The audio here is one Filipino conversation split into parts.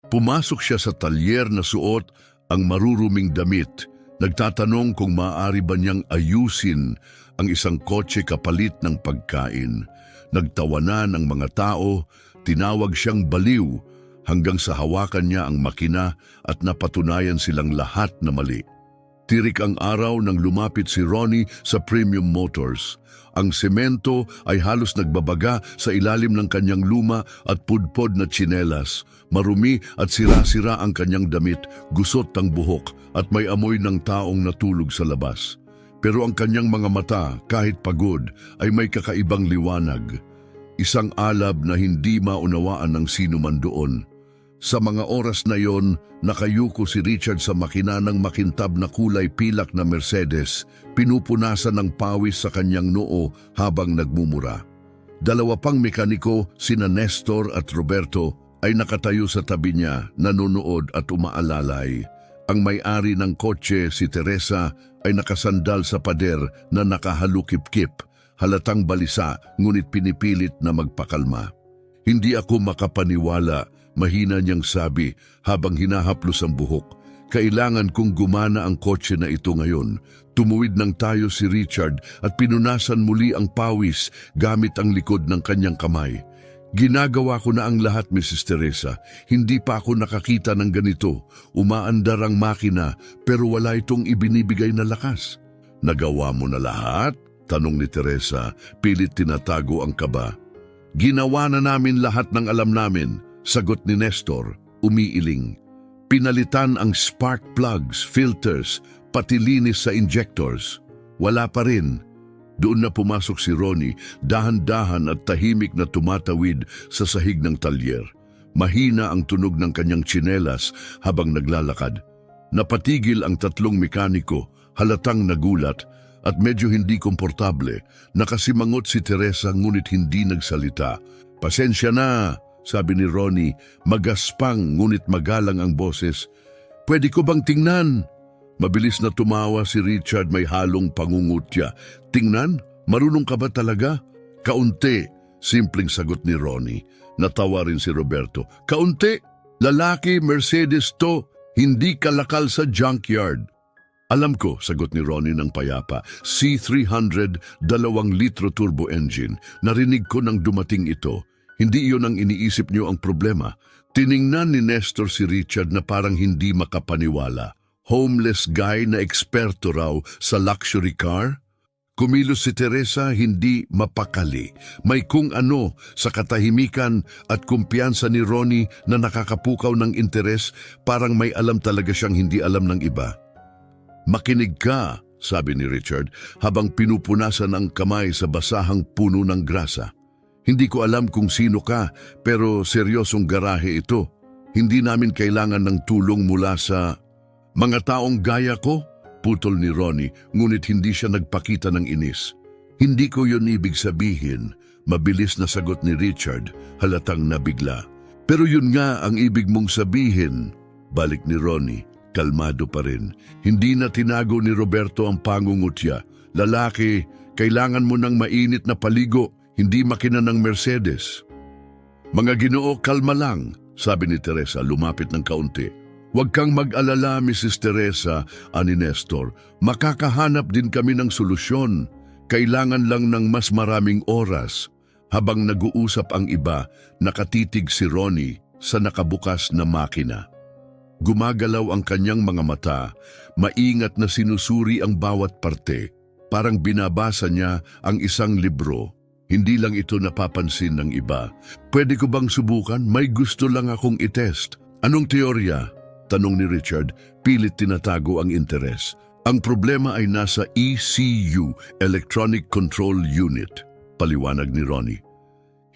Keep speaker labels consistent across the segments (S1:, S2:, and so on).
S1: Pumasok siya sa talyer na suot ang maruruming damit. Nagtatanong kung maaari ba niyang ayusin ang isang kotse kapalit ng pagkain. Nagtawanan ang mga tao, tinawag siyang baliw hanggang sa hawakan niya ang makina at napatunayan silang lahat na mali. Tirik ang araw nang lumapit si Ronnie sa Premium Motors. Ang semento ay halos nagbabaga sa ilalim ng kanyang luma at pudpod na tsinelas. Marumi at sira-sira ang kanyang damit, gusot ang buhok at may amoy ng taong natulog sa labas. Pero ang kanyang mga mata, kahit pagod, ay may kakaibang liwanag. Isang alab na hindi maunawaan ng sino man doon. Sa mga oras na yon, nakayuko si Richard sa makina ng makintab na kulay pilak na Mercedes, pinupunasan ng pawis sa kanyang noo habang nagmumura. Dalawa pang mekaniko, sina Nestor at Roberto, ay nakatayo sa tabi niya, nanonood at umaalalay. Ang may-ari ng kotse, si Teresa, ay nakasandal sa pader na nakahalukip-kip, halatang balisa ngunit pinipilit na magpakalma. Hindi ako makapaniwala, mahina niyang sabi habang hinahaplos ang buhok. Kailangan kong gumana ang kotse na ito ngayon. Tumuwid nang tayo si Richard at pinunasan muli ang pawis gamit ang likod ng kanyang kamay. Ginagawa ko na ang lahat, Mrs. Teresa. Hindi pa ako nakakita ng ganito. Umaandar ang makina pero wala itong ibinibigay na lakas. Nagawa mo na lahat? Tanong ni Teresa, pilit tinatago ang kaba. Ginawa na namin lahat ng alam namin, sagot ni Nestor, umiiling. Pinalitan ang spark plugs, filters, pati linis sa injectors. Wala pa rin. Doon na pumasok si Ronnie, dahan-dahan at tahimik na tumatawid sa sahig ng talyer. Mahina ang tunog ng kanyang tsinelas habang naglalakad. Napatigil ang tatlong mekaniko, halatang nagulat at medyo hindi komportable. Nakasimangot si Teresa ngunit hindi nagsalita. Pasensya na, sabi ni Ronnie, magaspang ngunit magalang ang boses. Pwede ko bang tingnan? Mabilis na tumawa si Richard, may halong pangungutya. Tingnan? Marunong ka ba talaga? Kaunti, simpleng sagot ni Ronnie. Natawa rin si Roberto. Kaunti? Lalaki, Mercedes to, hindi kalakal sa junkyard. Alam ko, sagot ni Ronnie ng payapa. C300, 2 litro turbo engine. Narinig ko nang dumating ito. Hindi iyon ang iniisip niyo ang problema. Tiningnan ni Nestor si Richard na parang hindi makapaniwala. Homeless guy na eksperto raw sa luxury car? Kumilos si Teresa, hindi mapakali. May kung ano sa katahimikan at kumpiyansa ni Ronnie na nakakapukaw ng interes, parang may alam talaga siyang hindi alam ng iba. Makinig ka, sabi ni Richard habang pinupunasan ang kamay sa basahang puno ng grasa. Hindi ko alam kung sino ka, pero seryosong garahe ito. Hindi namin kailangan ng tulong mula sa mga taong gaya ko, putol ni Ronnie, ngunit hindi siya nagpakita ng inis. Hindi ko yun ibig sabihin, mabilis na sagot ni Richard, halatang nabigla. Pero yun nga ang ibig mong sabihin, balik ni Ronnie, kalmado pa rin. Hindi na tinago ni Roberto ang pangungutya. Lalaki, kailangan mo ng mainit na paligo, hindi makina ng Mercedes. Mga Ginoo, kalma lang, sabi ni Teresa, lumapit ng kaunti. Huwag kang mag-alala, Mrs. Teresa, ani Nestor. Makakahanap din kami ng solusyon. Kailangan lang ng mas maraming oras. Habang nag-uusap ang iba, nakatitig si Ronnie sa nakabukas na makina. Gumagalaw ang kanyang mga mata, maingat na sinusuri ang bawat parte. Parang binabasa niya ang isang libro. Hindi lang ito napapansin ng iba. Pwede ko bang subukan? May gusto lang akong itest. Anong teorya? Tanong ni Richard, pilit tinatago ang interes. Ang problema ay nasa ECU, Electronic Control Unit, paliwanag ni Ronnie.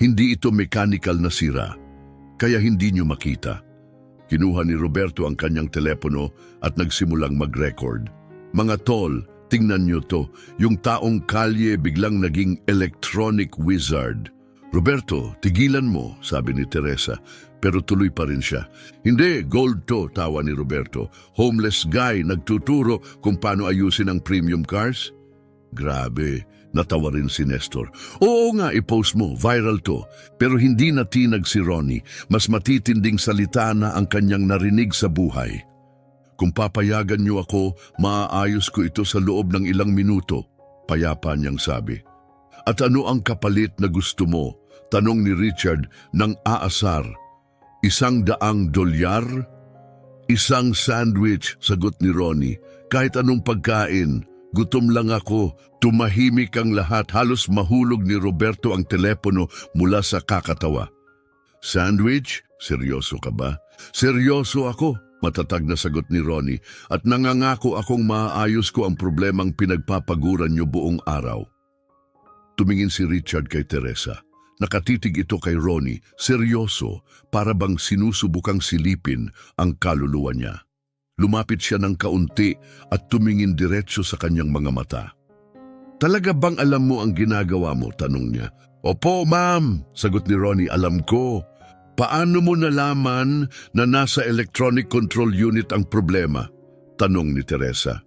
S1: Hindi ito mechanical na sira, kaya hindi niyo makita. Kinuha ni Roberto ang kanyang telepono at nagsimulang mag-record. Mga tol, tingnan niyo to, yung taong kalye biglang naging electronic wizard. Roberto, tigilan mo, sabi ni Teresa, pero tuloy pa rin siya. Hindi, gold to, tawa ni Roberto. Homeless guy, nagtuturo kung paano ayusin ang premium cars. Grabe, Natawa rin si Nestor. Oo nga, i-post mo, viral to. Pero hindi natinag si Ronnie. Mas matitinding salita na ang kanyang narinig sa buhay. Kung papayagan niyo ako, maaayos ko ito sa loob ng ilang minuto, payapa niyang sabi. At ano ang kapalit na gusto mo? Tanong ni Richard nang aasar. $100? Isang sandwich, sagot ni Ronnie. Kahit anong pagkain. Gutom lang ako. Tumahimik ang lahat. Halos mahulog ni Roberto ang telepono mula sa kakatawa. Sandwich? Seryoso ka ba? Seryoso ako, matatag na sagot ni Ronnie. At nangangako akong maayos ko ang problemang pinagpapaguran niyo buong araw. Tumingin si Richard kay Teresa. Nakatitig ito kay Ronnie, seryoso, para bang sinusubukang silipin ang kaluluwa niya. Lumapit siya ng kaunti at tumingin diretso sa kanyang mga mata. Talaga bang alam mo ang ginagawa mo? Tanong niya. Opo, ma'am, sagot ni Ronnie, alam ko. Paano mo nalaman na nasa electronic control unit ang problema? Tanong ni Teresa.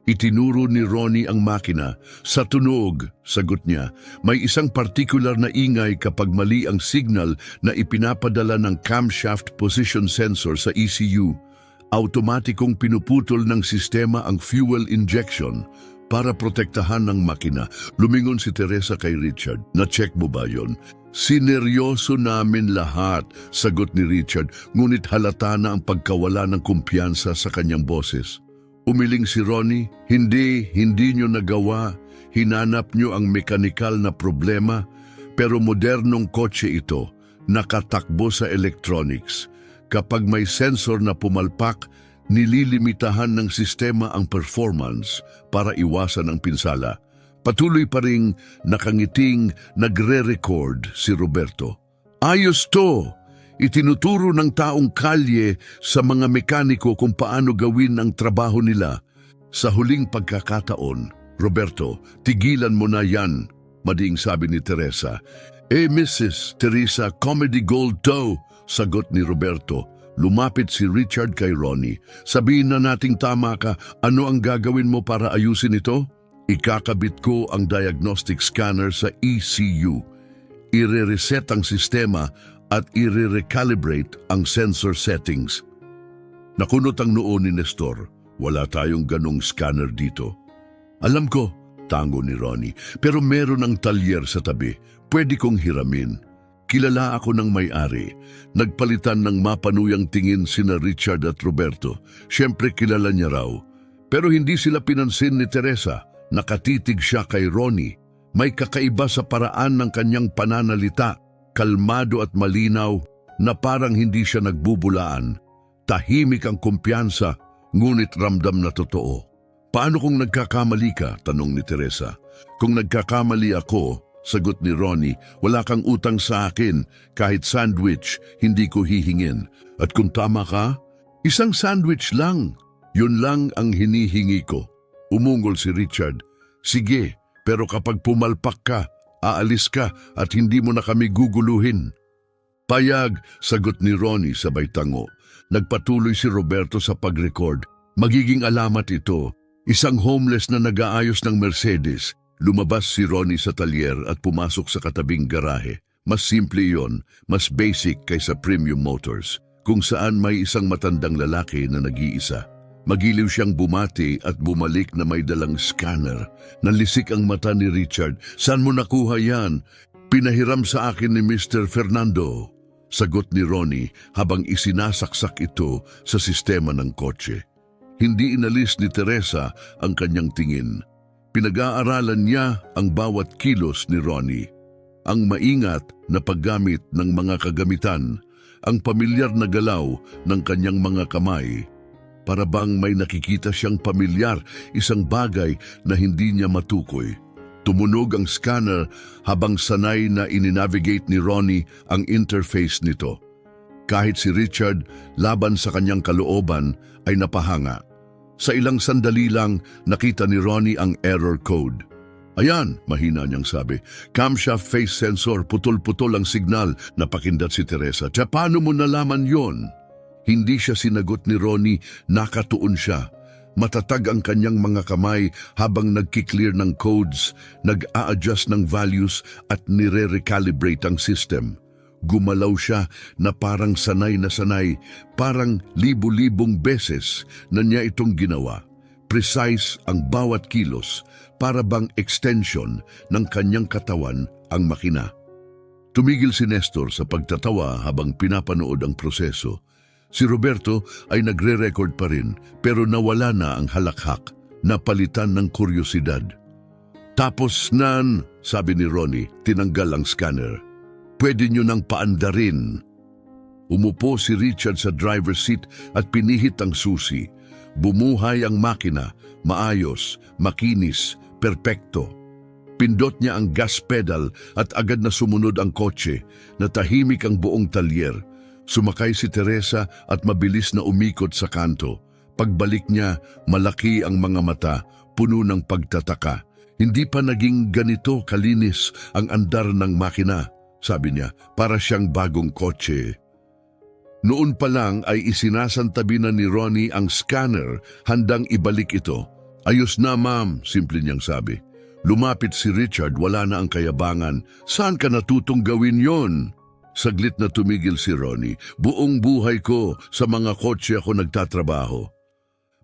S1: Itinuro ni Ronnie ang makina. Sa tunog, sagot niya, may isang partikular na ingay kapag mali ang signal na ipinapadala ng camshaft position sensor sa ECU. Automatikong pinuputol ng sistema ang fuel injection para protektahan ng makina. Lumingon si Teresa kay Richard. Na-check mo ba yon? Sineryoso namin lahat, sagot ni Richard, ngunit halata na ang pagkawala ng kumpiyansa sa kanyang boses. Umiling si Ronnie, hindi nyo nagawa, hinanap nyo ang mekanikal na problema, pero modernong kotse ito, nakatakbo sa electronics. Kapag may sensor na pumalpak, nililimitahan ng sistema ang performance para iwasan ang pinsala. Patuloy pa ring nakangiting nagre-record si Roberto. Ayos to! Itinuturo ng taong kalye sa mga mekaniko kung paano gawin ang trabaho nila. Sa huling pagkakataon, Roberto, tigilan mo na yan, madiing sabi ni Teresa. Mrs. Teresa, comedy gold to, sagot ni Roberto. Lumapit si Richard kay Ronnie. Sabihin na nating tama ka, ano ang gagawin mo para ayusin ito? Ikakabit ko ang diagnostic scanner sa ECU. Ire-reset ang sistema at ire-recalibrate ang sensor settings. Nakunot ang noo ni Nestor. Wala tayong ganong scanner dito. Alam ko, tango ni Ronnie, pero meron ang talyer sa tabi. Pwede kong hiramin. Kilala ako ng may-ari. Nagpalitan ng mapanuyang tingin sina Richard at Roberto. Siyempre kilala niya raw. Pero hindi sila pinansin ni Teresa. Nakatitig siya kay Ronnie. May kakaiba sa paraan ng kanyang pananalita, kalmado at malinaw na parang hindi siya nagbubulaan. Tahimik ang kumpiyansa, ngunit ramdam na totoo. Paano kung nagkakamali ka? Tanong ni Teresa. Kung nagkakamali ako, sagot ni Ronnie, wala kang utang sa akin, kahit sandwich, hindi ko hihingin. At kung tama ka, isang sandwich lang. Yun lang ang hinihingi ko. Umungol si Richard. Sige, pero kapag pumalpak ka, aalis ka at hindi mo na kami guguluhin. Payag, sagot ni Ronnie sabay tango. Nagpatuloy si Roberto sa pag-record. Magiging alamat ito, isang homeless na nag-aayos ng Mercedes. Lumabas si Ronnie sa talyer at pumasok sa katabing garahe. Mas simple yon, mas basic kaysa premium motors, kung saan may isang matandang lalaki na nag-iisa. Magiliw siyang bumati at bumalik na may dalang scanner. Nalisik ang mata ni Richard. Saan mo nakuha yan? Pinahiram sa akin ni Mr. Fernando. Sagot ni Ronnie habang isinasaksak ito sa sistema ng kotse. Hindi inalis ni Teresa ang kanyang tingin. Pinag-aaralan niya ang bawat kilos ni Ronnie. Ang maingat na paggamit ng mga kagamitan, ang pamilyar na galaw ng kanyang mga kamay. Para bang may nakikita siyang pamilyar, isang bagay na hindi niya matukoy. Tumunog ang scanner habang sanay na ininavigate ni Ronnie ang interface nito. Kahit si Richard, laban sa kanyang kalooban, ay napahanga. Sa ilang sandali lang, nakita ni Ronnie ang error code. Ayan, mahina niyang sabi. Camshaft face sensor, putol-putol ang signal. Napakindat si Teresa. Tiya, paano mo nalaman yon? Hindi siya sinagot ni Ronnie, nakatuon siya. Matatag ang kanyang mga kamay habang nagki-clear ng codes, nag-a-adjust ng values at nire-recalibrate ang system. Gumalaw siya na parang sanay na sanay, parang libu-libong beses na niya itong ginawa. Precise ang bawat kilos, para bang extension ng kanyang katawan ang makina. Tumigil si Nestor sa pagtatawa habang pinapanood ang proseso. Si Roberto ay nagre-record pa rin pero nawala na ang halakhak, napalitan ng kuryosidad. Tapos nan, sabi ni Ronnie, tinanggal ang scanner. Pwede nyo nang paandarin. Umupo si Richard sa driver's seat at pinihit ang susi. Bumuhay ang makina, maayos, makinis, perpekto. Pindot niya ang gas pedal at agad na sumunod ang kotse, na tahimik ang buong talyer. Sumakay si Teresa at mabilis na umikot sa kanto. Pagbalik niya, malaki ang mga mata, puno ng pagtataka. Hindi pa naging ganito kalinis ang andar ng makina, sabi niya, para siyang bagong kotse. Noon pa lang ay isinasantabi na ni Ronnie ang scanner, handang ibalik ito. Ayos na ma'am, simple niyang sabi. Lumapit si Richard, wala na ang kayabangan. Saan ka natutong gawin yon? Saglit na tumigil si Ronnie. Buong buhay ko sa mga kotse ako nagtatrabaho.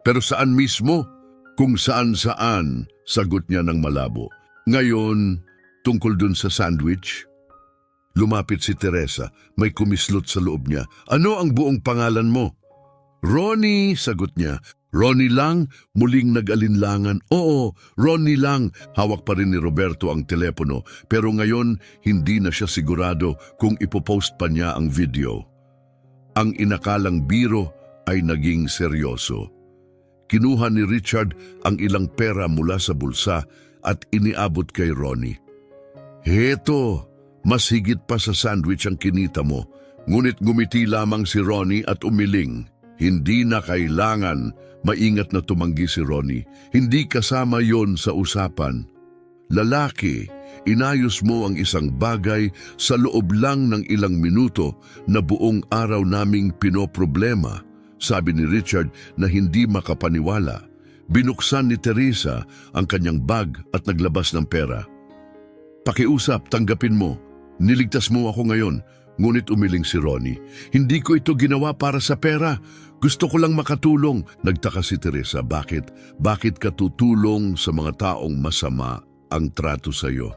S1: Pero saan mismo? Kung saan-saan, sagot niya ng malabo. Ngayon, tungkol dun sa sandwich? Lumapit si Teresa, may kumislot sa loob niya. Ano ang buong pangalan mo? Ronnie, sagot niya. Ronnie lang, muling nag-alinlangan. Oo, Ronnie lang. Hawak pa rin ni Roberto ang telepono, pero ngayon hindi na siya sigurado kung ipopost pa niya ang video. Ang inakalang biro ay naging seryoso. Kinuha ni Richard ang ilang pera mula sa bulsa at iniabot kay Ronnie. Heto, mas higit pa sa sandwich ang kinita mo. Ngunit ngumiti lamang si Ronnie at umiling. Hindi na kailangan. Maingat na tumanggi si Ronnie. Hindi kasama yon sa usapan. Lalaki, inayos mo ang isang bagay sa loob lang ng ilang minuto na buong araw naming pinoproblema, sabi ni Richard na hindi makapaniwala. Binuksan ni Teresa ang kanyang bag at naglabas ng pera. Pakiusap, tanggapin mo. Niligtas mo ako ngayon. Ngunit umiling si Ronnie. Hindi ko ito ginawa para sa pera. Gusto ko lang makatulong. Nagtaka si Teresa, bakit? Bakit ka tutulong sa mga taong masama ang trato sa iyo?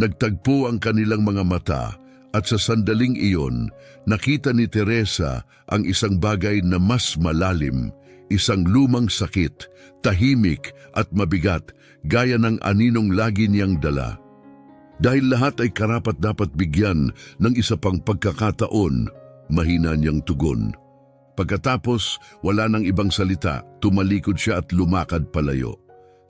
S1: Nagtagpo ang kanilang mga mata at sa sandaling iyon, nakita ni Teresa ang isang bagay na mas malalim, isang lumang sakit, tahimik at mabigat, gaya ng aninong lagi niyang dala. Dahil lahat ay karapat-dapat bigyan ng isa pang pagkakataon, mahina niyang tugon. Pagkatapos, wala nang ibang salita, tumalikod siya at lumakad palayo.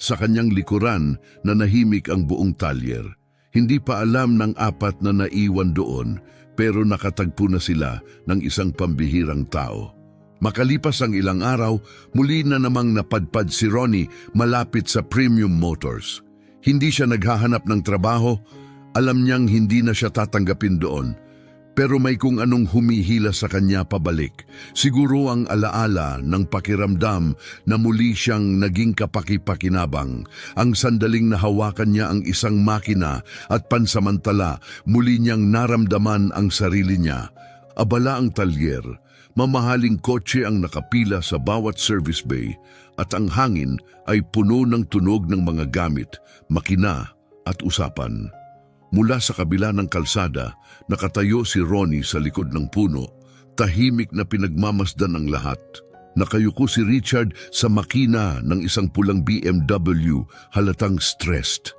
S1: Sa kanyang likuran, nanahimik ang buong talyer. Hindi pa alam ng apat na naiwan doon, pero nakatagpo na sila ng isang pambihirang tao. Makalipas ang ilang araw, muli na namang napadpad si Ronnie malapit sa Premium Motors. Hindi siya naghahanap ng trabaho, alam niyang hindi na siya tatanggapin doon. Pero may kung anong humihila sa kanya pabalik. Siguro ang alaala ng pakiramdam na muli siyang naging kapaki-pakinabang. Ang sandaling nahawakan niya ang isang makina at pansamantala muli niyang naramdaman ang sarili niya. Abala ang talyer, mamahaling kotse ang nakapila sa bawat service bay at ang hangin ay puno ng tunog ng mga gamit, makina at usapan. Mula sa kabila ng kalsada, nakatayo si Ronnie sa likod ng puno, tahimik na pinagmamasdan ng lahat. Nakayuko si Richard sa makina ng isang pulang BMW, halatang stressed.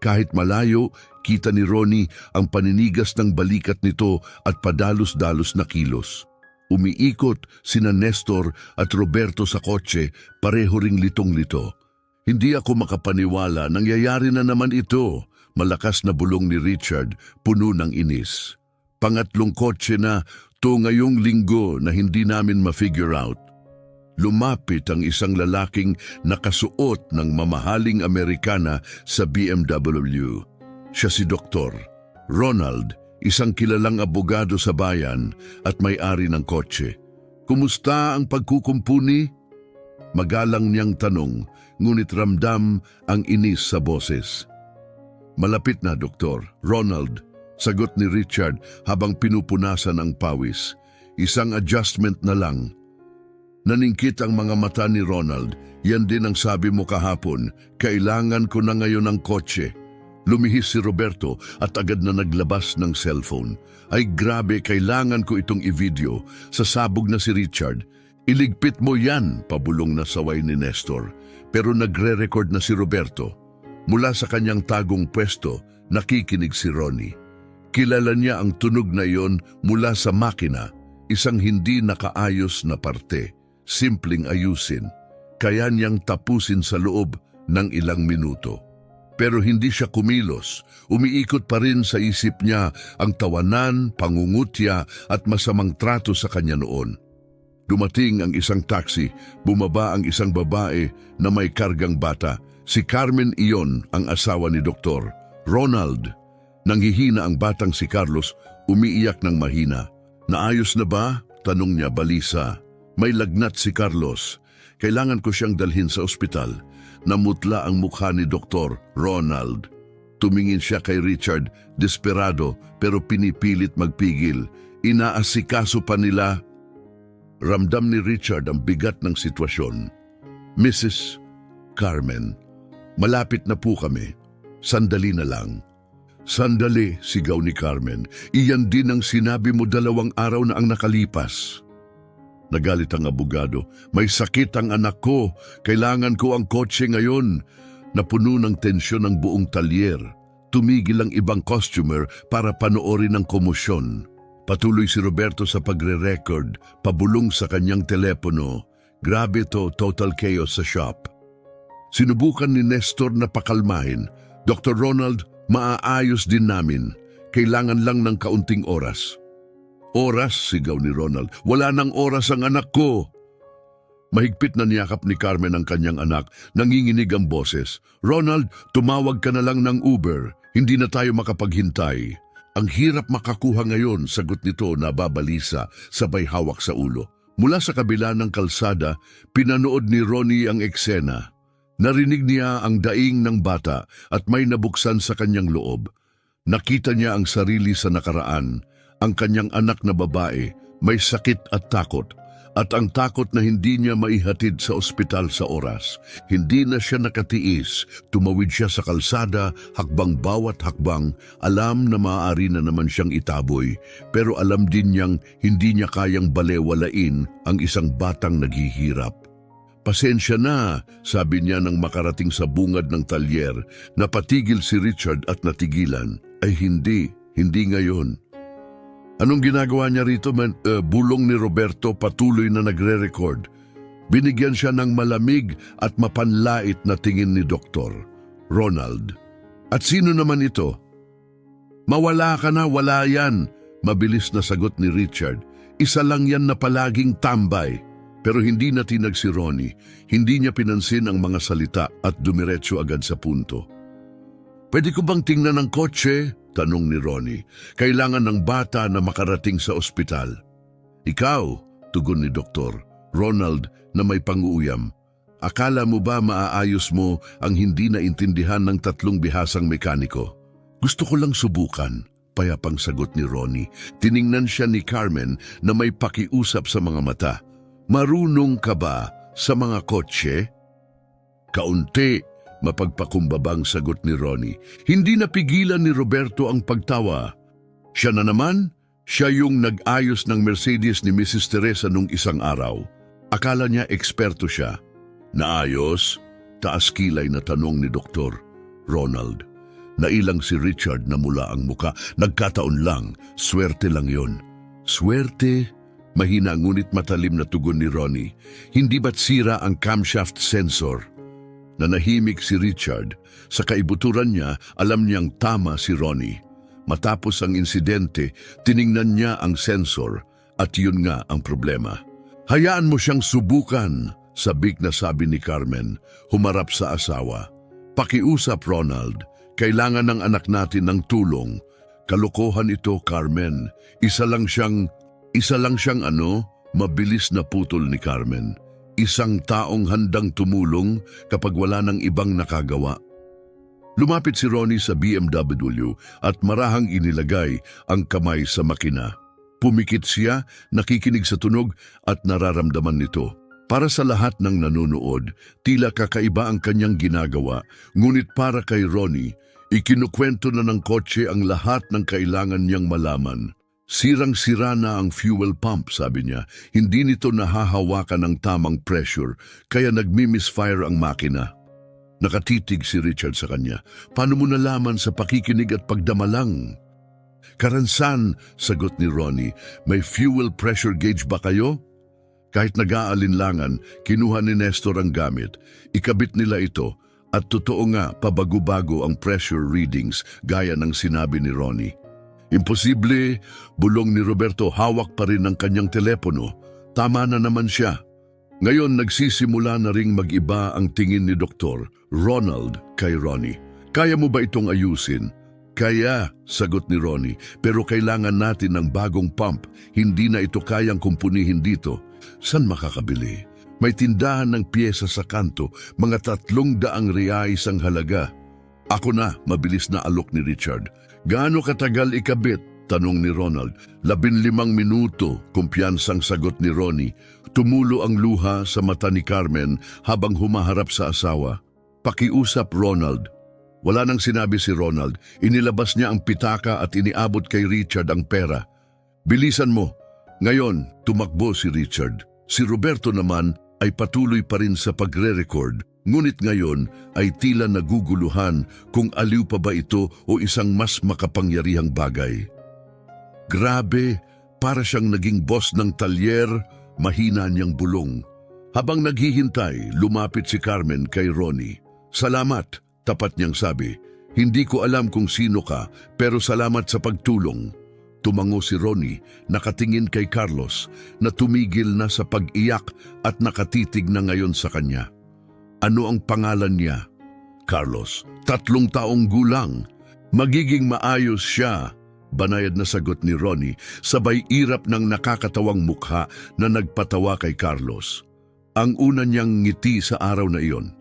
S1: Kahit malayo, kita ni Ronnie ang paninigas ng balikat nito at padalos-dalos na kilos. Umiikot sina Nestor at Roberto sa kotse, pareho ring litong-lito. Hindi ako makapaniwala, nangyayari na naman ito. Malakas na bulong ni Richard, puno ng inis. Pangatlong kotse na to ngayong linggo na hindi namin ma-figure out. Lumapit ang isang lalaking nakasuot ng mamahaling Amerikana sa BMW. Siya si Dr. Ronald, isang kilalang abogado sa bayan at may-ari ng kotse. Kumusta ang pagkukumpuni? Magalang niyang tanong, ngunit ramdam ang inis sa boses. Malapit na, Doktor. Ronald, sagot ni Richard habang pinupunasan ang pawis. Isang adjustment na lang. Naningkit ang mga mata ni Ronald. Yan din ang sabi mo kahapon. Kailangan ko na ngayon ng kotse. Lumihis si Roberto at agad na naglabas ng cellphone. Ay grabe, kailangan ko itong i-video. Sasabog na si Richard. Iligpit mo yan, pabulong na saway ni Nestor. Pero nagre-record na si Roberto. Mula sa kanyang tagong pwesto, nakikinig si Ronnie. Kilala niya ang tunog na iyon mula sa makina, isang hindi nakaayos na parte, simpleng ayusin. Kaya niyang tapusin sa loob ng ilang minuto. Pero hindi siya kumilos, umiikot pa rin sa isip niya ang tawanan, pangungutya at masamang trato sa kanya noon. Dumating ang isang taxi, bumaba ang isang babae na may kargang bata. Si Carmen iyon ang asawa ni Doktor. Ronald. Nanghihina ang batang si Carlos, umiiyak ng mahina. Naayos na ba? Tanong niya balisa. May lagnat si Carlos. Kailangan ko siyang dalhin sa ospital. Namutla ang mukha ni Doktor Ronald. Tumingin siya kay Richard, desperado pero pinipilit magpigil. Inaasikaso pa nila. Ramdam ni Richard ang bigat ng sitwasyon. Mrs. Carmen, malapit na po kami. Sandali na lang. Sandali, sigaw ni Carmen. Iyan din ang sinabi mo 2 araw na ang nakalipas. Nagalit ang abogado. May sakit ang anak ko. Kailangan ko ang kotse ngayon. Napuno ng tensyon ang buong talyer. Tumigil ang ibang customer para panoorin ang komosyon. Patuloy si Roberto sa pagre-record, pabulong sa kanyang telepono. Grabe to, total chaos sa shop. Sinubukan ni Nestor na pakalmahin. Dr. Ronald, maaayos din namin. Kailangan lang ng kaunting oras. Oras, sigaw ni Ronald. Wala nang oras ang anak ko. Mahigpit na niyakap ni Carmen ang kanyang anak. Nanginginig ang boses. Ronald, tumawag ka na lang ng Uber. Hindi na tayo makapaghintay. Ang hirap makakuha ngayon, sagot nito na babalisa, sabay hawak sa ulo. Mula sa kabila ng kalsada, pinanood ni Ronnie ang eksena. Narinig niya ang daing ng bata at may nabuksan sa kanyang loob. Nakita niya ang sarili sa nakaraan, ang kanyang anak na babae, may sakit at takot. At ang takot na hindi niya maihatid sa ospital sa oras. Hindi na siya nakatiis, tumawid siya sa kalsada, hakbang bawat hakbang, alam na maaari na naman siyang itaboy. Pero alam din niyang hindi niya kayang balewalain ang isang batang naghihirap. Pasensya na, sabi niya nang makarating sa bungad ng talyer. Napatigil si Richard at natigilan. Ay hindi ngayon. Anong ginagawa niya rito? Bulong ni Roberto patuloy na nagre-record. Binigyan siya ng malamig at mapanlait na tingin ni Dr. Ronald. At sino naman ito? Mawala ka na, wala yan. Mabilis na sagot ni Richard. Isa lang yan na palaging tambay. Pero hindi natinag si Ronnie. Hindi niya pinansin ang mga salita at dumiretso agad sa punto. Pwede ko bang tingnan ang kotse? Tanong ni Ronnie. Kailangan ng bata na makarating sa ospital. Ikaw, tugon ni Dr. Ronald na may panguuyam. Akala mo ba maaayos mo ang hindi naintindihan ng 3 bihasang mekaniko? Gusto ko lang subukan, payapang sagot ni Ronnie. Tiningnan siya ni Carmen na may pakiusap sa mga mata. Marunong ka ba sa mga kotse? Kaunti, mapagpakumbabang sagot ni Ronnie. Hindi napigilan ni Roberto ang pagtawa. Siya na naman, siya yung nag-ayos ng Mercedes ni Mrs. Teresa nung isang araw. Akala niya eksperto siya. Naayos? Taas kilay na tanong ni Dr. Ronald. Nailang si Richard na mula ang muka. Nagkataon lang, swerte lang yon. Swerte? Mahina ngunit matalim na tugon ni Ronnie. Hindi ba't sira ang camshaft sensor? Nanahimik si Richard. Sa kaibuturan niya, alam niyang tama si Ronnie. Matapos ang insidente, tiningnan niya ang sensor at yun nga ang problema. Hayaan mo siyang subukan, sabik na sabi ni Carmen, humarap sa asawa. Pakiusap, Ronald. Kailangan ng anak natin ng tulong. Kalokohan ito, Carmen. Isa lang siyang mabilis na putol ni Carmen. isang taong handang tumulong kapag wala ng ibang nakagawa. Lumapit si Ronnie sa BMW at marahang inilagay ang kamay sa makina. Pumikit siya, nakikinig sa tunog at nararamdaman nito. Para sa lahat ng nanonood, tila kakaiba ang kanyang ginagawa, ngunit para kay Ronnie, ikinukwento na ng kotse ang lahat ng kailangan niyang malaman. Sirang-sira na ang fuel pump, sabi niya. Hindi nito nahahawakan ng tamang pressure, kaya nagmi-misfire ang makina. Nakatitig si Richard sa kanya. Paano mo nalaman sa pakikinig at pagdamalang? Karansan, sagot ni Ronnie. May fuel pressure gauge ba kayo? Kahit nag-aalinlangan, kinuha ni Nestor ang gamit. Ikabit nila ito at totoo nga pabago-bago ang pressure readings gaya ng sinabi ni Ronnie. Imposible, bulong ni Roberto, hawak pa rin ang kanyang telepono. Tama na naman siya. Ngayon nagsisimula na ring mag-iba ang tingin ni Dr. Ronald kay Ronnie. Kaya mo ba itong ayusin? Kaya, sagot ni Ronnie, pero kailangan natin ng bagong pump. Hindi na ito kayang kumpunihin dito. San makakabili? May tindahan ng piyesa sa kanto, mga 300 reais ang halaga. Ako na, mabilis na alok ni Richard. Gaano katagal ikabit? Tanong ni Ronald. 15 minuto, kumpiyansang sagot ni Ronnie. Tumulo ang luha sa mata ni Carmen habang humaharap sa asawa. Pakiusap, Ronald. Wala nang sinabi si Ronald. Inilabas niya ang pitaka at iniabot kay Richard ang pera. Bilisan mo. Ngayon, tumakbo si Richard. Si Roberto naman ay patuloy pa rin sa pagre-record. Ngunit ngayon ay tila naguguluhan kung aliw pa ba ito o isang mas makapangyarihang bagay. Grabe, para siyang naging boss ng talyer, mahina niyang bulong. Habang naghihintay, lumapit si Carmen kay Ronnie. Salamat, tapat niyang sabi. Hindi ko alam kung sino ka, pero salamat sa pagtulong. Tumango si Ronnie, nakatingin kay Carlos, na tumigil na sa pag-iyak at nakatitig na ngayon sa kanya. Ano ang pangalan niya? Carlos, 3 taong gulang. Magiging maayos siya, banayad na sagot ni Ronnie, sabay irap ng nakakatawang mukha na nagpatawa kay Carlos. Ang una niyang ngiti sa araw na iyon.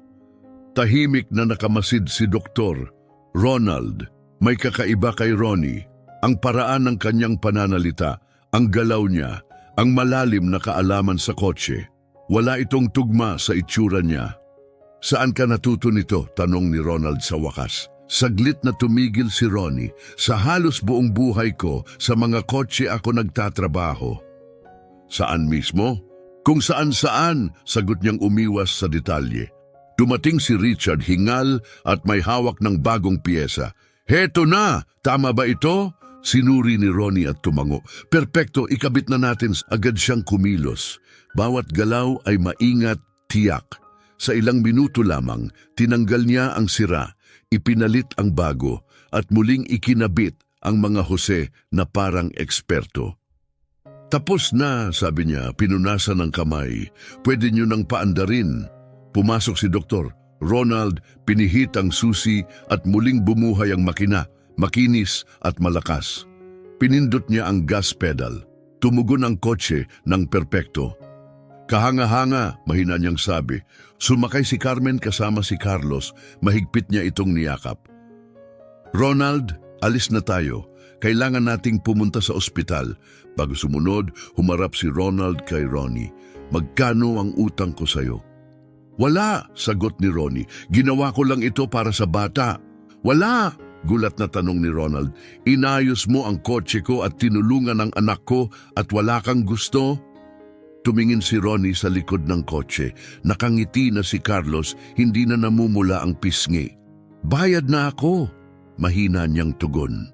S1: Tahimik na nakamasid si Dr. Ronald. May kakaiba kay Ronnie. Ang paraan ng kanyang pananalita, ang galaw niya, ang malalim na kaalaman sa kotse. Wala itong tugma sa itsura niya. Saan ka natuto nito? Tanong ni Ronald sa wakas. Saglit na tumigil si Ronnie. Sa halos buong buhay ko, sa mga kotse ako nagtatrabaho. Saan mismo? Kung saan-saan, sagot niyang umiwas sa detalye. Dumating si Richard, hingal at may hawak ng bagong piyesa. Heto na! Tama ba ito? Sinuri ni Ronnie at tumango. Perpekto, ikabit na natin. Agad siyang kumilos. Bawat galaw ay maingat, tiyak. Sa ilang minuto lamang, tinanggal niya ang sira, ipinalit ang bago, at muling ikinabit ang mga hose na parang eksperto. Tapos na, sabi niya, pinunasan ng kamay. Pwede niyo nang paandarin. Pumasok si Dr. Ronald, pinihit ang susi at muling bumuhay ang makina, makinis at malakas. Pinindot niya ang gas pedal. Tumugon ang kotse ng perpekto. Kahanga-hanga, mahina niyang sabi. Sumakay si Carmen kasama si Carlos, mahigpit niya itong niyakap. Ronald, alis na tayo. Kailangan nating pumunta sa ospital. Bago sumunod, humarap si Ronald kay Ronnie. Magkano ang utang ko sa'yo? Wala, sagot ni Ronnie. Ginawa ko lang ito para sa bata. Wala, gulat na tanong ni Ronald. Inayos mo ang kotse ko at tinulungan ang anak ko at wala kang gusto? Tumingin si Ronnie sa likod ng kotse. Nakangiti na si Carlos, hindi na namumula ang pisngi. Bayad na ako, mahina niyang tugon.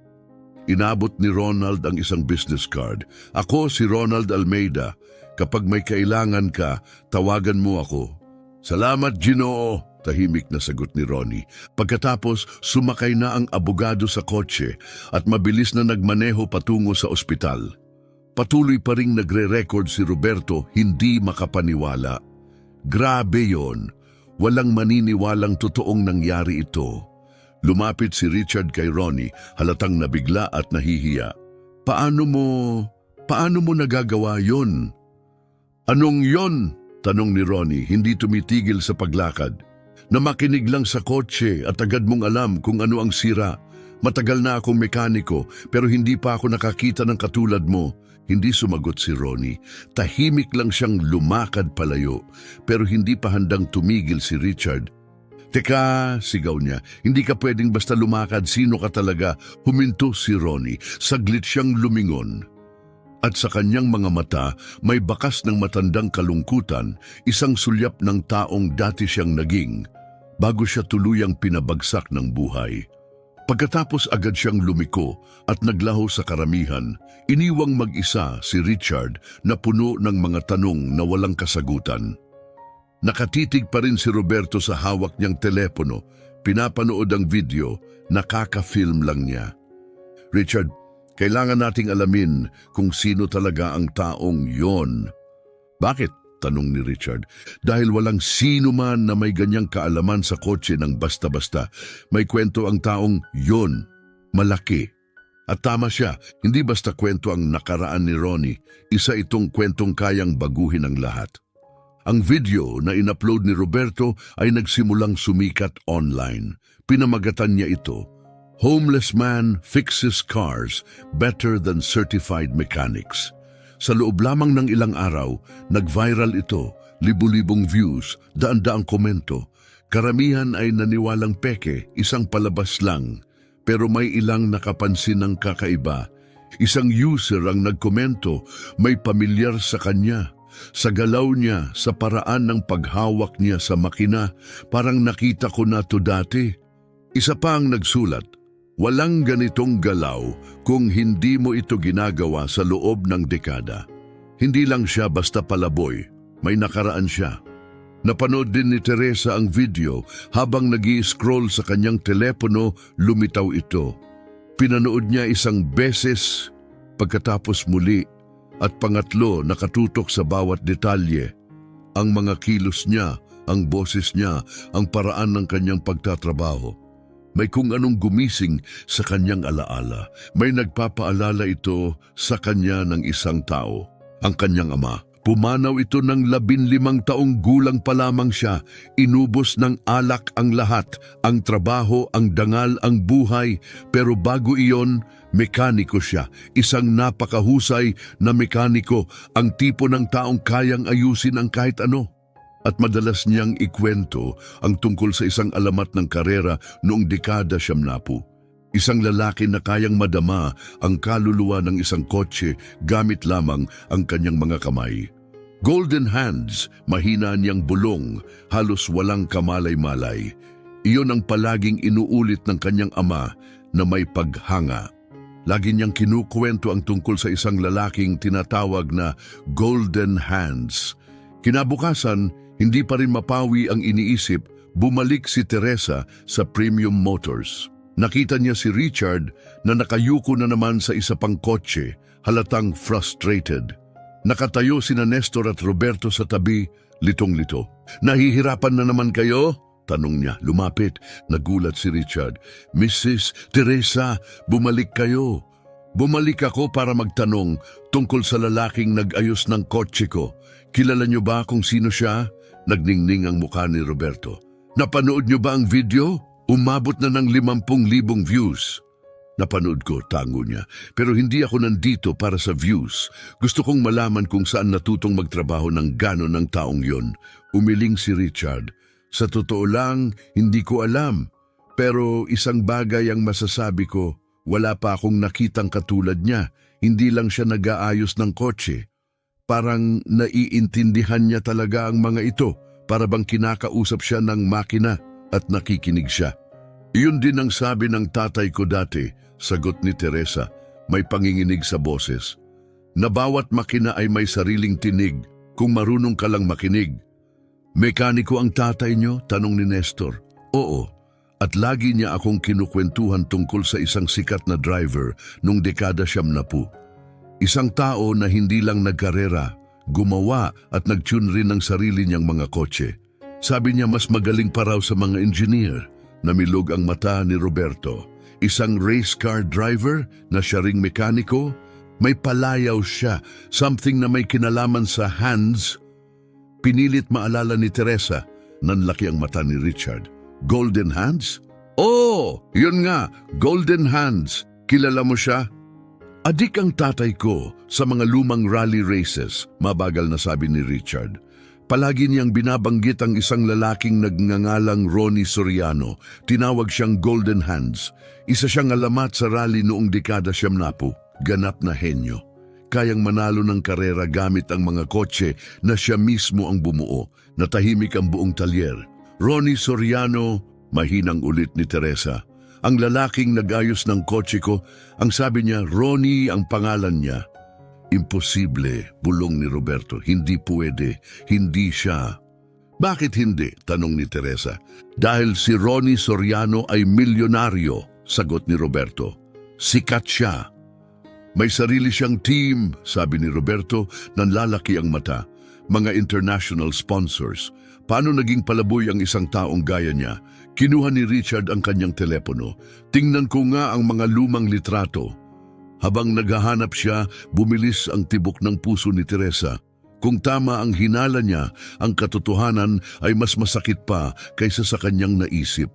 S1: Inabot ni Ronald ang isang business card. Ako si Ronald Almeida. Kapag may kailangan ka, tawagan mo ako. Salamat, Ginoo, tahimik na sagot ni Ronnie. Pagkatapos, sumakay na ang abogado sa kotse at mabilis na nagmaneho patungo sa ospital. Patuloy pa ring nagre-record si Roberto, hindi makapaniwala. Grabe yon. Walang maniniwalang totoong nangyari ito. Lumapit si Richard kay Ronnie, halatang nabigla at nahihiya. Paano mo nagagawa yon? Anong yon? Tanong ni Ronnie, hindi tumitigil sa paglakad. Na makinig lang sa kotse at agad mong alam kung ano ang sira. Matagal na akong mekaniko pero hindi pa ako nakakita ng katulad mo. Hindi sumagot si Ronnie. Tahimik lang siyang lumakad palayo pero hindi pa handang tumigil si Richard. Teka, sigaw niya, hindi ka pwedeng basta lumakad, sino ka talaga? Huminto si Ronnie, saglit siyang lumingon. At sa kanyang mga mata, may bakas ng matandang kalungkutan, isang sulyap ng taong dati siyang naging, bago siya tuluyang pinabagsak ng buhay. Pagkatapos agad siyang lumiko at naglaho sa karamihan, iniwang mag-isa si Richard na puno ng mga tanong na walang kasagutan. Nakatitig pa rin si Roberto sa hawak niyang telepono, pinapanood ang video, nakaka-film lang niya. Richard, kailangan nating alamin kung sino talaga ang taong yon. Bakit? Tanong ni Richard. Dahil walang sino man na may ganyang kaalaman sa kotse ng basta-basta. May kwento ang taong yon, malaki. At tama siya, hindi basta kwento ang nakaraan ni Ronnie, isa itong kwentong kayang baguhin ang lahat. Ang video na in-upload ni Roberto ay nagsimulang sumikat online. Pinamagatan niya ito, Homeless Man Fixes Cars Better Than Certified Mechanics. Sa loob lamang ng ilang araw, nag-viral ito, libu-libong views, daan-daang komento. Karamihan ay naniwalang peke, isang palabas lang. Pero may ilang nakapansin ng kakaiba. Isang user ang nagkomento, may pamilyar sa kanya. Sa galaw niya, sa paraan ng paghawak niya sa makina, parang nakita ko na to dati. Isa pa ang nagsulat, walang ganitong galaw kung hindi mo ito ginagawa sa loob ng dekada. Hindi lang siya basta palaboy, may nakaraan siya. Napanood din ni Teresa ang video habang nag-i-scroll sa kanyang telepono, lumitaw ito. Pinanood niya isang beses, pagkatapos muli, at pangatlo nakatutok sa bawat detalye. Ang mga kilos niya, ang boses niya, ang paraan ng kanyang pagtatrabaho. May kung anong gumising sa kanyang alaala. May nagpapaalala ito sa kanya ng isang tao, ang kanyang ama. Pumanaw ito ng 15 taong gulang pa lamang siya. Inubos ng alak ang lahat, ang trabaho, ang dangal, ang buhay. Pero bago iyon, mekaniko siya. Isang napakahusay na mekaniko, ang tipo ng taong kayang ayusin ang kahit ano. At madalas niyang ikwento ang tungkol sa isang alamat ng karera noong dekada 70. Isang lalaki na kayang madama ang kaluluwa ng isang kotse gamit lamang ang kanyang mga kamay. Golden hands, mahina niyang bulong, halos walang kamalay-malay. Iyon ang palaging inuulit ng kanyang ama na may paghanga. Lagi niyang kinukwento ang tungkol sa isang lalaking tinatawag na Golden Hands. Kinabukasan, hindi pa rin mapawi ang iniisip, bumalik si Teresa sa Premium Motors. Nakita niya si Richard na nakayuko na naman sa isa pang kotse, halatang frustrated. Nakatayo sina Nestor at Roberto sa tabi, litong-lito. Nahihirapan na naman kayo? Tanong niya, lumapit. Nagulat si Richard. Mrs. Teresa, bumalik kayo. Bumalik ako para magtanong tungkol sa lalaking nag-ayos ng kotse ko. Kilala niyo ba kung sino siya? Nagningning ang mukha ni Roberto. Napanood niyo ba ang video? Umabot na ng 50,000 views. Napanood ko, tango niya. Pero hindi ako nandito para sa views. Gusto kong malaman kung saan natutong magtrabaho ng gano'n ng taong yon. Umiling si Richard. Sa totoo lang, hindi ko alam. Pero isang bagay ang masasabi ko, wala pa akong nakitang katulad niya. Hindi lang siya nag-aayos ng kotse. Parang naiintindihan niya talaga ang mga ito. Para bang kinakausap siya ng makina at nakikinig siya. Iyon din ang sabi ng tatay ko dati, sagot ni Teresa, may panginginig sa boses. Na bawat makina ay may sariling tinig kung marunong ka lang makinig. Mekaniko ang tatay niyo? Tanong ni Nestor. Oo, at lagi niya akong kinukwentuhan tungkol sa isang sikat na driver nung dekada 70. Isang tao na hindi lang nagkarera, gumawa at nag-tune rin ng sarili niyang mga kotse. Sabi niya mas magaling pa raw sa mga engineer. Namilog ang mata ni Roberto. Isang race car driver na siya ring mekaniko. May palayaw siya, something na may kinalaman sa hands. Pinilit maalala ni Teresa. Nanlaki ang mata ni Richard. Golden Hands? Oh, yun nga, Golden Hands. Kilala mo siya? Adik ang tatay ko sa mga lumang rally races, mabagal na sabi ni Richard. Palagi niyang binabanggit ang isang lalaking nagngangalang Ronnie Soriano. Tinawag siyang Golden Hands. Isa siyang alamat sa rally noong dekada 70. Ganap na henyo. Kayang manalo ng karera gamit ang mga kotse na siya mismo ang bumuo. Natahimik ang buong talyer. Ronnie Soriano, mahinang ulit ni Teresa. Ang lalaking nag-ayos ng kotse ko, ang sabi niya, Ronnie ang pangalan niya. Imposible, bulong ni Roberto. Hindi pwede, hindi siya. Bakit hindi? Tanong ni Teresa. Dahil si Ronnie Soriano ay milyonaryo, sagot ni Roberto. Sikat siya. May sarili siyang team, sabi ni Roberto, nanlalaki ang mata. Mga international sponsors. Paano naging palaboy ang isang taong gaya niya? Kinuha ni Richard ang kanyang telepono. Tingnan ko nga ang mga lumang litrato. Habang naghahanap siya, bumilis ang tibok ng puso ni Teresa. Kung tama ang hinala niya, ang katotohanan ay mas masakit pa kaysa sa kanyang naisip.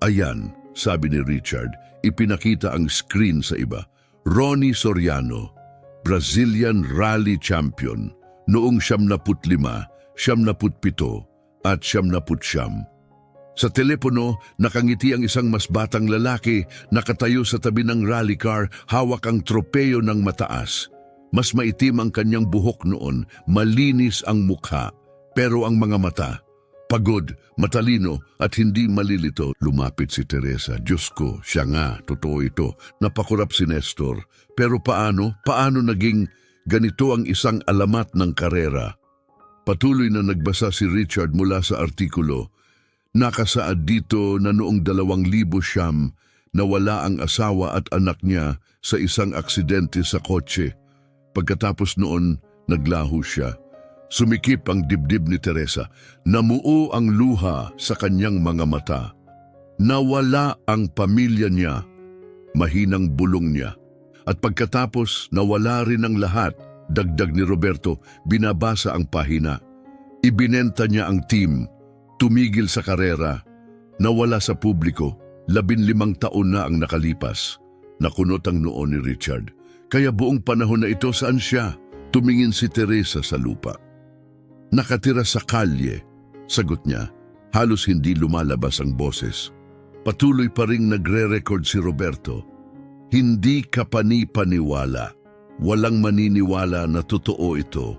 S1: Ayan, sabi ni Richard, ipinakita ang screen sa iba. Ronnie Soriano, Brazilian Rally Champion, noong 75, 77 at 79. Sa telepono, nakangiti ang isang mas batang lalaki, nakatayo sa tabi ng rally car, hawak ang tropeyo ng mataas. Mas maitim ang kanyang buhok noon, malinis ang mukha, pero ang mga mata, pagod, matalino at hindi malilito. Lumapit si Teresa. Diyos ko, siya nga, totoo ito. Napakurap si Nestor. Pero paano naging ganito ang isang alamat ng karera? Patuloy na nagbasa si Richard mula sa artikulo. Nakasaad dito na noong 2000 nawala ang asawa at anak niya sa isang aksidente sa kotse. Pagkatapos noon, naglaho siya. Sumikip ang dibdib ni Teresa. Namuo ang luha sa kanyang mga mata. Nawala ang pamilya niya. Mahinang bulong niya. At pagkatapos, nawala rin ang lahat. Dagdag ni Roberto, binabasa ang pahina. Ibinenta niya ang team. Tumigil sa karera, nawala sa publiko, 15 taon na ang nakalipas. Nakunot ang noo ni Richard. Kaya buong panahon na ito, saan siya? Tumingin si Teresa sa lupa. Nakatira sa kalye, sagot niya. Halos hindi lumalabas ang boses. Patuloy pa ring nagre-record si Roberto. Hindi ka panipaniwala. Walang maniniwala na totoo ito.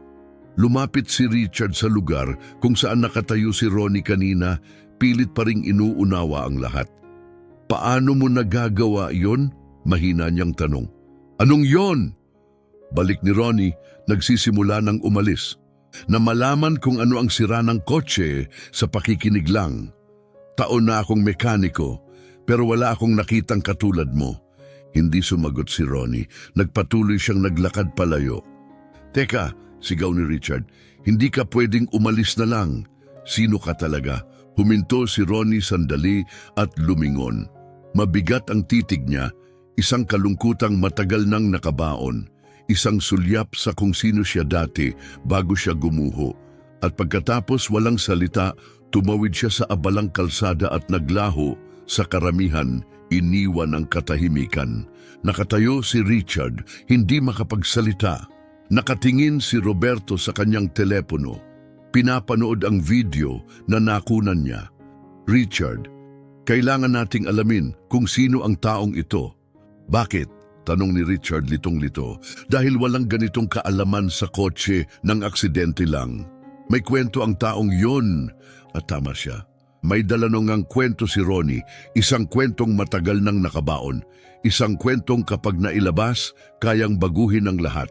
S1: Lumapit si Richard sa lugar kung saan nakatayo si Ronnie kanina, pilit pa ring inuunawa ang lahat. Paano mo nagagawa yon? Mahina niyang tanong. Anong yon? Balik ni Ronnie, nagsisimula ng umalis. Na malaman kung ano ang sira ng kotse sa pakikinig lang. Taon na akong mekaniko, pero wala akong nakitang katulad mo. Hindi sumagot si Ronnie, nagpatuloy siyang naglakad palayo. Teka, sigaw ni Richard, hindi ka pwedeng umalis na lang. Sino ka talaga? Huminto si Ronnie sandali at lumingon. Mabigat ang titig niya, isang kalungkutang matagal nang nakabaon. Isang sulyap sa kung sino siya dati bago siya gumuho. At pagkatapos walang salita, tumawid siya sa abalang kalsada at naglaho sa karamihan, iniwan ang katahimikan. Nakatayo si Richard, hindi makapagsalita. Nakatingin si Roberto sa kanyang telepono. Pinapanood ang video na nakunan niya. Richard, kailangan nating alamin kung sino ang taong ito. Bakit? Tanong ni Richard litong-lito. Dahil walang ganitong kaalaman sa kotse ng aksidente lang. May kwento ang taong yon. At tama siya. May dalanongang kwento si Ronnie, isang kwentong matagal nang nakabaon. Isang kwentong kapag nailabas, kayang baguhin ang lahat.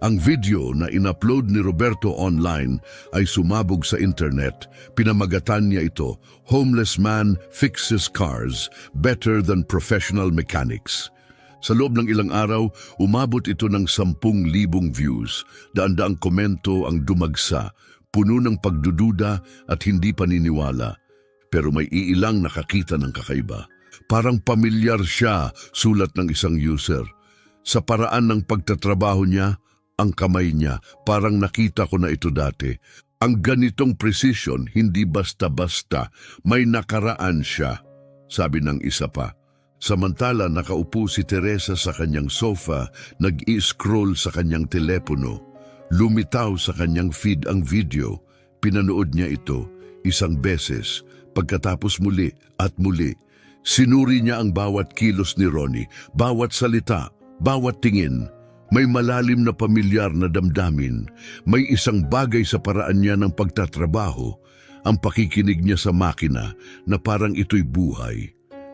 S1: Ang video na in-upload ni Roberto online ay sumabog sa internet. Pinamagatan niya ito, Homeless Man Fixes Cars Better Than Professional Mechanics. Sa loob ng ilang araw, umabot ito ng 10,000 views. Daan-daang komento ang dumagsa, puno ng pagdududa at hindi paniniwala. Pero may iilang nakakita ng kakaiba. Parang pamilyar siya, sulat ng isang user. Sa paraan ng pagtatrabaho niya, ang kamay niya, parang nakita ko na ito dati. Ang ganitong precision, hindi basta-basta, may nakaraan siya, sabi ng isa pa. Samantala nakaupo si Teresa sa kanyang sofa, nag-i-scroll sa kanyang telepono. Lumitaw sa kanyang feed ang video. Pinanood niya ito isang beses, pagkatapos muli at muli. Sinuri niya ang bawat kilos ni Ronnie, bawat salita, bawat tingin. May malalim na pamilyar na damdamin, may isang bagay sa paraan niya ng pagtatrabaho, ang pakikinig niya sa makina na parang ito'y buhay.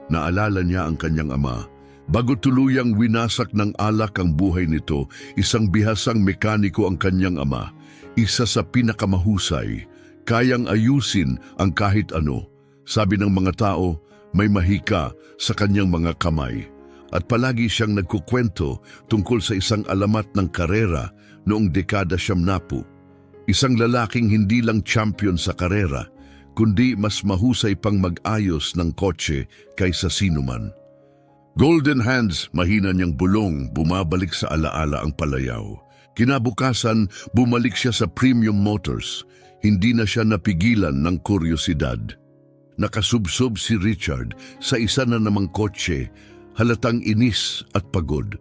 S1: Naalala niya ang kanyang ama. Bago tuluyang winasak ng alak ang buhay nito, isang bihasang mekaniko ang kanyang ama, isa sa pinakamahusay, kayang ayusin ang kahit ano. Sabi ng mga tao, may mahika sa kanyang mga kamay. At palagi siyang nagkukwento tungkol sa isang alamat ng karera noong dekada 70. Isang lalaking hindi lang champion sa karera, kundi mas mahusay pang mag-ayos ng kotse kaysa sinuman. Golden Hands, mahina niyang bulong, bumabalik sa alaala ang palayaw. Kinabukasan, bumalik siya sa Premium Motors. Hindi na siya napigilan ng kuryosidad. Nakasubsob si Richard sa isa na namang kotse, halatang inis at pagod.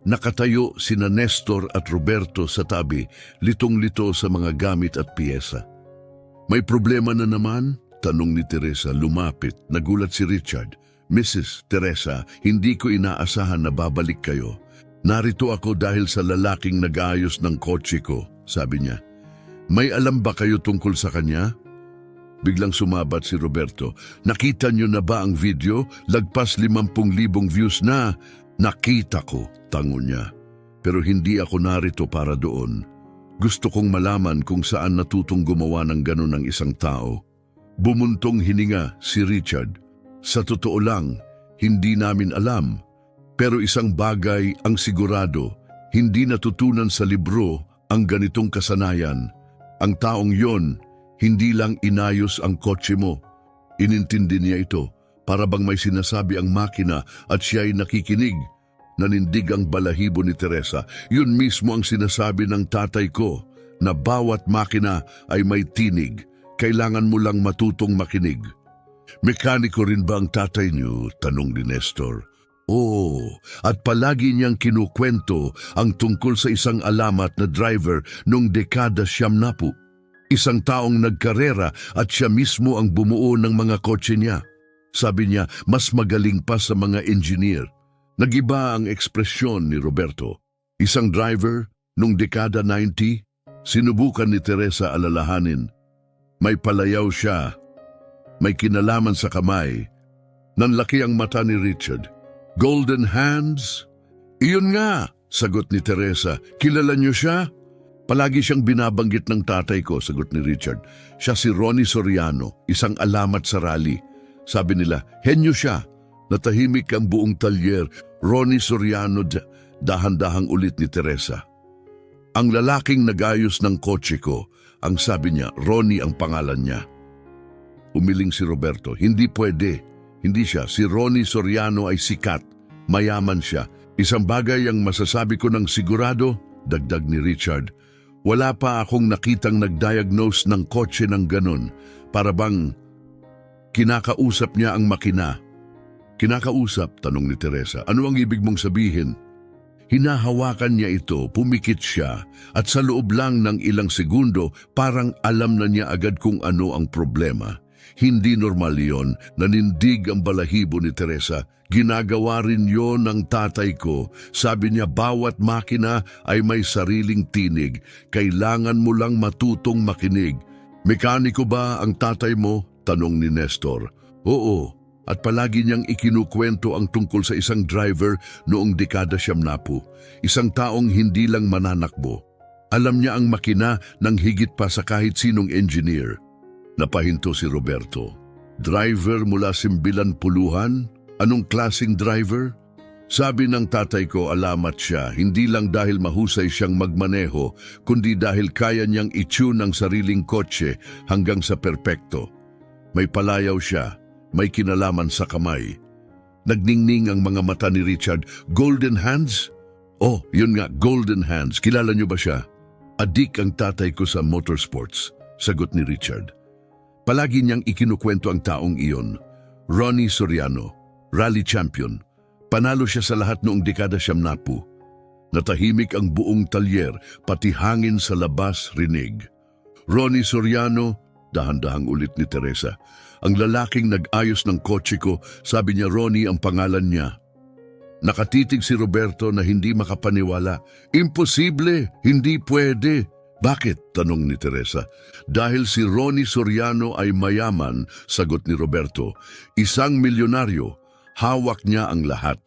S1: Nakatayo sina Nestor at Roberto sa tabi, litong-lito sa mga gamit at piyesa. May problema na naman? Tanong ni Teresa, lumapit. Nagulat si Richard. Mrs. Teresa, hindi ko inaasahan na babalik kayo. Narito ako dahil sa lalaking nag-aayos ng kotse ko, sabi niya. May alam ba kayo tungkol sa kanya? Biglang sumabat si Roberto. Nakita niyo na ba ang video? Lagpas 50,000 views na. Nakita ko, tango niya. Pero hindi ako narito para doon. Gusto kong malaman kung saan natutong gumawa ng ganun ang isang tao. Bumuntong hininga si Richard. Sa totoo lang, hindi namin alam. Pero isang bagay ang sigurado, hindi natutunan sa libro ang ganitong kasanayan. Ang taong yon, hindi lang inayos ang kotse mo. Inintindi niya ito, para bang may sinasabi ang makina at siya ay nakikinig. Nanindig ang balahibo ni Teresa. Yun mismo ang sinasabi ng tatay ko, na bawat makina ay may tinig. Kailangan mo lang matutong makinig. Mekaniko rin ba ang tatay niyo? Tanong ni Nestor. Oo, at palagi niyang kinukwento ang tungkol sa isang alamat na driver noong dekada 70. Isang taong nagkarera at siya mismo ang bumuo ng mga kotse niya. Sabi niya, mas magaling pa sa mga engineer. Nagiba ang ekspresyon ni Roberto. Isang driver, nung dekada 90, sinubukan ni Teresa alalahanin. May palayaw siya. May kinalaman sa kamay. Nanlaki ang mata ni Richard. Golden Hands? Iyon nga, sagot ni Teresa. Kilala niyo siya? Palagi siyang binabanggit ng tatay ko, sagot ni Richard. Siya si Ronnie Soriano, isang alamat sa rally. Sabi nila, henyo siya. Natahimik ang buong talyer. Ronnie Soriano, dahan-dahang ulit ni Teresa. Ang lalaking nagayos ng kotse ko, ang sabi niya, Ronnie ang pangalan niya. Umiling si Roberto, hindi pwede. Hindi siya, si Ronnie Soriano ay sikat. Mayaman siya. Isang bagay ang masasabi ko ng sigurado, dagdag ni Richard. Wala pa akong nakitang nag-diagnose ng kotse ng ganun. Para bang kinakausap niya ang makina. Kinakausap, tanong ni Teresa. Ano ang ibig mong sabihin? Hinahawakan niya ito, pumikit siya, at sa loob lang ng ilang segundo, parang alam na niya agad kung ano ang problema. Hindi normal yon, nanindig ang balahibo ni Teresa. Ginagawa rin yon ng tatay ko. Sabi niya bawat makina ay may sariling tinig. Kailangan mo lang matutong makinig. Mekaniko ba ang tatay mo? Tanong ni Nestor. Oo, at palagi niyang ikinukwento ang tungkol sa isang driver noong dekada 70. Isang taong hindi lang mananakbo. Alam niya ang makina ng higit pa sa kahit sinong engineer. Napahinto si Roberto. Driver mula simbilan puluhan? Anong klasing driver? Sabi ng tatay ko alamat siya, hindi lang dahil mahusay siyang magmaneho, kundi dahil kaya niyang i-tune ang sariling kotse hanggang sa perpekto. May palayaw siya, may kinalaman sa kamay. Nagningning ang mga mata ni Richard. Golden Hands? Oh, yun nga, Golden Hands. Kilala niyo ba siya? Adik ang tatay ko sa motorsports. sagot ni Richard. Palagi niyang ikinukwento ang taong iyon. Ronnie Soriano, rally champion. Panalo siya sa lahat noong dekada 90. Natahimik ang buong talyer, pati hangin sa labas rinig. Ronnie Soriano, dahan-dahang ulit ni Teresa. Ang lalaking nag-ayos ng kotse ko, sabi niya Ronnie ang pangalan niya. Nakatitig si Roberto na hindi makapaniwala. Imposible, hindi pwede. Bakit? Tanong ni Teresa. Dahil si Ronnie Soriano ay mayaman, sagot ni Roberto. Isang milyonaryo, hawak niya ang lahat.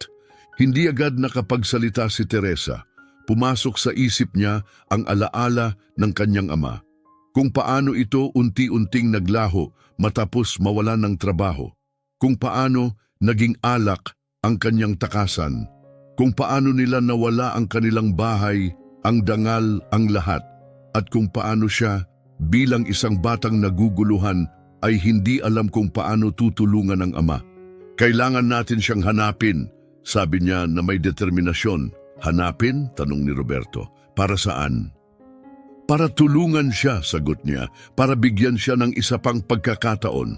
S1: Hindi agad nakapagsalita si Teresa. Pumasok sa isip niya ang alaala ng kanyang ama. Kung paano ito unti-unting naglaho matapos mawala ng trabaho. Kung paano naging alak ang kanyang takasan. Kung paano nila nawala ang kanilang bahay, ang dangal, ang lahat. At kung paano siya, bilang isang batang naguguluhan, ay hindi alam kung paano tutulungan ang ama. Kailangan natin siyang hanapin, sabi niya na may determinasyon. Hanapin? Tanong ni Roberto. Para saan? Para tulungan siya, sagot niya. Para bigyan siya ng isa pang pagkakataon.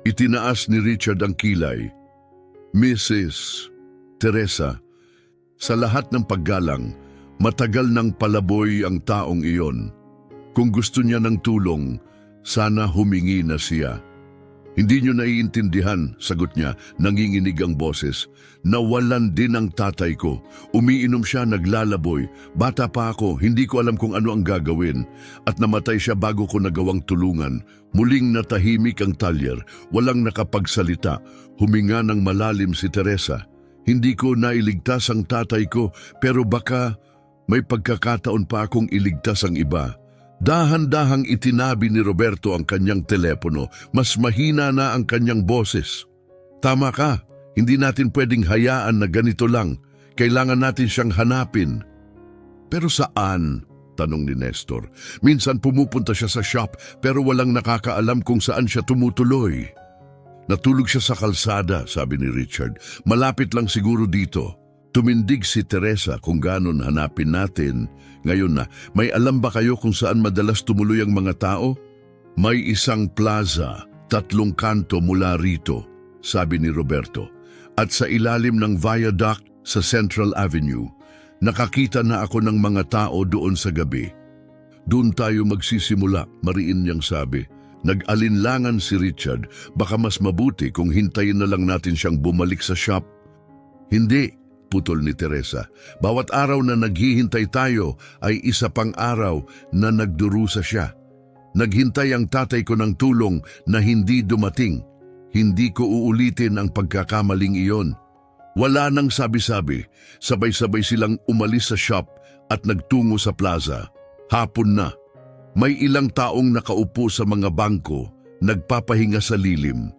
S1: Itinaas ni Richard ang kilay. Mrs. Teresa, sa lahat ng paggalang, matagal nang palaboy ang taong iyon. Kung gusto niya ng tulong, sana humingi na siya. Hindi niyo naiintindihan, sagot niya, nanginginig ang boses. Nawalan din ang tatay ko. Umiinom siya, naglalaboy. Bata pa ako, hindi ko alam kung ano ang gagawin. At namatay siya bago ko nagawang tulungan. Muling natahimik ang talyer, walang nakapagsalita. Huminga ng malalim si Teresa. Hindi ko nailigtas ang tatay ko, pero baka may pagkakataon pa akong iligtas ang iba. Dahan-dahang itinabi ni Roberto ang kanyang telepono. Mas mahina na ang kanyang boses. Tama ka, hindi natin pwedeng hayaan na ganito lang. Kailangan natin siyang hanapin. Pero saan? Tanong ni Nestor. Minsan pumupunta siya sa shop pero walang nakakaalam kung saan siya tumutuloy. Natulog siya sa kalsada, sabi ni Richard. Malapit lang siguro dito. Tumindig si Teresa kung ganon hanapin natin. Ngayon na, may alam ba kayo kung saan madalas tumuloy ang mga tao? May isang plaza, 3 kanto mula rito, sabi ni Roberto. At sa ilalim ng viaduct sa Central Avenue, nakakita na ako ng mga tao doon sa gabi. Doon tayo magsisimula, mariin niyang sabi. Nag-alinlangan si Richard, baka mas mabuti kung hintayin na lang natin siyang bumalik sa shop. Hindi, putol ni Teresa. Bawat araw na naghihintay tayo ay isa pang araw na nagdurusa siya. Naghintay ang tatay ko ng tulong na hindi dumating. Hindi ko uulitin ang pagkakamaling iyon. Wala nang sabi-sabi. Sabay-sabay silang umalis sa shop at nagtungo sa plaza. Hapon na. May ilang taong nakaupo sa mga bangko, nagpapahinga sa lilim.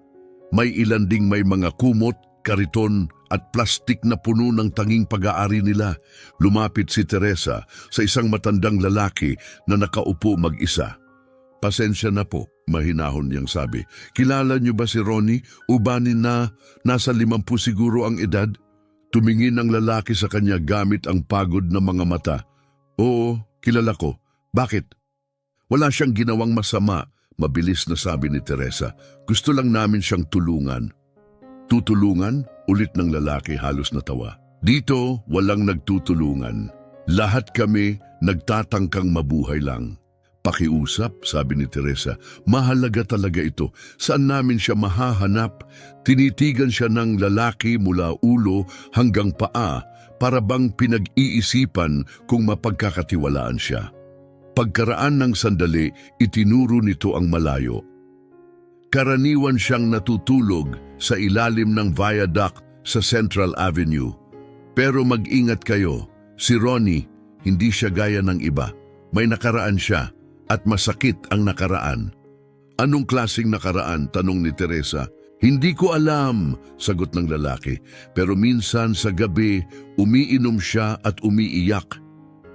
S1: May ilan ding may mga kumot, kariton at plastik na puno ng tanging pag-aari nila. Lumapit si Teresa sa isang matandang lalaki na nakaupo mag-isa. Pasensya na po, mahinahon niyang sabi. Kilala niyo ba si Ronnie? Ubanin na nasa 50 siguro ang edad? Tumingin ang lalaki sa kanya gamit ang pagod na mga mata. Oo, kilala ko. Bakit? Wala siyang ginawang masama, mabilis na sabi ni Teresa. Gusto lang namin siyang tulungan. Tutulungan? Ulit ng lalaki halos natawa. Dito, walang nagtutulungan. Lahat kami nagtatangkang mabuhay lang. Pakiusap, sabi ni Teresa. Mahalaga talaga ito. Saan namin siya mahahanap? Tinitigan siya ng lalaki mula ulo hanggang paa para bang pinag-iisipan kung mapagkakatiwalaan siya. Pagkaraan ng sandali, itinuro nito ang malayo. Karaniwan siyang natutulog sa ilalim ng viaduct sa Central Avenue. Pero mag-ingat kayo, si Ronnie, hindi siya gaya ng iba. May nakaraan siya at masakit ang nakaraan. Anong klaseng nakaraan? Tanong ni Teresa. Hindi ko alam, sagot ng lalaki. Pero minsan sa gabi, umiinom siya at umiiyak.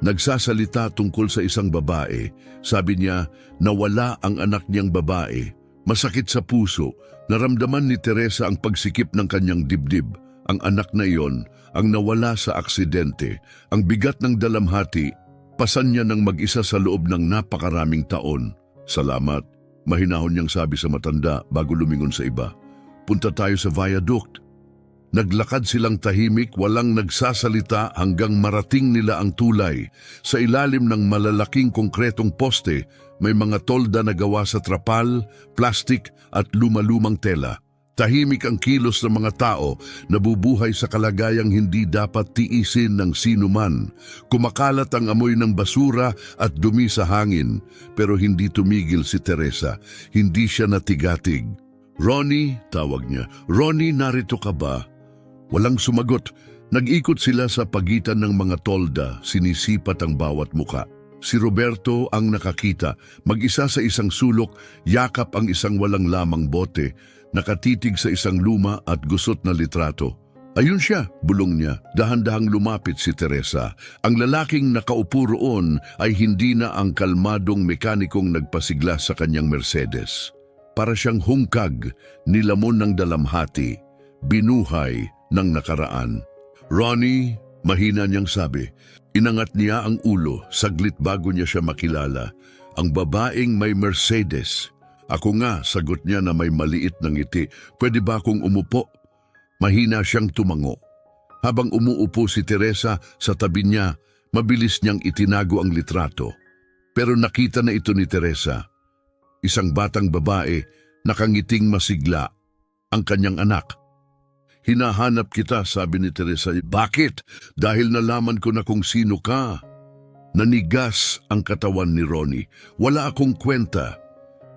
S1: Nagsasalita tungkol sa isang babae. Sabi niya, nawala ang anak niyang babae. Masakit sa puso, naramdaman ni Teresa ang pagsikip ng kanyang dibdib. Ang anak na iyon, ang nawala sa aksidente, ang bigat ng dalamhati, pasan niya ng mag-isa sa loob ng napakaraming taon. Salamat. Mahinahon niyang sabi sa matanda bago lumingon sa iba. Punta tayo sa viaduct. Naglakad silang tahimik, walang nagsasalita hanggang marating nila ang tulay. Sa ilalim ng malalaking konkretong poste, may mga tolda na gawa sa trapal, plastik at lumalumang tela. Tahimik ang kilos ng mga tao, nabubuhay sa kalagayang hindi dapat tiisin ng sinuman. Kumakalat ang amoy ng basura at dumi sa hangin, pero hindi tumigil si Teresa. Hindi siya natigatig. "Ronnie," tawag niya. "Ronnie, narito ka ba?" Walang sumagot. Nag-ikot sila sa pagitan ng mga tolda, sinisipat ang bawat muka. Si Roberto ang nakakita, mag-isa sa isang sulok, yakap ang isang walang lamang bote, nakatitig sa isang luma at gusot na litrato. "Ayun siya," bulong niya. Dahan-dahang lumapit si Teresa. Ang lalaking nakaupo roon ay hindi na ang kalmadong mekanikong nagpasigla sa kanyang Mercedes. Para siyang hungkag, nilamon ng dalamhati, binuhay ng nakaraan. "Ronnie," mahina niyang sabi. Inangat niya ang ulo, saglit bago niya siya makilala. "Ang babaeng may Mercedes." "Ako nga," sagot niya na may maliit na ngiti. "Pwede ba akong umupo?" Mahina siyang tumango. Habang umuupo si Teresa sa tabi niya, mabilis niyang itinago ang litrato. Pero nakita na ito ni Teresa. Isang batang babae, nakangiting masigla, ang kanyang anak. "Hinahanap kita," sabi ni Teresa. "Bakit?" "Dahil nalaman ko na kung sino ka." Nanigas ang katawan ni Ronnie. "Wala akong kwenta."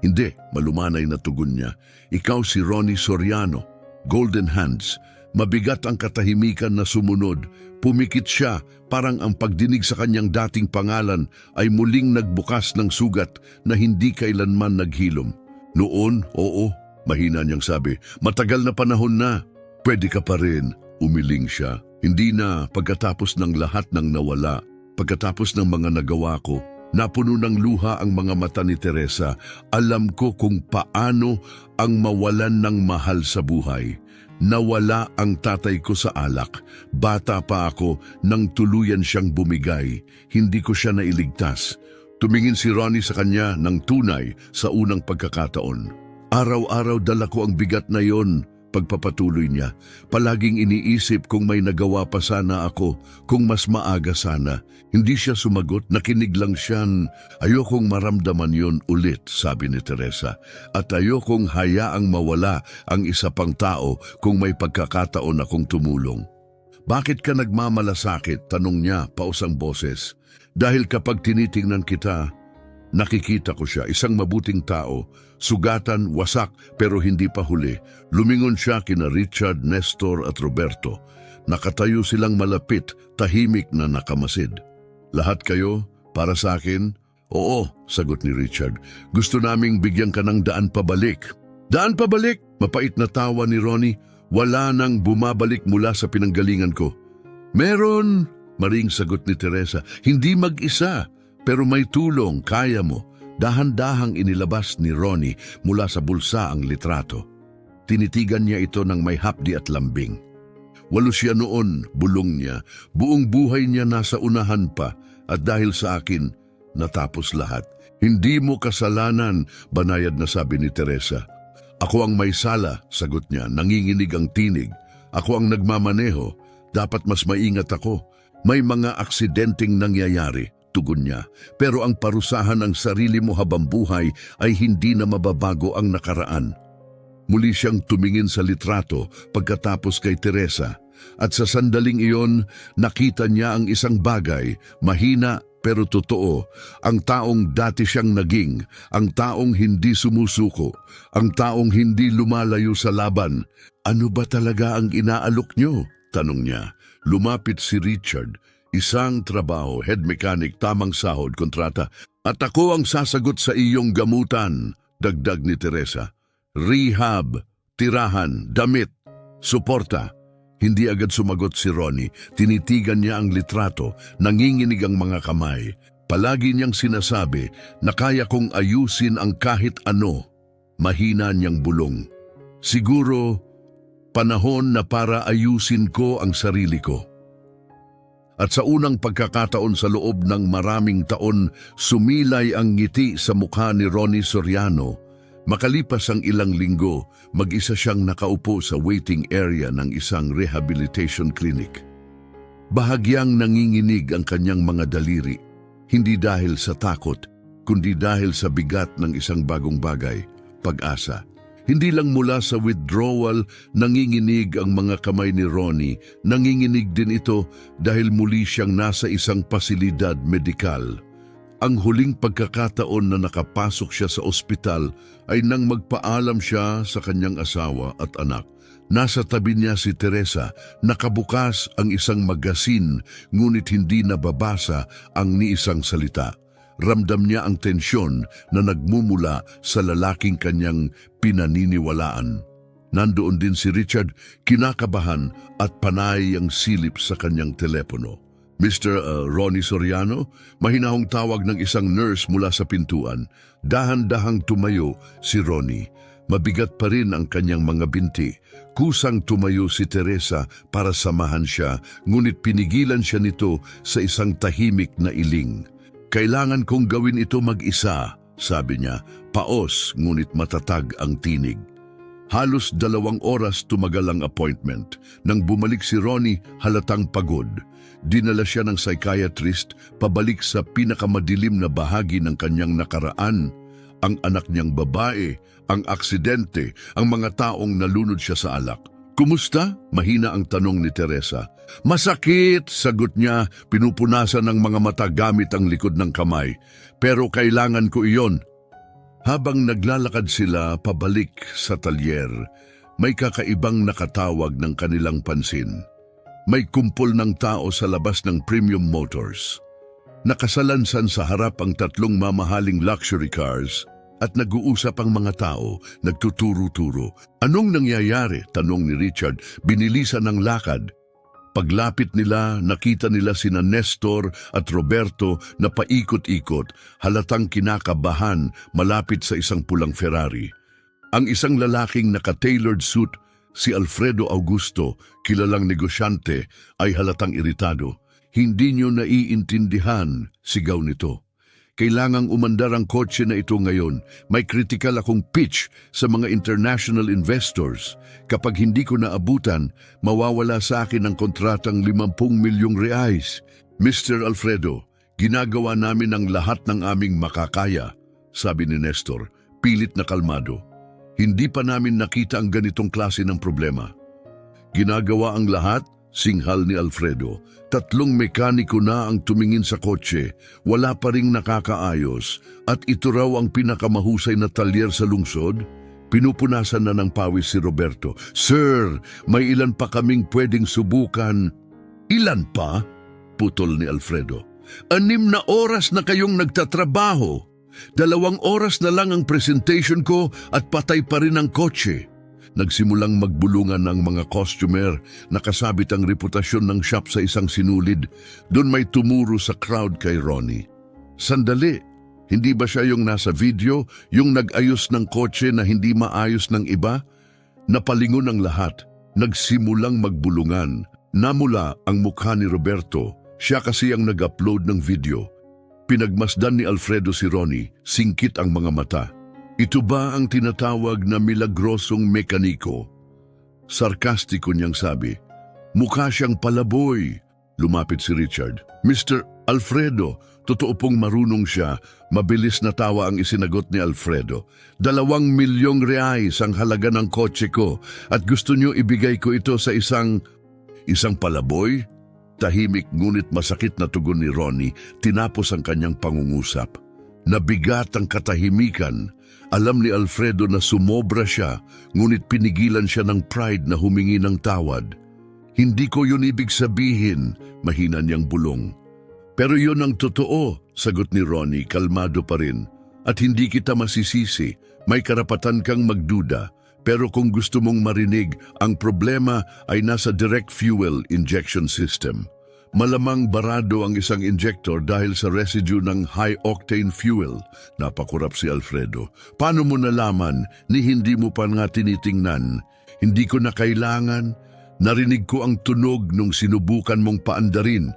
S1: "Hindi," malumanay na tugon niya. "Ikaw si Ronnie Soriano, Golden Hands." Mabigat ang katahimikan na sumunod. Pumikit siya, parang ang pagdinig sa kanyang dating pangalan ay muling nagbukas ng sugat na hindi kailanman naghilom. "Noon, oo," mahina niyang sabi. "Matagal na panahon na." "Pwede ka pa rin," umiling siya. "Hindi na pagkatapos ng lahat ng nawala, pagkatapos ng mga nagawa ko." Napuno ng luha ang mga mata ni Teresa. "Alam ko kung paano ang mawalan ng mahal sa buhay. Nawala ang tatay ko sa alak. Bata pa ako nang tuluyan siyang bumigay. Hindi ko siya nailigtas." Tumingin si Ronnie sa kanya ng tunay sa unang pagkakataon. "Araw-araw dala ko ang bigat na yon," pagpapatuloy niya. "Palaging iniisip kung may nagawa pa sana ako, kung mas maaga sana." Hindi siya sumagot, nakinig lang siyan. "Ayokong maramdaman yon ulit," sabi ni Teresa. "At ayokong hayaang mawala ang isa pang tao kung may pagkakataon akong tumulong." "Bakit ka nagmamalasakit?" tanong niya, pausang boses. "Dahil kapag tinitingnan kita, nakikita ko siya, isang mabuting tao, sugatan, wasak, pero hindi pa huli." Lumingon siya kina Richard, Nestor at Roberto. Nakatayo silang malapit, tahimik na nakamasid. "Lahat kayo, para sa akin?" "Oo," sagot ni Richard. "Gusto naming bigyan ka ng daan pabalik." "Daan pabalik?" Mapait na tawa ni Ronnie. "Wala nang bumabalik mula sa pinanggalingan ko." "Meron," maring sagot ni Teresa. "Hindi mag-isa, pero may tulong, kaya mo." Dahan-dahang inilabas ni Ronnie mula sa bulsa ang litrato. Tinitigan niya ito ng may hapdi at lambing. "Walo siya noon," bulong niya. "Buong buhay niya nasa unahan pa, at dahil sa akin, natapos lahat." "Hindi mo kasalanan," banayad na sabi ni Teresa. "Ako ang may sala," sagot niya, nanginginig ang tinig. "Ako ang nagmamaneho, dapat mas maingat ako. May mga aksidenteng nangyayari," tugon niya. "Pero ang parusahan ng sarili mo habang buhay ay hindi na mababago ang nakaraan." Muli siyang tumingin sa litrato pagkatapos kay Teresa, at sa sandaling iyon nakita niya ang isang bagay, mahina pero totoo, ang taong dati siyang naging, ang taong hindi sumusuko, ang taong hindi lumalayo sa laban. "Ano ba talaga ang inaalok niyo?" tanong niya. Lumapit si Richard. "Isang trabaho, head mechanic, tamang sahod, kontrata. At ako ang sasagot sa iyong gamutan," dagdag ni Teresa. "Rehab, tirahan, damit, suporta." Hindi agad sumagot si Ronnie. Tinitigan niya ang litrato, nanginginig ang mga kamay. Palagi niyang sinasabi na kaya kong ayusin ang kahit ano. Mahina niyang bulong. "Siguro, panahon na para ayusin ko ang sarili ko." At sa unang pagkakataon sa loob ng maraming taon, sumilay ang ngiti sa mukha ni Ronnie Soriano. Makalipas ang ilang linggo, mag-isa siyang nakaupo sa waiting area ng isang rehabilitation clinic. Bahagyang nanginginig ang kanyang mga daliri, hindi dahil sa takot, kundi dahil sa bigat ng isang bagong bagay, pag-asa. Hindi lang mula sa withdrawal, nanginginig ang mga kamay ni Ronnie, nanginginig din ito dahil muli siyang nasa isang pasilidad medikal. Ang huling pagkakataon na nakapasok siya sa ospital ay nang magpaalam siya sa kanyang asawa at anak. Nasa tabi niya si Teresa, nakabukas ang isang magasin ngunit hindi nababasa ang ni isang salita. Ramdam niya ang tensyon na nagmumula sa lalaking kanyang pinaniniwalaan. Nandoon din si Richard, kinakabahan at panay ang silip sa kanyang telepono. Mr. Ronnie Soriano, mahinahong tawag ng isang nurse mula sa pintuan. Dahan-dahang tumayo si Ronnie. Mabigat pa rin ang kanyang mga binti. Kusang tumayo si Teresa para samahan siya, ngunit pinigilan siya nito sa isang tahimik na iling. Kailangan kong gawin ito mag-isa, sabi niya, paos ngunit matatag ang tinig. Halos 2 oras tumagal ang appointment. Nang bumalik si Ronnie, halatang pagod. Dinala siya ng psychiatrist pabalik sa pinakamadilim na bahagi ng kanyang nakaraan. Ang anak niyang babae, ang aksidente, ang mga taong nalunod siya sa alak. Kumusta? Mahina ang tanong ni Teresa. Masakit, sagot niya, pinupunasan ng mga mata gamit ang likod ng kamay. Pero kailangan ko iyon. Habang naglalakad sila pabalik sa talyer, may kakaibang nakatawag ng kanilang pansin. May kumpol ng tao sa labas ng Premium Motors. Nakasalansan sa harap ang 3 mamahaling luxury cars. At nag-uusap ang mga tao, nagtuturo-turo. Anong nangyayari? Tanong ni Richard, binilisan ng lakad. Paglapit nila, nakita nila sina Nestor at Roberto na paikot-ikot, halatang kinakabahan malapit sa isang pulang Ferrari. Ang isang lalaking naka-tailored suit, si Alfredo Augusto, kilalang negosyante, ay halatang iritado. Hindi niyo naiintindihan, sigaw nito. Kailangang umandar ang kotse na ito ngayon. May critical akong pitch sa mga international investors. Kapag hindi ko naabutan, mawawala sa akin ang kontratang 50 milyong reais. Mr. Alfredo, ginagawa namin ang lahat ng aming makakaya, sabi ni Nestor, pilit na kalmado. Hindi pa namin nakita ang ganitong klase ng problema. Ginagawa ang lahat? Singhal ni Alfredo. 3 mekaniko na ang tumingin sa kotse, wala pa ring nakakaayos, at ito raw ang pinakamahusay na talyer sa lungsod? Pinupunasan na ng pawis si Roberto. Sir, may ilan pa kaming pwedeng subukan. Ilan pa? Putol ni Alfredo. 6 na oras na kayong nagtatrabaho. 2 oras na lang ang presentation ko at patay pa rin ang kotse. Nagsimulang magbulungan ng mga customer, nakasabit ang reputasyon ng shop sa isang sinulid. Doon may tumuro sa crowd kay Ronnie. Sandali, hindi ba siya yung nasa video, yung nag-ayos ng kotse na hindi maayos ng iba? Napalingon ang lahat, nagsimulang magbulungan. Namula ang mukha ni Roberto, siya kasi ang nag-upload ng video. Pinagmasdan ni Alfredo si Ronnie, singkit ang mga mata. Ito ba ang tinatawag na milagrosong mekaniko? Sarkastiko niyang sabi. Mukha siyang palaboy. Lumapit si Richard. Mr. Alfredo, totoo pong marunong siya. Mabilis na tawa ang isinagot ni Alfredo. 2 milyong reais ang halaga ng kotse ko at gusto niyo ibigay ko ito sa isang palaboy? Tahimik ngunit masakit na tugon ni Ronnie, tinapos ang kanyang pangungusap. Nabigat ang katahimikan. Alam ni Alfredo na sumobra siya, ngunit pinigilan siya ng pride na humingi ng tawad. Hindi ko yun ibig sabihin, mahina niyang bulong. Pero yun ang totoo, sagot ni Ronnie, kalmado pa rin. At hindi kita masisisi, may karapatan kang magduda. Pero kung gusto mong marinig, ang problema ay nasa direct fuel injection system. Malamang barado ang isang injector dahil sa residue ng high-octane fuel. Napakurap si Alfredo. Paano mo nalaman ni hindi mo pa nga tinitingnan? Hindi ko na kailangan. Narinig ko ang tunog nung sinubukan mong paandarin.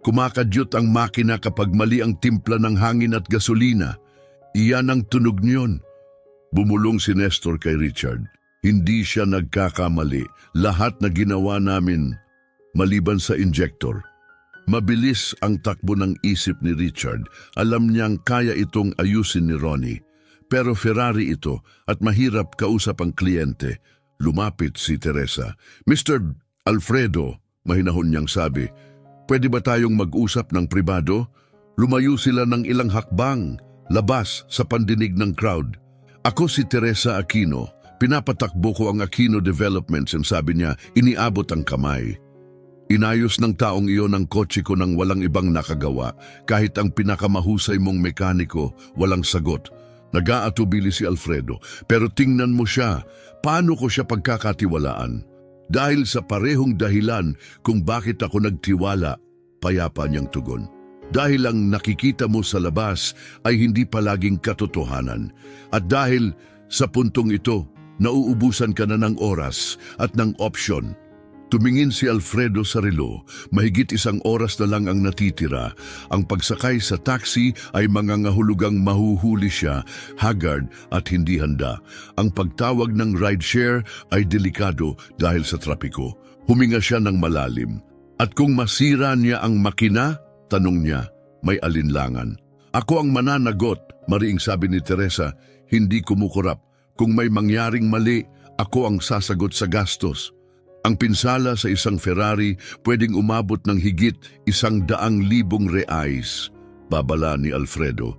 S1: Kumakadyot ang makina kapag mali ang timpla ng hangin at gasolina. Iyan ang tunog niyon. Bumulong si Nestor kay Richard. Hindi siya nagkakamali. Lahat na ginawa namin, maliban sa injector. Mabilis ang takbo ng isip ni Richard. Alam niyang kaya itong ayusin ni Ronnie. Pero Ferrari ito at mahirap kausap ang kliyente. Lumapit si Teresa. Mr. Alfredo, mahinahon niyang sabi, pwede ba tayong mag-usap ng pribado? Lumayo sila ng ilang hakbang, labas sa pandinig ng crowd. Ako si Teresa Aquino. Pinapatakbo ko ang Aquino Developments, and sabi niya, iniabot ang kamay. Inayos ng taong iyon ang kotse ko nang walang ibang nakagawa. Kahit ang pinakamahusay mong mekaniko, walang sagot. Nag-aatubili si Alfredo. Pero tingnan mo siya, paano ko siya pagkakatiwalaan? Dahil sa parehong dahilan kung bakit ako nagtiwala, payapa niyang tugon. Dahil ang nakikita mo sa labas ay hindi palaging katotohanan. At dahil sa puntong ito, nauubusan ka na ng oras at ng opsyon. Tumingin si Alfredo sa relo, mahigit 1 oras na lang ang natitira. Ang pagsakay sa taxi ay mangangahulugang mahuhuli siya, haggard at hindi handa. Ang pagtawag ng rideshare ay delikado dahil sa trapiko. Huminga siya ng malalim. At kung masira niya ang makina, tanong niya, may alinlangan. Ako ang mananagot, mariing sabi ni Teresa, hindi kumukurap. Kung may mangyaring mali, ako ang sasagot sa gastos. Ang pinsala sa isang Ferrari pwedeng umabot ng higit 100,000 reais. Babala ni Alfredo.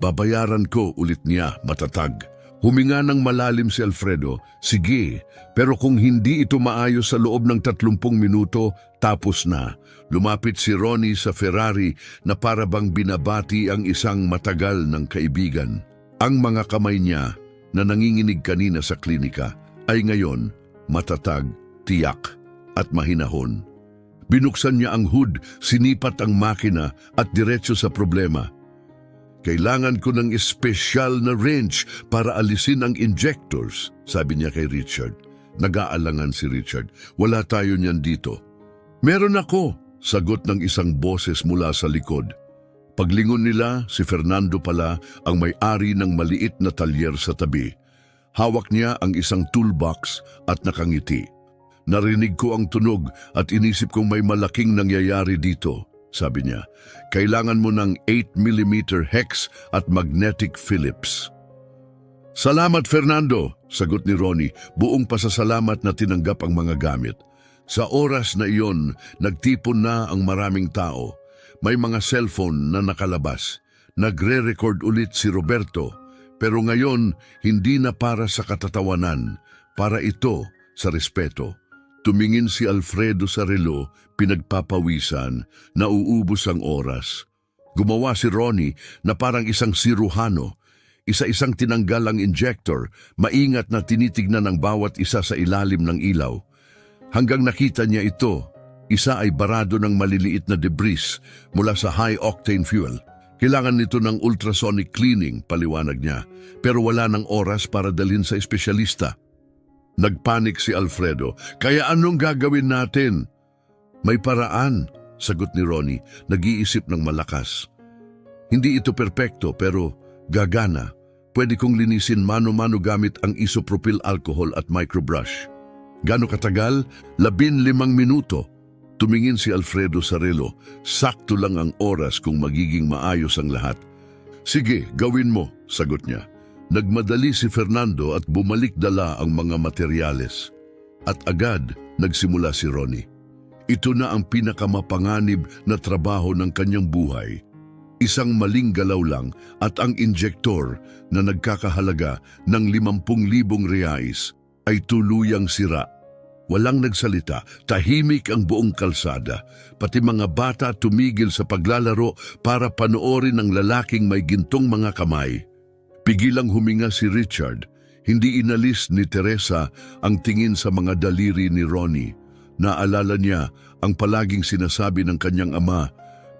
S1: Babayaran ko, ulit niya, matatag. Huminga ng malalim si Alfredo. Sige, pero kung hindi ito maayos sa loob ng 30 minuto, tapos na. Lumapit si Ronnie sa Ferrari na para bang binabati ang isang matagal ng kaibigan. Ang mga kamay niya na nanginginig kanina sa klinika ay ngayon matatag, tiyak at mahinahon. Binuksan niya ang hood, sinipat ang makina at diretso sa problema. Kailangan ko ng espesyal na wrench para alisin ang injectors, sabi niya kay Richard. Nag-aalangan si Richard. Wala tayo niyan dito. Meron ako, sagot ng isang boses mula sa likod. Paglingon nila, si Fernando pala ang may-ari ng maliit na talyer sa tabi. Hawak niya ang isang toolbox at nakangiti. Narinig ko ang tunog at inisip kong may malaking nangyayari dito, sabi niya. Kailangan mo ng 8mm hex at magnetic Phillips. Salamat Fernando, sagot ni Ronnie, buong pasasalamat na tinanggap ang mga gamit. Sa oras na iyon, nagtipon na ang maraming tao. May mga cellphone na nakalabas. Nagre-record ulit si Roberto, pero ngayon hindi na para sa katatawanan, para ito sa respeto. Tumingin si Alfredo sa relo, pinagpapawisan, nauubos ang oras. Gumawa si Ronnie na parang isang siruhano. Isa-isang tinanggal ang injector, maingat na tinitignan ang bawat isa sa ilalim ng ilaw. Hanggang nakita niya ito, isa ay barado ng maliliit na debris mula sa high-octane fuel. Kailangan nito ng ultrasonic cleaning, paliwanag niya, pero wala ng oras para dalhin sa espesyalista. Nagpanik si Alfredo. Kaya anong gagawin natin? May paraan, sagot ni Ronnie, nag-iisip ng malakas. Hindi ito perpekto pero gagana. Pwede kong linisin mano-mano gamit ang isopropyl alcohol at microbrush. Gano katagal? 15 minuto. Tumingin si Alfredo sa relo. Sakto lang ang oras kung magiging maayos ang lahat. Sige, gawin mo, sagot niya. Nagmadali si Fernando at bumalik dala ang mga materyales. At agad nagsimula si Ronnie. Ito na ang pinakamapanganib na trabaho ng kanyang buhay. Isang maling galaw lang at ang injektor na nagkakahalaga ng 50,000 reais ay tuluyang sira. Walang nagsalita, tahimik ang buong kalsada. Pati mga bata tumigil sa paglalaro para panoorin ang lalaking may gintong mga kamay. Pigilang huminga si Richard. Hindi inalis ni Teresa ang tingin sa mga daliri ni Ronnie. Naalala niya ang palaging sinasabi ng kanyang ama,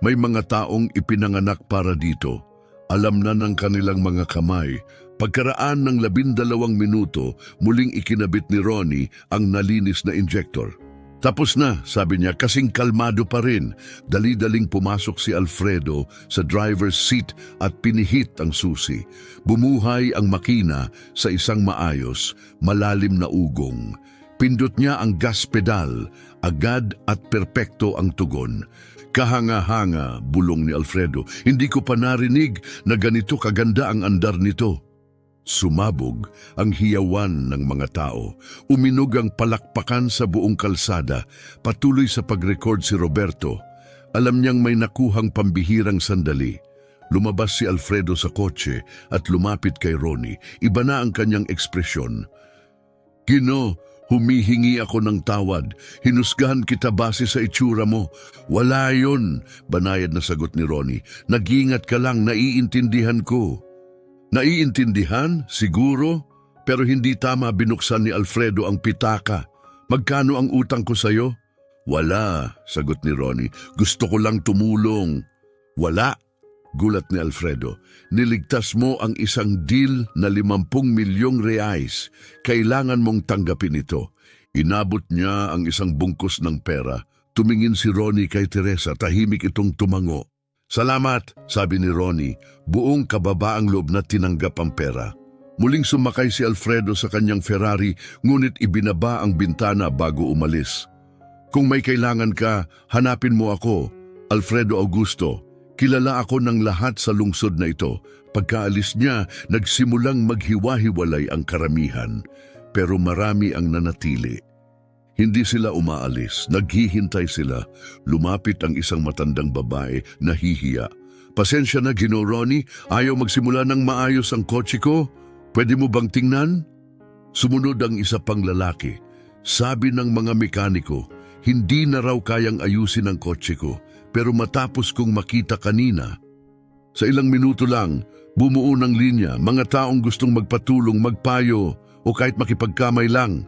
S1: may mga taong ipinanganak para dito. Alam na ng kanilang mga kamay. Pagkaraan ng 12 minuto, muling ikinabit ni Ronnie ang nalinis na injector. Tapos na, sabi niya, kasing kalmado pa rin. Dali-daling pumasok si Alfredo sa driver's seat at pinihit ang susi. Bumuhay ang makina sa isang maayos, malalim na ugong. Pindot niya ang gas pedal, agad at perpekto ang tugon. Kahanga-hanga, bulong ni Alfredo. Hindi ko pa narinig na ganito kaganda ang andar nito. Sumabog ang hiyawan ng mga tao. Uminog ang palakpakan sa buong kalsada. Patuloy sa pag-record si Roberto. Alam niyang may nakuhang pambihirang sandali. Lumabas si Alfredo sa kotse at lumapit kay Ronnie. Iba na ang kanyang ekspresyon. Gino, humihingi ako ng tawad. Hinusgahan kita base sa itsura mo. Wala yun, banayad na sagot ni Ronnie. Nag-iingat ka lang, naiintindihan ko. Naiintindihan, siguro, pero hindi tama binuksan ni Alfredo ang pitaka. Magkano ang utang ko sa'yo? Wala, sagot ni Ronnie. Gusto ko lang tumulong. Wala, gulat ni Alfredo. Niligtas mo ang isang deal na 50 milyong reais. Kailangan mong tanggapin ito. Inabot niya ang isang bungkus ng pera. Tumingin si Ronnie kay Teresa, tahimik itong tumango. Salamat, sabi ni Ronnie, buong kababaang loob na tinanggap ang pera. Muling sumakay si Alfredo sa kanyang Ferrari, ngunit ibinaba ang bintana bago umalis. Kung may kailangan ka, hanapin mo ako, Alfredo Augusto. Kilala ako ng lahat sa lungsod na ito. Pagkaalis niya, nagsimulang maghiwa-hiwalay ang karamihan, pero marami ang nanatili. Hindi sila umaalis, naghihintay sila. Lumapit ang isang matandang babae, nahihiya. Pasensya na, Gino Ronnie, ayaw magsimula ng maayos ang kotse ko. Pwede mo bang tingnan? Sumunod ang isa pang lalaki. Sabi ng mga mekaniko, hindi na raw kayang ayusin ang kotse ko, pero matapos kong makita kanina. Sa ilang minuto lang, bumuo ng linya, mga taong gustong magpatulong, magpayo, o kahit makipagkamay lang.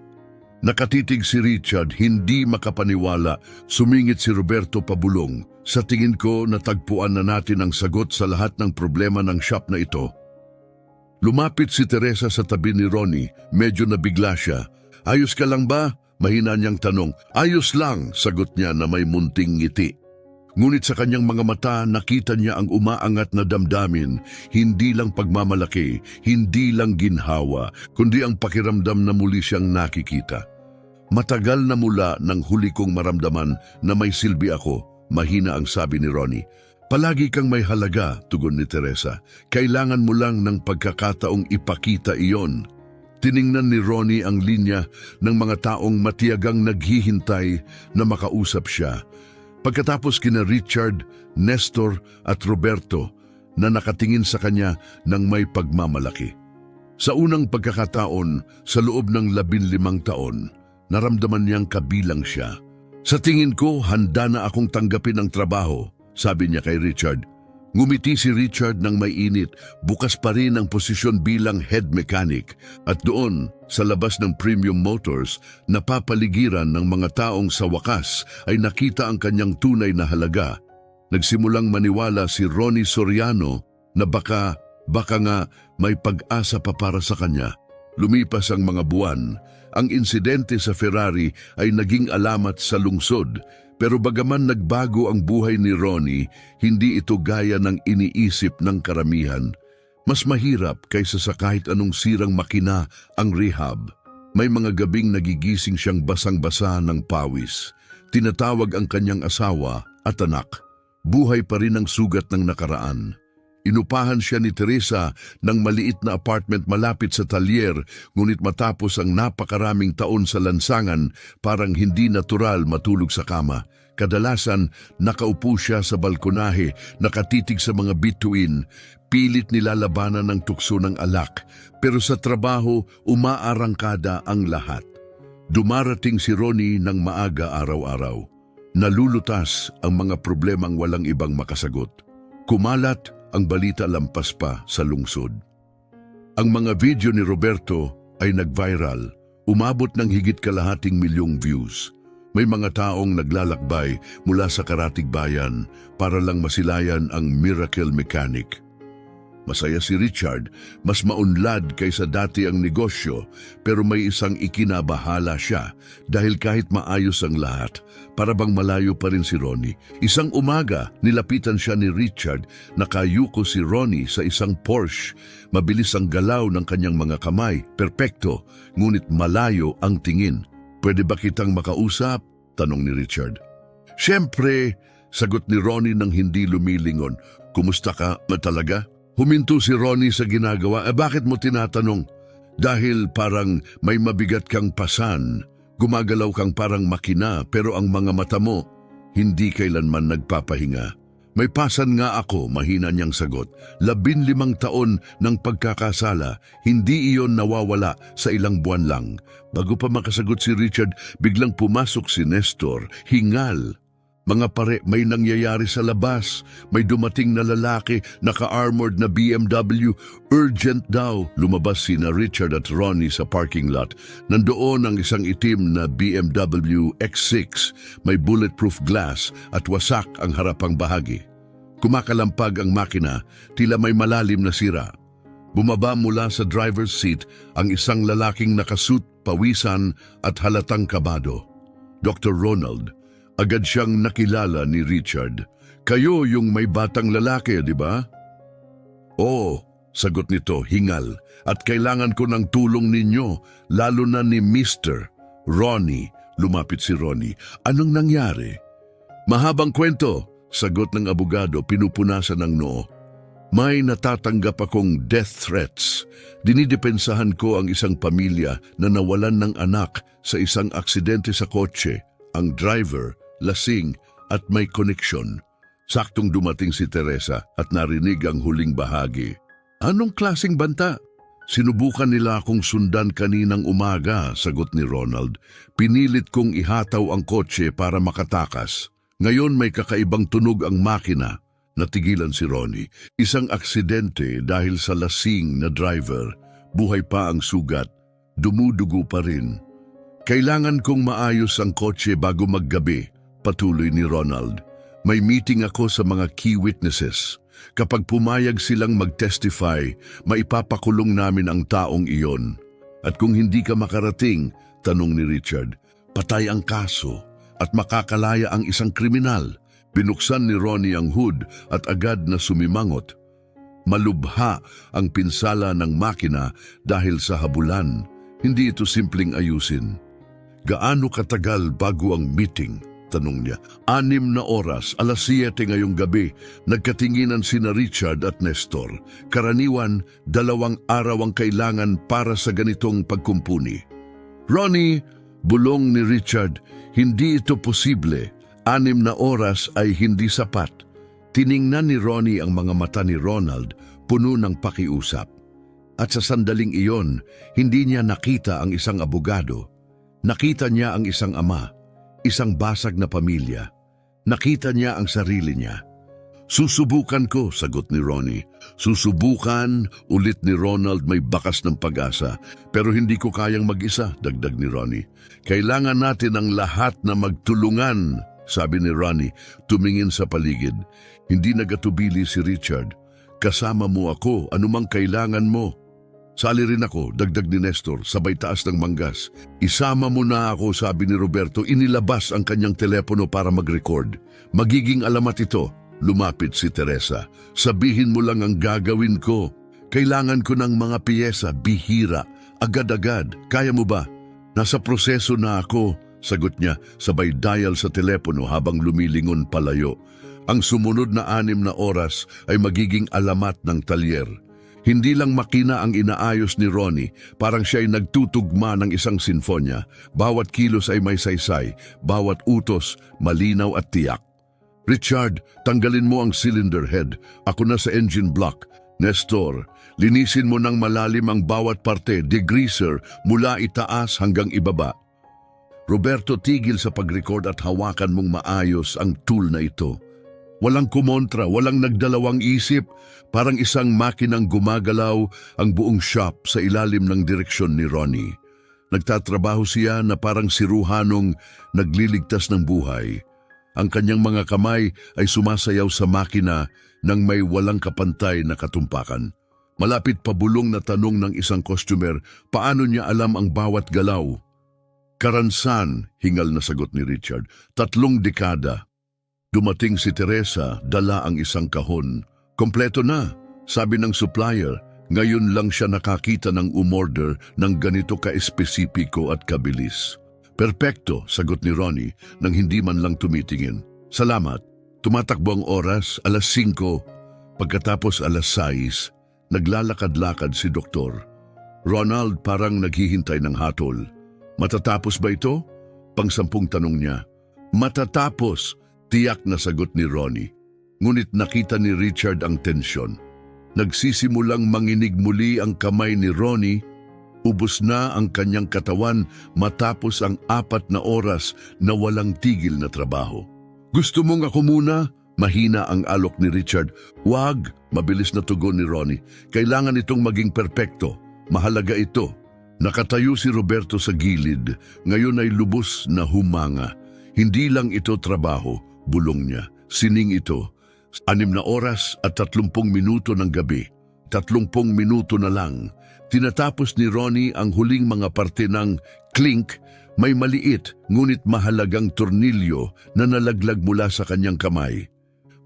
S1: Nakatitig si Richard, hindi makapaniwala. Sumingit si Roberto pabulong. Sa tingin ko, natagpuan na natin ang sagot sa lahat ng problema ng shop na ito. Lumapit si Teresa sa tabi ni Ronnie. Medyo nabigla siya. Ayos ka lang ba? Mahina niyang tanong. Ayos lang, sagot niya na may munting ngiti. Ngunit sa kanyang mga mata, nakita niya ang umaangat na damdamin, hindi lang pagmamalaki, hindi lang ginhawa, kundi ang pakiramdam na muli siyang nakikita. Matagal na mula nang huli kong maramdaman na may silbi ako, mahina ang sabi ni Ronnie. Palagi kang may halaga, tugon ni Teresa. Kailangan mo lang ng pagkakataong ipakita iyon. Tiningnan ni Ronnie ang linya ng mga taong matiyagang naghihintay na makausap siya. Pagkatapos kina Richard, Nestor at Roberto na nakatingin sa kanya ng may pagmamalaki. Sa unang pagkakataon, sa loob ng 15 taon, naramdaman niyang kabilang siya. Sa tingin ko, handa na akong tanggapin ang trabaho, sabi niya kay Richard. Ngumiti si Richard ng may init, bukas pa rin ang posisyon bilang head mechanic at doon sa labas ng Premium Motors, napapaligiran ng mga taong sa wakas ay nakita ang kanyang tunay na halaga. Nagsimulang maniwala si Ronnie Soriano na baka nga may pag-asa pa para sa kanya. Lumipas ang mga buwan, ang insidente sa Ferrari ay naging alamat sa lungsod. Pero bagaman nagbago ang buhay ni Ronnie, hindi ito gaya ng iniisip ng karamihan. Mas mahirap kaysa sa kahit anong sirang makina ang rehab. May mga gabing nagigising siyang basang-basa ng pawis. Tinatawag ang kanyang asawa at anak. Buhay pa rin ang sugat ng nakaraan. Inupahan siya ni Teresa ng maliit na apartment malapit sa talyer, ngunit matapos ang napakaraming taon sa lansangan, parang hindi natural matulog sa kama. Kadalasan, nakaupo siya sa balkonahe, nakatitig sa mga bituin, pilit nilalabanan ng tukso ng alak, pero sa trabaho, umaarangkada ang lahat. Dumarating si Ronnie ng maaga araw-araw. Nalulutas ang mga problemang walang ibang makasagot. Kumalat ang balita lampas pa sa lungsod. Ang mga video ni Roberto ay nag-viral, umabot ng higit 250,000 views. May mga taong naglalakbay mula sa karatig bayan para lang masilayan ang miracle mechanic. Masaya si Richard, mas maunlad kaysa dati ang negosyo, pero may isang ikinabahala siya dahil kahit maayos ang lahat, para bang malayo pa rin si Ronnie. Isang umaga, nilapitan siya ni Richard, nakayuko si Ronnie sa isang Porsche. Mabilis ang galaw ng kanyang mga kamay, perpekto, ngunit malayo ang tingin. "Pwede ba kitang makausap?" tanong ni Richard. "Siyempre," sagot ni Ronnie nang hindi lumilingon. "Kumusta ka talaga?" Huminto si Ronnie sa ginagawa. Bakit mo tinatanong?" "Dahil parang may mabigat kang pasan. Gumagalaw kang parang makina pero ang mga mata mo hindi kailanman nagpapahinga." "May pasan nga ako," mahina niyang sagot. 15 taon ng pagkakasala, hindi iyon nawawala sa ilang buwan lang. Bago pa makasagot si Richard, biglang pumasok si Nestor, hingal. "Mga pare, may nangyayari sa labas. May dumating na lalaki, naka-armored na BMW. Urgent daw." Lumabas sina Richard at Ronnie sa parking lot. Nandoon ang isang itim na BMW X6. May bulletproof glass at wasak ang harapang bahagi. Kumakalampag ang makina, tila may malalim na sira. Bumaba mula sa driver's seat ang isang lalaking nakasuit, pawisan at halatang kabado. Dr. Ronald. Agad siyang nakilala ni Richard. "Kayo yung may batang lalaki, di ba?" "Oo," sagot nito, hingal. "At kailangan ko ng tulong ninyo, lalo na ni Mr. Ronnie." Lumapit si Ronnie. "Anong nangyari?" "Mahabang kwento," sagot ng abogado, pinupunasan ng noo. "May natatanggap akong death threats. Dinidepensahan ko ang isang pamilya na nawalan ng anak sa isang aksidente sa kotse. Ang driver, lasing at may koneksyon. Saktong dumating si Teresa at narinig ang huling bahagi." "Anong klaseng banta?" "Sinubukan nila akong sundan kaninang umaga," sagot ni Ronald. "Pinilit kong ihataw ang kotse para makatakas. Ngayon may kakaibang tunog ang makina." Natigilan si Ronnie. Isang aksidente dahil sa lasing na driver. Buhay pa ang sugat. Dumudugo pa rin. "Kailangan kong maayos ang kotse bago maggabi," patuloy ni Ronald. "May meeting ako sa mga key witnesses. Kapag pumayag silang mag-testify, maipapakulong namin ang taong iyon." "At kung hindi ka makarating," tanong ni Richard, "patay ang kaso at makakalaya ang isang kriminal." Binuksan ni Ronnie ang hood at agad na sumimangot. Malubha ang pinsala ng makina dahil sa habulan. Hindi ito simpleng ayusin. "Gaano katagal bago ang meeting?" tanong niya. 6 na oras, 7:00 ngayong gabi. Nagkatinginan sina Richard at Nestor. Karaniwan, 2 araw ang kailangan para sa ganitong pagkumpuni. "Ronnie," bulong ni Richard, "hindi ito posible. 6 na oras ay hindi sapat." Tiningnan ni Ronnie ang mga mata ni Ronald, puno ng pakiusap. At sa sandaling iyon, hindi niya nakita ang isang abogado. Nakita niya ang isang ama, isang basag na pamilya. Nakita niya ang sarili niya. "Susubukan ko," sagot ni Ronnie. "Susubukan," ulit ni Ronald, may bakas ng pag-asa. "Pero hindi ko kayang mag-isa," dagdag ni Ronnie. "Kailangan natin ang lahat na magtulungan," sabi ni Ronnie, tumingin sa paligid. Hindi nagatubili si Richard. "Kasama mo ako, anumang kailangan mo." "Sali rin ako," dagdag ni Nestor, sabay taas ng manggas. "Isama mo na ako," sabi ni Roberto, inilabas ang kanyang telepono para mag-record. "Magiging alamat ito." Lumapit si Teresa. "Sabihin mo lang ang gagawin ko. Kailangan ko ng mga piyesa, bihira, agad-agad. Kaya mo ba?" "Nasa proseso na ako," sagot niya, sabay dial sa telepono habang lumilingon palayo. Ang sumunod na 6 na oras ay magiging alamat ng talyer. Hindi lang makina ang inaayos ni Ronnie, parang siya ay nagtutugma ng isang sinfonya. Bawat kilos ay may saysay, bawat utos malinaw at tiyak. "Richard, tanggalin mo ang cylinder head. Ako na sa engine block." "Nestor, linisin mo ng malalim ang bawat parte, degreaser, mula itaas hanggang ibaba." "Roberto, tigil sa pag-record at hawakan mong maayos ang tool na ito." Walang kumontra, walang nagdalawang isip. Parang isang makinang gumagalaw ang buong shop sa ilalim ng direksyon ni Ronnie. Nagtatrabaho siya na parang siruhanong nagliligtas ng buhay. Ang kanyang mga kamay ay sumasayaw sa makina, ng may walang kapantay na katumpakan. Malapit pabulong na tanong ng isang customer, paano niya alam ang bawat galaw? Karansan, hingal na sagot ni Richard. 3 dekada. Dumating si Teresa, dala ang isang kahon. Kompleto na, sabi ng supplier. Ngayon lang siya nakakita ng umorder ng ganito ka-espesipiko at kabilis. Perpekto, sagot ni Ronnie nang hindi man lang tumitingin. Salamat. Tumatakbo ang oras, 5:00. Pagkatapos 6:00, naglalakad-lakad si Doktor. Ronald parang naghihintay ng hatol. Matatapos ba ito? Pang-10 tanong niya. Matatapos, tiyak na sagot ni Ronnie. Ngunit nakita ni Richard ang tensyon. Nagsisimulang manginig muli ang kamay ni Ronnie. Ubos na ang kanyang katawan matapos ang 4 na oras na walang tigil na trabaho. Gusto mong ako muna? Mahina ang alok ni Richard. Wag, mabilis na tugon ni Ronnie. Kailangan itong maging perpekto. Mahalaga ito. Nakatayo si Roberto sa gilid. Ngayon ay lubos na humanga. Hindi lang ito trabaho, bulong niya. Sining ito. 6 na oras at 30 minuto ng gabi. 30 minuto na lang. Tinatapos ni Ronnie ang huling mga parte ng clink. May maliit ngunit mahalagang tornilyo na nalaglag mula sa kanyang kamay.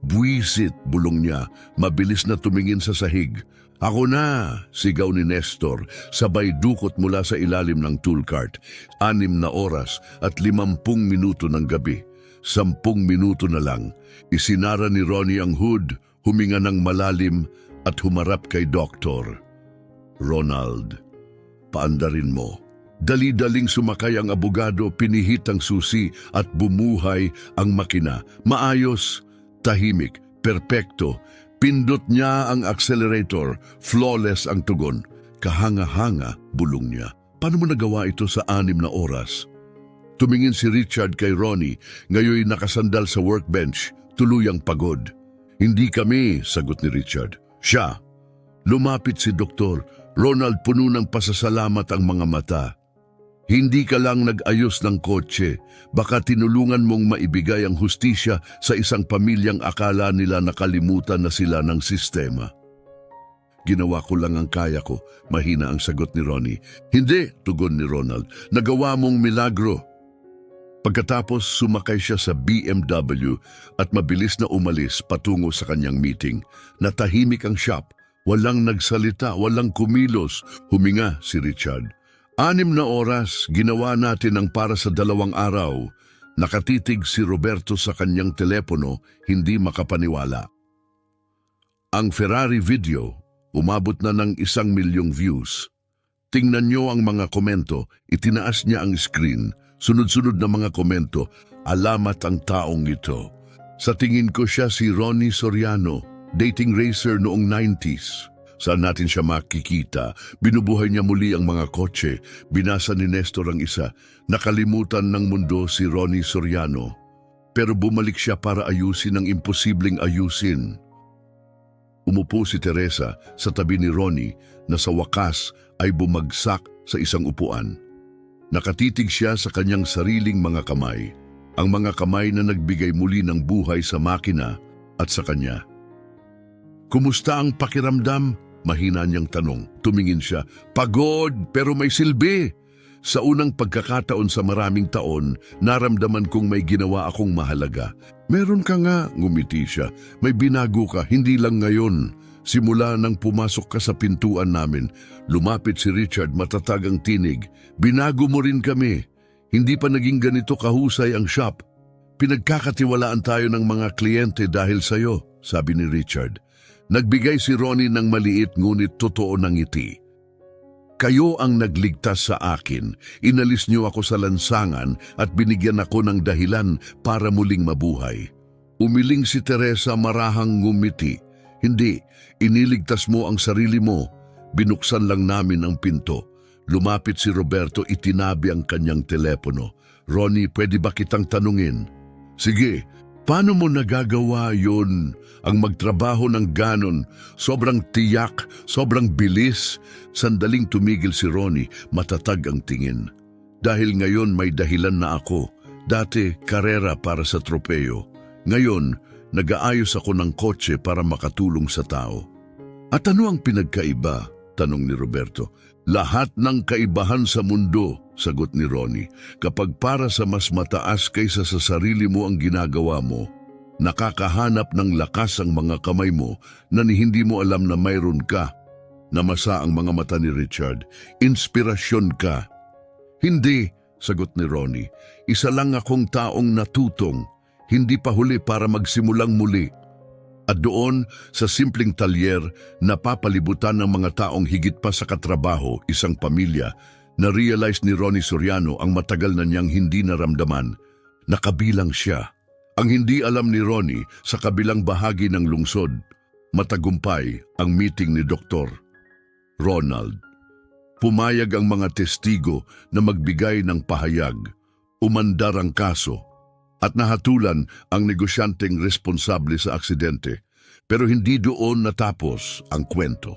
S1: Buwisit, bulong niya. Mabilis na tumingin sa sahig. Ako na, sigaw ni Nestor, sabay dukot mula sa ilalim ng tool cart. 6 na oras at 50 minuto ng gabi. 10 minuto na lang. Isinara ni Ronnie ang hood, huminga ng malalim at humarap kay Doktor. Ronald, paandarin mo. Dali-daling sumakay ang abogado, pinihit ang susi at bumuhay ang makina. Maayos, tahimik, perpekto. Pindot niya ang accelerator, flawless ang tugon. Kahanga-hanga, bulong niya. Paano mo nagawa ito sa 6 na oras? Tumingin si Richard kay Ronnie, ngayoy nakasandal sa workbench, tuluyang pagod. Hindi kami, sagot ni Richard. Siya. Lumapit si Doktor. Ronald, puno ng pasasalamat ang mga mata. Hindi ka lang nag-ayos ng kotse, baka tinulungan mong maibigay ang hustisya sa isang pamilyang akala nila nakalimutan na sila ng sistema. Ginawa ko lang ang kaya ko, mahina ang sagot ni Ronnie. Hindi, tugon ni Ronald, nagawa mong milagro. Pagkatapos sumakay siya sa BMW at mabilis na umalis patungo sa kanyang meeting. Natahimik ang shop, walang nagsalita, walang kumilos, huminga si Richard. 6 na oras, ginawa natin ang para sa 2 araw. Nakatitig si Roberto sa kanyang telepono, hindi makapaniwala. Ang Ferrari video, umabot na ng 1,000,000 views. Tingnan niyo ang mga komento, itinaas niya ang screen. Sunod-sunod na mga komento, alamat ang taong ito. Sa tingin ko siya si Ronnie Soriano, dating racer noong 90s. Saan natin siya makikita? Binubuhay niya muli ang mga kotse. Binasa ni Nestor ang isa. Nakalimutan ng mundo si Ronnie Soriano. Pero bumalik siya para ayusin ang imposibleng ayusin. Umupo si Teresa sa tabi ni Ronnie na sa wakas ay bumagsak sa isang upuan. Nakatitig siya sa kanyang sariling mga kamay. Ang mga kamay na nagbigay muli ng buhay sa makina at sa kanya. Kumusta ang pakiramdam? Mahina niyang tanong. Tumingin siya. Pagod pero may silbi. Sa unang pagkakataon sa maraming taon, naramdaman kong may ginawa akong mahalaga. Meron ka nga, ngumiti siya. May binago ka, hindi lang ngayon. Simula nang pumasok ka sa pintuan namin, lumapit si Richard, matatag ang tinig. Binago mo rin kami. Hindi pa naging ganito kahusay ang shop. Pinagkakatiwalaan tayo ng mga kliyente dahil sa'yo, sabi ni Richard. Nagbigay si Ronnie ng maliit ngunit totoo ng ngiti. Kayo ang nagligtas sa akin. Inalis niyo ako sa lansangan at binigyan ako ng dahilan para muling mabuhay. Umiling si Teresa, marahang ngumiti. Hindi, iniligtas mo ang sarili mo. Binuksan lang namin ang pinto. Lumapit si Roberto, itinabi ang kanyang telepono. Ronnie, pwede ba kitang tanungin? Sige, paano mo nagagawa yun? Ang magtrabaho ng ganon, sobrang tiyak, sobrang bilis. Sandaling tumigil si Ronnie, matatag ang tingin. Dahil ngayon may dahilan na ako. Dati, karera para sa tropeo. Ngayon, nag-aayos ako ng kotse para makatulong sa tao. At ano ang pinagkaiba? Tanong ni Roberto. Lahat ng kaibahan sa mundo, sagot ni Ronnie. Kapag para sa mas mataas kaysa sa sarili mo ang ginagawa mo, nakakahanap ng lakas ang mga kamay mo na hindi mo alam na mayroon ka. Namasa ang mga mata ni Richard. Inspirasyon ka. Hindi, sagot ni Ronnie. Isa lang akong taong natutong, hindi pa huli para magsimulang muli. At doon, sa simpleng talyer, napapalibutan ng mga taong higit pa sa katrabaho, isang pamilya, na-realize ni Ronnie Soriano ang matagal na niyang hindi naramdaman. Nakabilang siya. Ang hindi alam ni Ronnie, sa kabilang bahagi ng lungsod, matagumpay ang meeting ni Dr. Ronald. Pumayag ang mga testigo na magbigay ng pahayag, umandar ang kaso, at nahatulan ang negosyanteng responsable sa aksidente. Pero hindi doon natapos ang kwento.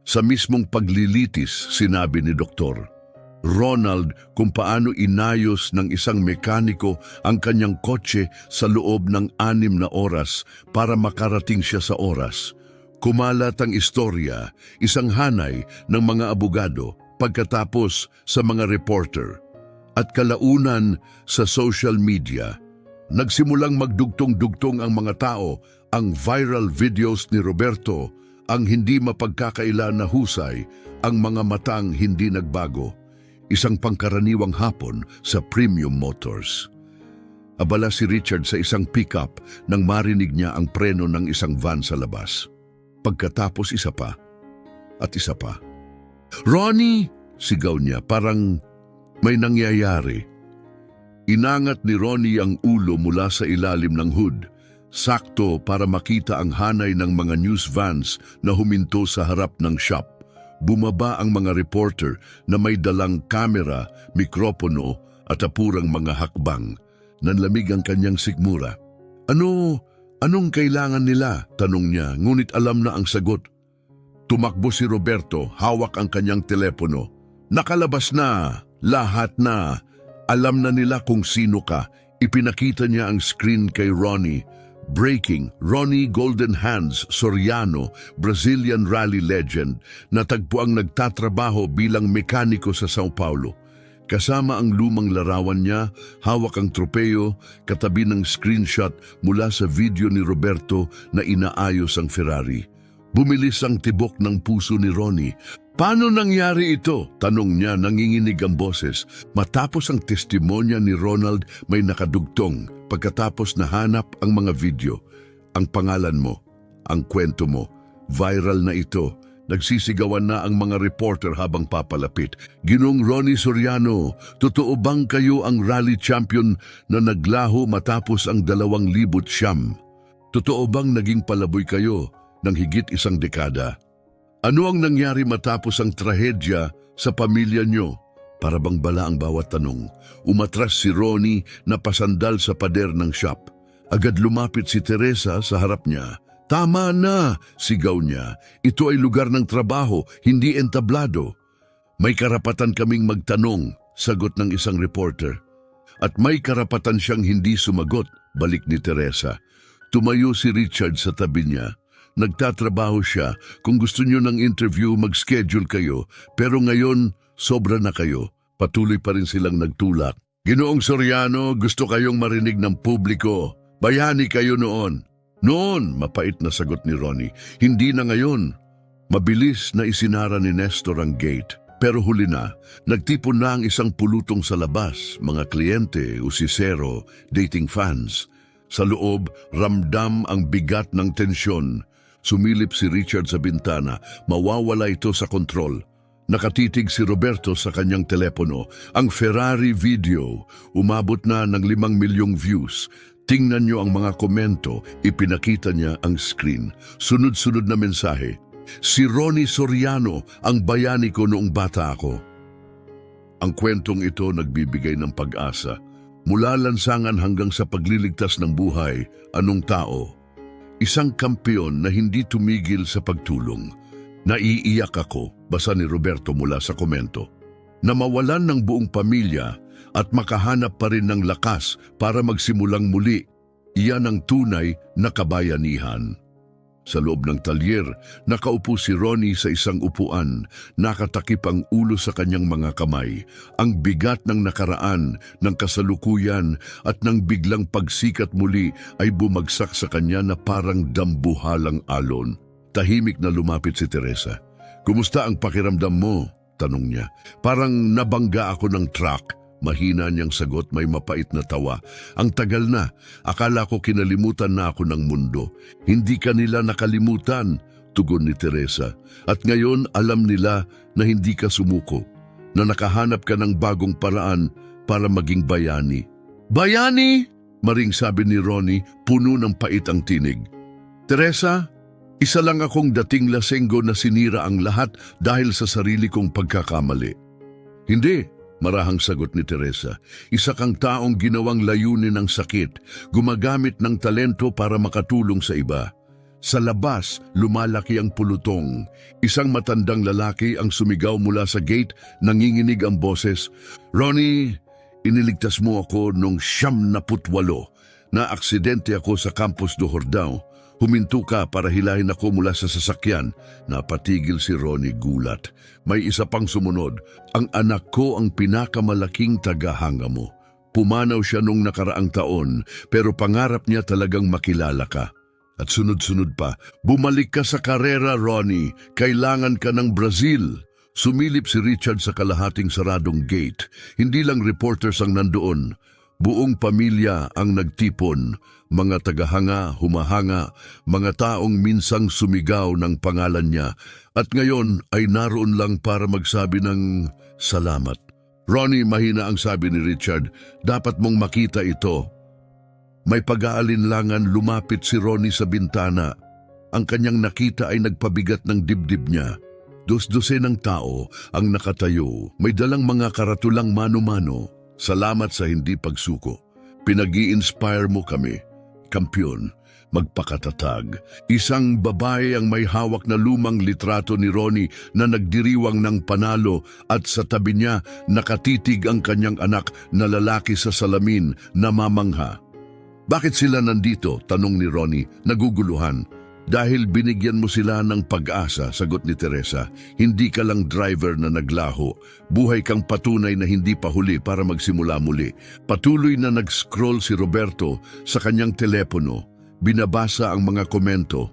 S1: Sa mismong paglilitis, sinabi ni Dr. Ronald kung paano inayos ng isang mekaniko ang kanyang kotse sa loob ng 6 na oras para makarating siya sa oras. Kumalat ang istorya, isang hanay ng mga abogado, pagkatapos sa mga reporter, at kalaunan sa social media. Nagsimulang magdugtong-dugtong ang mga tao, ang viral videos ni Roberto, ang hindi mapagkakaila na husay, ang mga matang hindi nagbago. Isang pangkaraniwang hapon sa Premium Motors. Abala si Richard sa isang pickup nang marinig niya ang preno ng isang van sa labas. Pagkatapos isa pa at isa pa. "Ronnie!" sigaw niya, parang may nangyayari. Inangat ni Ronnie ang ulo mula sa ilalim ng hood, sakto para makita ang hanay ng mga news vans na huminto sa harap ng shop. Bumaba ang mga reporter na may dalang kamera, mikropono at apurang mga hakbang. Nanlamig ang kanyang sikmura. Anong kailangan nila? Tanong niya, ngunit alam na ang sagot. Tumakbo si Roberto, hawak ang kanyang telepono. Nakalabas na, lahat na. Alam na nila kung sino ka. Ipinakita niya ang screen kay Ronnie. Breaking, Ronnie Golden Hands Soriano, Brazilian rally legend, natagpuang nagtatrabaho bilang mekaniko sa Sao Paulo. Kasama ang lumang larawan niya, hawak ang tropeyo, katabi ng screenshot mula sa video ni Roberto na inaayos ang Ferrari. Bumilis ang tibok ng puso ni Ronnie. Paano nangyari ito? Tanong niya, nanginginig ang boses. Matapos ang testimonya ni Ronald, may nakadugtong. Pagkatapos nahanap ang mga video. Ang pangalan mo, ang kwento mo, viral na ito. Nagsisigawan na ang mga reporter habang papalapit. Ginong Ronnie Soriano, totoo bang kayo ang rally champion na naglaho matapos ang 2009? Totoo bang naging palaboy kayo ng higit 1 dekada? Ano ang nangyari matapos ang trahedya sa pamilya nyo? Para bang bala ang bawat tanong. Umatras si Ronnie na pasandal sa pader ng shop. Agad lumapit si Teresa sa harap niya. Tama na, sigaw niya. Ito ay lugar ng trabaho, hindi entablado. May karapatan kaming magtanong, sagot ng isang reporter. At may karapatan siyang hindi sumagot, balik ni Teresa. Tumayo si Richard sa tabi niya. Nagtatrabaho siya. Kung gusto niyo ng interview, mag-schedule kayo. Pero ngayon, sobra na kayo. Patuloy pa rin silang nagtulak. Ginoong Soriano, gusto kayong marinig ng publiko. Bayani kayo noon. Noon, mapait na sagot ni Ronnie. Hindi na ngayon. Mabilis na isinara ni Nestor ang gate. Pero huli na, nagtipon na ang isang pulutong sa labas. Mga kliyente, usisero, dating fans. Sa loob, ramdam ang bigat ng tensyon. Sumilip si Richard sa bintana, mawawala ito sa kontrol. Nakatitig si Roberto sa kanyang telepono. Ang Ferrari video, umabot na ng 5 milyong views. Tingnan niyo ang mga komento, ipinakita niya ang screen. Sunod-sunod na mensahe. Si Ronnie Soriano, ang bayani ko noong bata ako. Ang kwentong ito nagbibigay ng pag-asa. Mula lansangan hanggang sa pagliligtas ng buhay, anong tao? Isang kampiyon na hindi tumigil sa pagtulong. Naiiyak ako, basa ni Roberto mula sa komento. Na mawalan ng buong pamilya at makahanap pa rin ng lakas para magsimulang muli. Iyan ang tunay na kabayanihan. Sa loob ng talyer, nakaupo si Ronnie sa isang upuan, nakatakip ang ulo sa kanyang mga kamay. Ang bigat ng nakaraan, ng kasalukuyan at ng biglang pagsikat muli ay bumagsak sa kanya na parang dambuhalang alon. Tahimik na lumapit si Teresa. "Kumusta ang pakiramdam mo?" tanong niya. "Parang nabangga ako ng truck." Mahina niyang sagot, may mapait na tawa. "Ang tagal na, akala ko kinalimutan na ako ng mundo." "Hindi ka nila nakalimutan," tugon ni Teresa. "At ngayon alam nila na hindi ka sumuko, na nakahanap ka ng bagong paraan para maging bayani." "Bayani?" maring sabi ni Ronnie, puno ng pait ang tinig. "Teresa, isa lang akong dating lasenggo na sinira ang lahat dahil sa sarili kong pagkakamali." "Hindi," marahang sagot ni Teresa. "Isa kang taong ginawang layunin ng sakit, gumagamit ng talento para makatulong sa iba." Sa labas, lumalaki ang pulutong. Isang matandang lalaki ang sumigaw mula sa gate, nanginginig ang boses. "Ronnie, iniligtas mo ako nung 78. Na-aksidente ako sa Campos do Jordao. Huminto ka para hilahin ako mula sa sasakyan." Napatigil si Ronnie, gulat. "May isa pang sumunod. Ang anak ko ang pinakamalaking tagahanga mo. Pumanaw siya nung nakaraang taon, pero pangarap niya talagang makilala ka. At sunod-sunod pa, bumalik ka sa karera, Ronnie. Kailangan ka ng Brazil." Sumilip si Richard sa kalahating saradong gate. Hindi lang reporters ang nandoon. Buong pamilya ang nagtipon, mga tagahanga, humahanga, mga taong minsang sumigaw ng pangalan niya at ngayon ay naroon lang para magsabi ng salamat. "Ronnie," mahina ang sabi ni Richard, "dapat mong makita ito." May pag-aalinlangan, lumapit si Ronnie sa bintana. Ang kanyang nakita ay nagpabigat ng dibdib niya. Dos-dosenang tao ang nakatayo, may dalang mga karatulang mano-mano. "Salamat sa hindi pagsuko. Pinag-i-inspire mo kami. Kampiyon, magpakatatag." Isang babae ang may hawak na lumang litrato ni Ronnie na nagdiriwang ng panalo at sa tabi niya nakatitig ang kanyang anak na lalaki sa salamin na mamangha. "Bakit sila nandito?" tanong ni Ronnie, naguguluhan. "Dahil binigyan mo sila ng pag-asa," sagot ni Teresa. "Hindi ka lang driver na naglaho. Buhay kang patunay na hindi pa huli para magsimula muli." Patuloy na nag-scroll si Roberto sa kanyang telepono. Binabasa ang mga komento.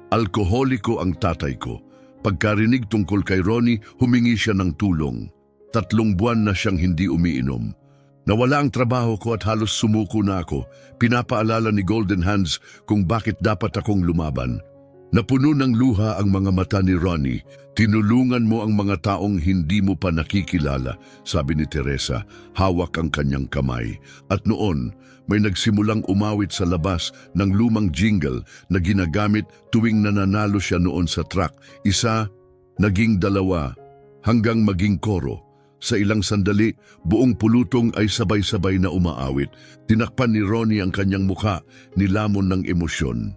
S1: "Alkoholiko ang tatay ko." Pagkarinig tungkol kay Ronnie, humingi siya ng tulong. 3 buwan na siyang hindi umiinom. "Nawala ang trabaho ko at halos sumuko na ako." Pinapaalala ni Golden Hands kung bakit dapat akong lumaban. Napuno ng luha ang mga mata ni Ronnie. "Tinulungan mo ang mga taong hindi mo pa nakikilala," sabi ni Teresa, hawak ang kanyang kamay. At noon, may nagsimulang umawit sa labas ng lumang jingle na ginagamit tuwing nananalo siya noon sa track. Isa, naging 2, hanggang maging koro. Sa ilang sandali, buong pulutong ay sabay-sabay na umaawit. Tinakpan ni Ronnie ang kanyang mukha, nilamon ng emosyon.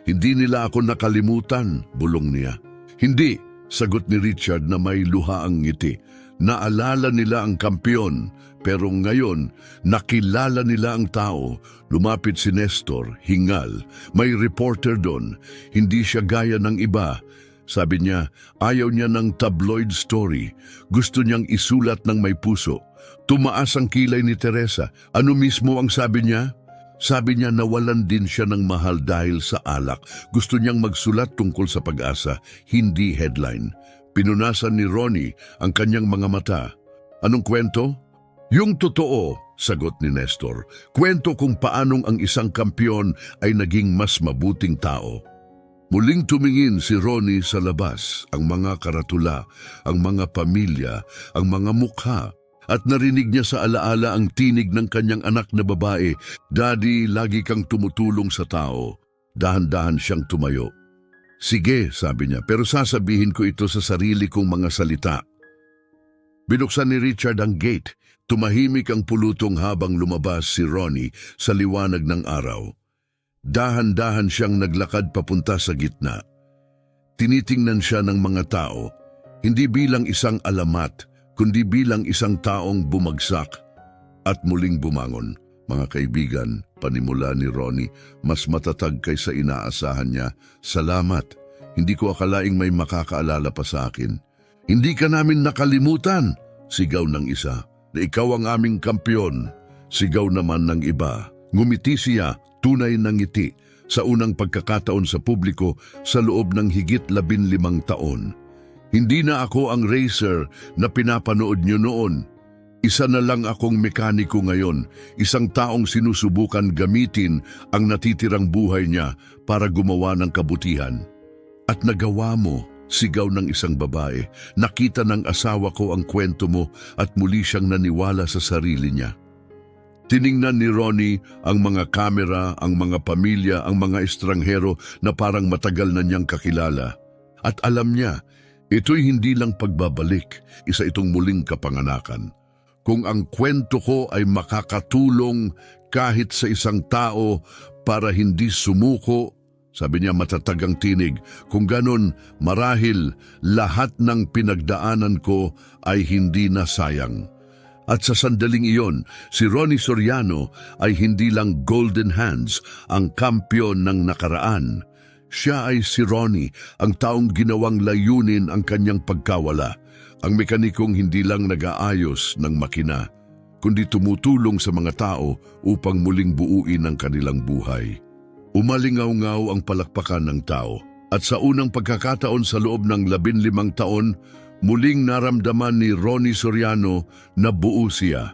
S1: "Hindi nila ako nakalimutan," bulong niya. "Hindi," sagot ni Richard na may luhaang ngiti. "Naalala nila ang kampiyon, pero ngayon nakilala nila ang tao." Lumapit si Nestor, hingal. May reporter doon. Hindi siya gaya ng iba. Sabi niya, ayaw niya ng tabloid story. Gusto niyang isulat ng may puso. Tumaas ang kilay ni Teresa. Ano mismo ang sabi niya? Sabi niya nawalan din siya ng mahal dahil sa alak. Gusto niyang magsulat tungkol sa pag-asa, hindi headline. Pinunasan ni Ronnie ang kanyang mga mata. "Anong kwento?" "Yung totoo," sagot ni Nestor. "Kwento kung paanong ang isang kampiyon ay naging mas mabuting tao." Muling tumingin si Ronnie sa labas, ang mga karatula, ang mga pamilya, ang mga mukha, at narinig niya sa alaala ang tinig ng kanyang anak na babae. "Daddy, lagi kang tumutulong sa tao." Dahan-dahan siyang tumayo. "Sige," sabi niya, "pero sasabihin ko ito sa sarili kong mga salita." Binuksan ni Richard ang gate. Tumahimik ang pulutong habang lumabas si Ronnie sa liwanag ng araw. Dahan-dahan siyang naglakad papunta sa gitna. Tinitingnan siya ng mga tao, hindi bilang isang alamat, kundi bilang isang taong bumagsak at muling bumangon. Mga kaibigan, panimula ni Ronnie, mas matatag kaysa inaasahan niya. Salamat. Hindi ko akalaing may makakaalala pa sa akin. Hindi ka namin nakalimutan, sigaw ng isa. Ikaw ang aming kampyon, sigaw naman ng iba. Ngumiti siya, tunay na ngiti, sa unang pagkakataon sa publiko sa loob ng higit 15 taon. Hindi na ako ang racer na pinapanood niyo noon. Isa na lang akong mekaniko ngayon, isang taong sinusubukan gamitin ang natitirang buhay niya para gumawa ng kabutihan. At nagawa mo, sigaw ng isang babae. Nakita ng asawa ko ang kwento mo at muli siyang naniwala sa sarili niya. Tiningnan ni Ronnie ang mga kamera, ang mga pamilya, ang mga estranghero na parang matagal na niyang kakilala. At alam niya, ito'y hindi lang pagbabalik, isa itong muling kapanganakan. Kung ang kwento ko ay makakatulong kahit sa isang tao para hindi sumuko, sabi niya matatag ang tinig, kung ganon marahil lahat ng pinagdaanan ko ay hindi na sayang. At sa sandaling iyon, si Ronnie Soriano ay hindi lang golden hands ang kampyon ng nakaraan. Siya ay si Ronnie, ang taong ginawang layunin ang kanyang pagkawala. Ang mekanikong hindi lang nag-aayos ng makina, kundi tumutulong sa mga tao upang muling buuin ang kanilang buhay. Umalingaw-ngaw ang palakpakan ng tao. At sa unang pagkakataon sa loob ng 15 taon, muling naramdaman ni Ronnie Soriano na buo siya.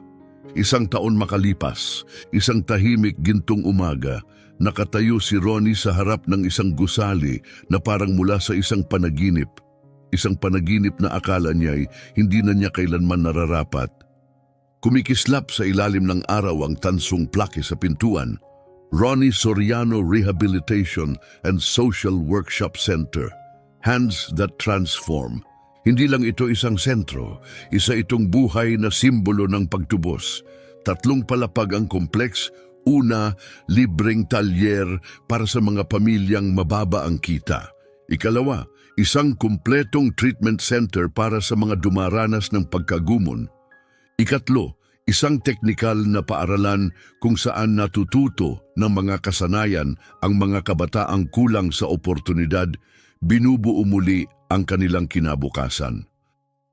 S1: Isang taon makalipas, isang tahimik gintong umaga, nakatayo si Ronnie sa harap ng isang gusali na parang mula sa isang panaginip. Isang panaginip na akala niya'y hindi na niya kailanman nararapat. Kumikislap sa ilalim ng araw ang tansong plake sa pintuan. Ronnie Soriano Rehabilitation and Social Workshop Center. Hands that transform. Hindi lang ito isang sentro, isa itong buhay na simbolo ng pagtubos. 3 palapag ang kompleks. Una, libreng talyer para sa mga pamilyang mababa ang kita. Ikalawa, isang kumpletong treatment center para sa mga dumaranas ng pagkagumon. Ikatlo, isang teknikal na paaralan kung saan natututo ng mga kasanayan ang mga kabataang kulang sa oportunidad, binubuo muli ang kanilang kinabukasan.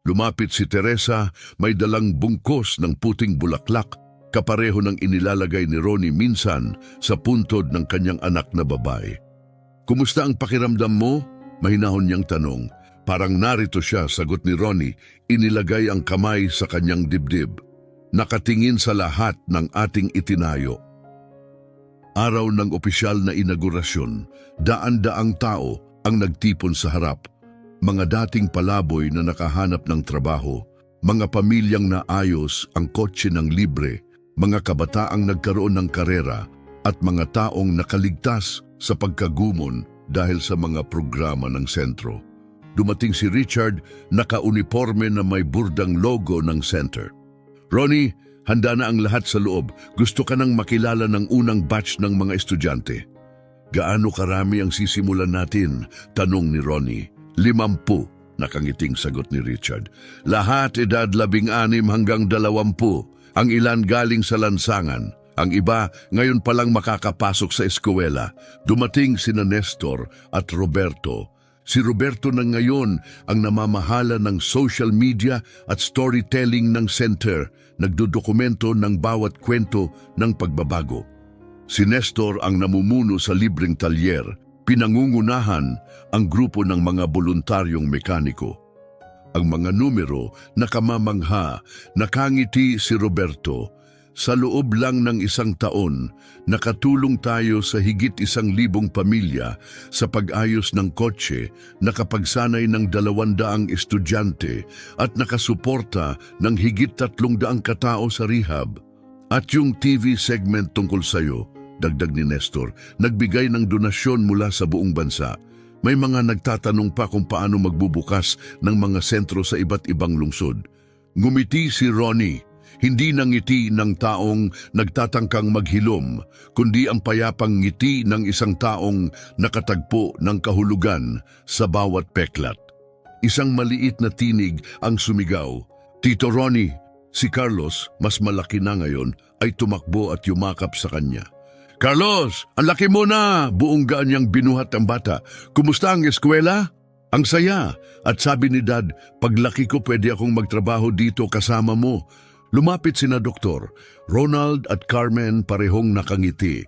S1: Lumapit si Teresa, may dalang bungkos ng puting bulaklak, kapareho ng inilalagay ni Ronnie minsan sa puntod ng kanyang anak na babae. Kumusta ang pakiramdam mo? Mahinahon niyang tanong. Parang narito siya, sagot ni Ronnie, inilagay ang kamay sa kanyang dibdib. Nakatingin sa lahat ng ating itinayo. Araw ng opisyal na inaugurasyon, daan-daang tao ang nagtipon sa harap. Mga dating palaboy na nakahanap ng trabaho, mga pamilyang naayos ang kotse ng libre, mga kabataang nagkaroon ng karera, at mga taong nakaligtas sa pagkagumon dahil sa mga programa ng sentro. Dumating si Richard, naka-uniforme na may burdang logo ng center. Ronnie, handa na ang lahat sa loob. Gusto ka nang makilala ng unang batch ng mga estudyante. Gaano karami ang sisimulan natin? Tanong ni Ronnie. 50, nakangiting sagot ni Richard. Lahat edad 16 hanggang 20. Ang ilan galing sa lansangan. Ang iba, ngayon palang makakapasok sa eskwela. Dumating sina Nestor at Roberto. Si Roberto na ngayon ang namamahala ng social media at storytelling ng center, nagdodokumento ng bawat kwento ng pagbabago. Si Nestor ang namumuno sa libreng talyer, pinangungunahan ang grupo ng mga voluntaryong mekaniko. Ang mga numero nakamamangha, nakangiti si Roberto. Sa loob lang ng 1 taon, nakatulong tayo sa higit 1,000 pamilya sa pag-ayos ng kotse, nakapagsanay ng 200 estudyante at nakasuporta ng higit 300 katao sa rehab. At yung TV segment tungkol sa'yo, dagdag ni Nestor, nagbigay ng donasyon mula sa buong bansa. May mga nagtatanong pa kung paano magbubukas ng mga sentro sa iba't ibang lungsod. Ngumiti si Ronnie. Hindi ng ngiti ng taong nagtatangkang maghilom, kundi ang payapang ngiti ng isang taong nakatagpo ng kahulugan sa bawat peklat. Isang maliit na tinig ang sumigaw, "Tito Ronnie, Si Carlos, mas malaki na ngayon, ay tumakbo at yumakap sa kanya. "Carlos, ang laki mo na!" Buong gaan niyang binuhat ang bata. "Kumusta ang eskwela?" "Ang saya." At sabi ni Dad, "Paglaki ko pwede akong magtrabaho dito kasama mo." Lumapit sina Doktor. Ronald at Carmen parehong nakangiti.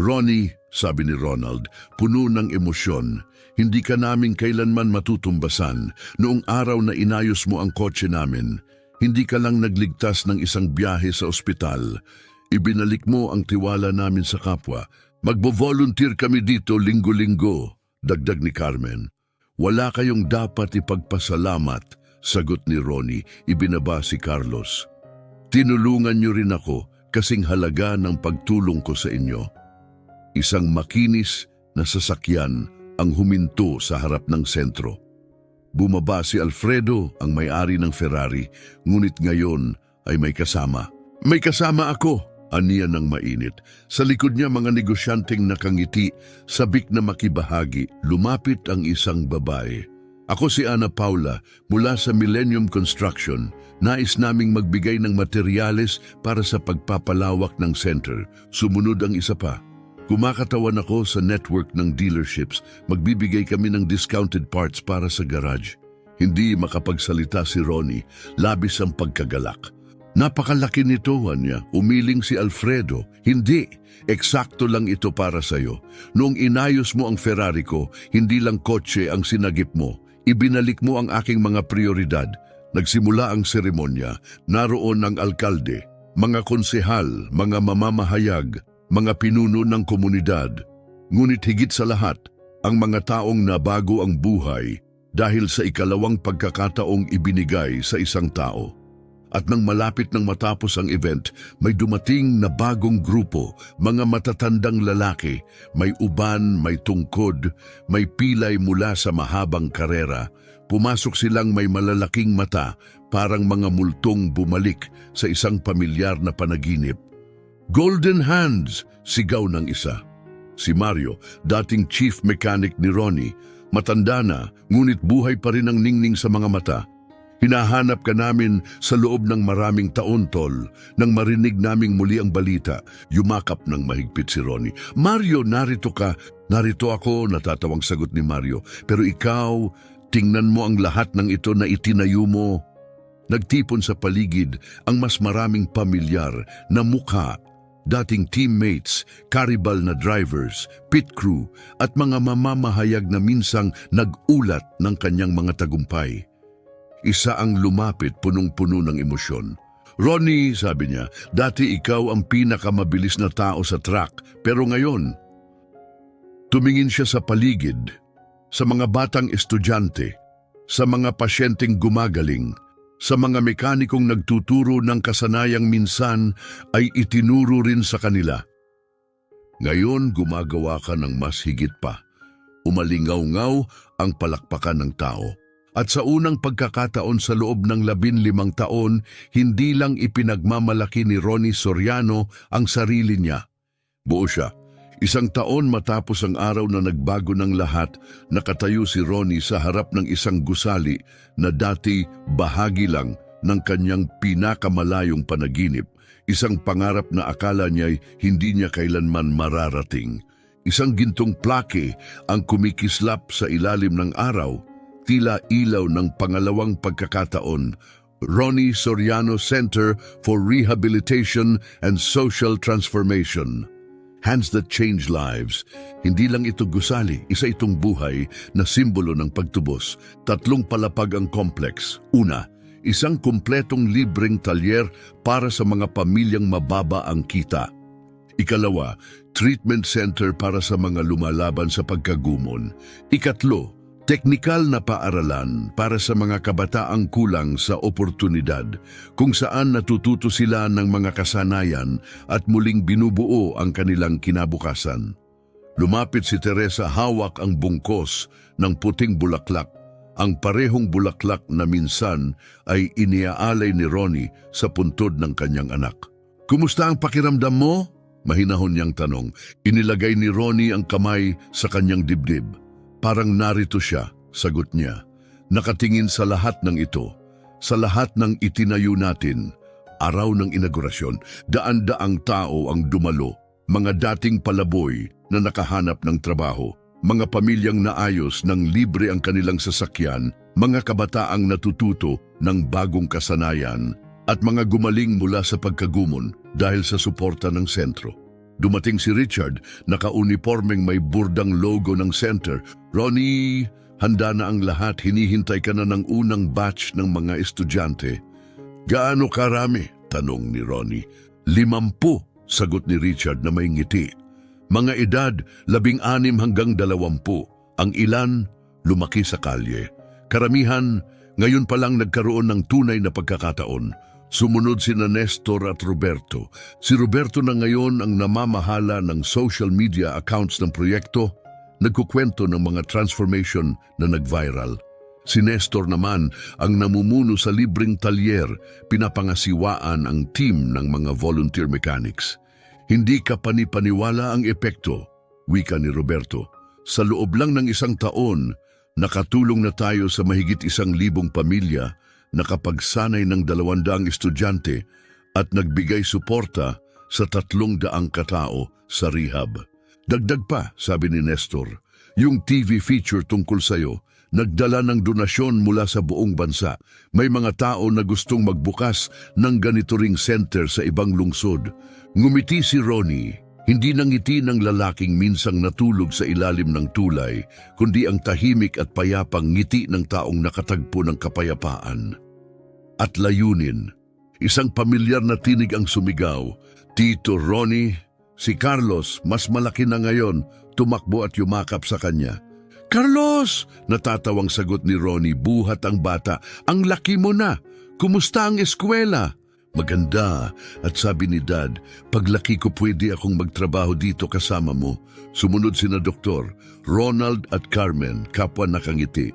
S1: "Ronnie," sabi ni Ronald, puno ng emosyon, "hindi ka namin kailanman matutumbasan. Noong araw na inayos mo ang kotse namin, hindi ka lang nagligtas ng isang biyahe sa ospital. Ibinalik mo ang tiwala namin sa kapwa. Magbo-volunteer kami dito linggo-linggo," dagdag ni Carmen. "Wala kayong dapat ipagpasalamat," sagot ni Ronnie. Ibinaba si Carlos. "Tinulungan niyo rin ako kasing halaga ng pagtulong ko sa inyo." Isang makinis na sasakyan ang huminto sa harap ng sentro. Bumaba si Alfredo, ang may-ari ng Ferrari, ngunit ngayon ay may kasama. "May kasama ako," aniya ng mainit. Sa likod niya mga negosyanteng nakangiti, sabik na makibahagi. Lumapit ang isang babae. "Ako si Ana Paula, mula sa Millennium Construction. Nais naming magbigay ng materyales para sa pagpapalawak ng center." Sumunod ang isa pa. "Kumakatawan ako sa network ng dealerships. Magbibigay kami ng discounted parts para sa garage." Hindi makapagsalita si Ronnie, labis ang pagkagalak. "Napakalaki nito," niya. Umiling si Alfredo. "Hindi, eksakto lang ito para sa'yo. Noong inayos mo ang Ferrari ko, hindi lang kotse ang sinagip mo. Ibinalik mo ang aking mga prioridad." Nagsimula ang seremonya. Naroon ang alkalde, mga konsehal, mga mamamahayag, mga pinuno ng komunidad. Ngunit higit sa lahat, ang mga taong nabago ang buhay dahil sa ikalawang pagkakataong ibinigay sa isang tao. At nang malapit nang matapos ang event, may dumating na bagong grupo, mga matatandang lalaki, may uban, may tungkod, may pilay mula sa mahabang karera. Pumasok silang may malalaking mata, parang mga multong bumalik sa isang pamilyar na panaginip. "Golden Hands!" sigaw ng isa. Si Mario, dating chief mechanic ni Ronnie, matanda na, ngunit buhay pa rin ang ningning sa mga mata. "Hinahanap ka namin sa loob ng maraming taon, Tol." Nang marinig naming muli ang balita, yumakap ng mahigpit si Ronnie. "Mario, narito ka." "Narito ako," natatawang sagot ni Mario. "Pero ikaw, tingnan mo ang lahat ng ito na itinayo mo." Nagtipon sa paligid ang mas maraming pamilyar na mukha, dating teammates, karibal na drivers, pit crew, at mga mamamahayag na minsang nag-ulat ng kanyang mga tagumpay. Isa ang lumapit punong-puno ng emosyon. "Ronnie," sabi niya, "dati ikaw ang pinakamabilis na tao sa track, pero ngayon..." Tumingin siya sa paligid, sa mga batang estudyante, sa mga pasyenteng gumagaling, sa mga mekanikong nagtuturo ng kasanayang minsan ay itinuro rin sa kanila. Ngayon gumagawa ka ng mas higit pa. Umalingaw-ngaw ang palakpakan ng tao. At sa unang pagkakataon sa loob ng 15 taon, hindi lang ipinagmamalaki ni Ronnie Soriano ang sarili niya. Buo siya. 1 taon matapos ang araw na nagbago ng lahat, nakatayo si Ronnie sa harap ng isang gusali na dati bahagi lang ng kanyang pinakamalayong panaginip. Isang pangarap na akala niya'y hindi niya kailanman mararating. Isang gintong plake ang kumikislap sa ilalim ng araw, tila ilaw ng pangalawang pagkakataon. Ronnie Soriano Center for Rehabilitation and Social Transformation. Hands that change lives. Hindi lang ito gusali, isa itong buhay na simbolo ng pagtubos. 3 palapag ang complex. Una, isang kumpletong libreng talyer para sa mga pamilyang mababa ang kita. Ikalawa, treatment center para sa mga lumalaban sa pagkagumon. Ikatlo, teknikal na paaralan para sa mga kabataang kulang sa oportunidad, kung saan natututo sila ng mga kasanayan at muling binubuo ang kanilang kinabukasan. Lumapit si Teresa, hawak ang bungkos ng puting bulaklak, ang parehong bulaklak na minsan ay iniaalay ni Ronnie sa puntod ng kanyang anak. "Kumusta ang pakiramdam mo?" mahinahon niyang tanong. Inilagay ni Ronnie ang kamay sa kanyang dibdib. "Parang narito siya," sagot niya. "Nakatingin sa lahat ng ito, sa lahat ng itinayo natin. araw ng inaugurasyon, daan-daang tao ang dumalo, mga dating palaboy na nakahanap ng trabaho, mga pamilyang naayos ng libre ang kanilang sasakyan, mga kabataang natututo ng bagong kasanayan, at mga gumaling mula sa pagkagumon dahil sa suporta ng sentro. Dumating si Richard, naka-uniformeng may burdang logo ng center. Ronnie, handa na ang lahat, hinihintay ka na ng unang batch ng mga estudyante. Gaano karami? Tanong ni Ronnie. 50, sagot ni Richard na may ngiti. Mga edad, 16 hanggang 20. Ang ilan, lumaki sa kalye. Karamihan, ngayon pa lang nagkaroon ng tunay na pagkakataon. Sumunod sina Nestor at Roberto. Si Roberto na ngayon ang namamahala ng social media accounts ng proyekto, nagkukwento ng mga transformation na nag-viral. Si Nestor naman ang namumuno sa libreng talyer, pinapangasiwaan ang team ng mga volunteer mechanics. Hindi ka panipaniwala ang epekto, wika ni Roberto. Sa loob lang ng 1 taon, nakatulong na tayo sa mahigit 1,000 pamilya, nakapagsanay ng 200 estudyante at nagbigay suporta sa 300 katao sa rehab. Dagdag pa, sabi ni Nestor, yung TV feature tungkol sa'yo, nagdala ng donasyon mula sa buong bansa. May mga tao na gustong magbukas ng ganito ring center sa ibang lungsod. Ngumiti si Ronnie, hindi nangiti ng lalaking minsang natulog sa ilalim ng tulay, kundi ang tahimik at payapang ngiti ng taong nakatagpo ng kapayapaan. At layunin, isang pamilyar na tinig ang sumigaw, Tito Ronnie, si Carlos, mas malaki na ngayon, tumakbo at yumakap sa kanya. Carlos! Natatawang sagot ni Ronnie, buhat ang bata. Ang laki mo na! Kumusta ang eskwela? Maganda, at sabi ni Dad, paglaki ko pwede akong magtrabaho dito kasama mo. Sumunod sina Doktor, Ronald at Carmen, kapwa nakangiti.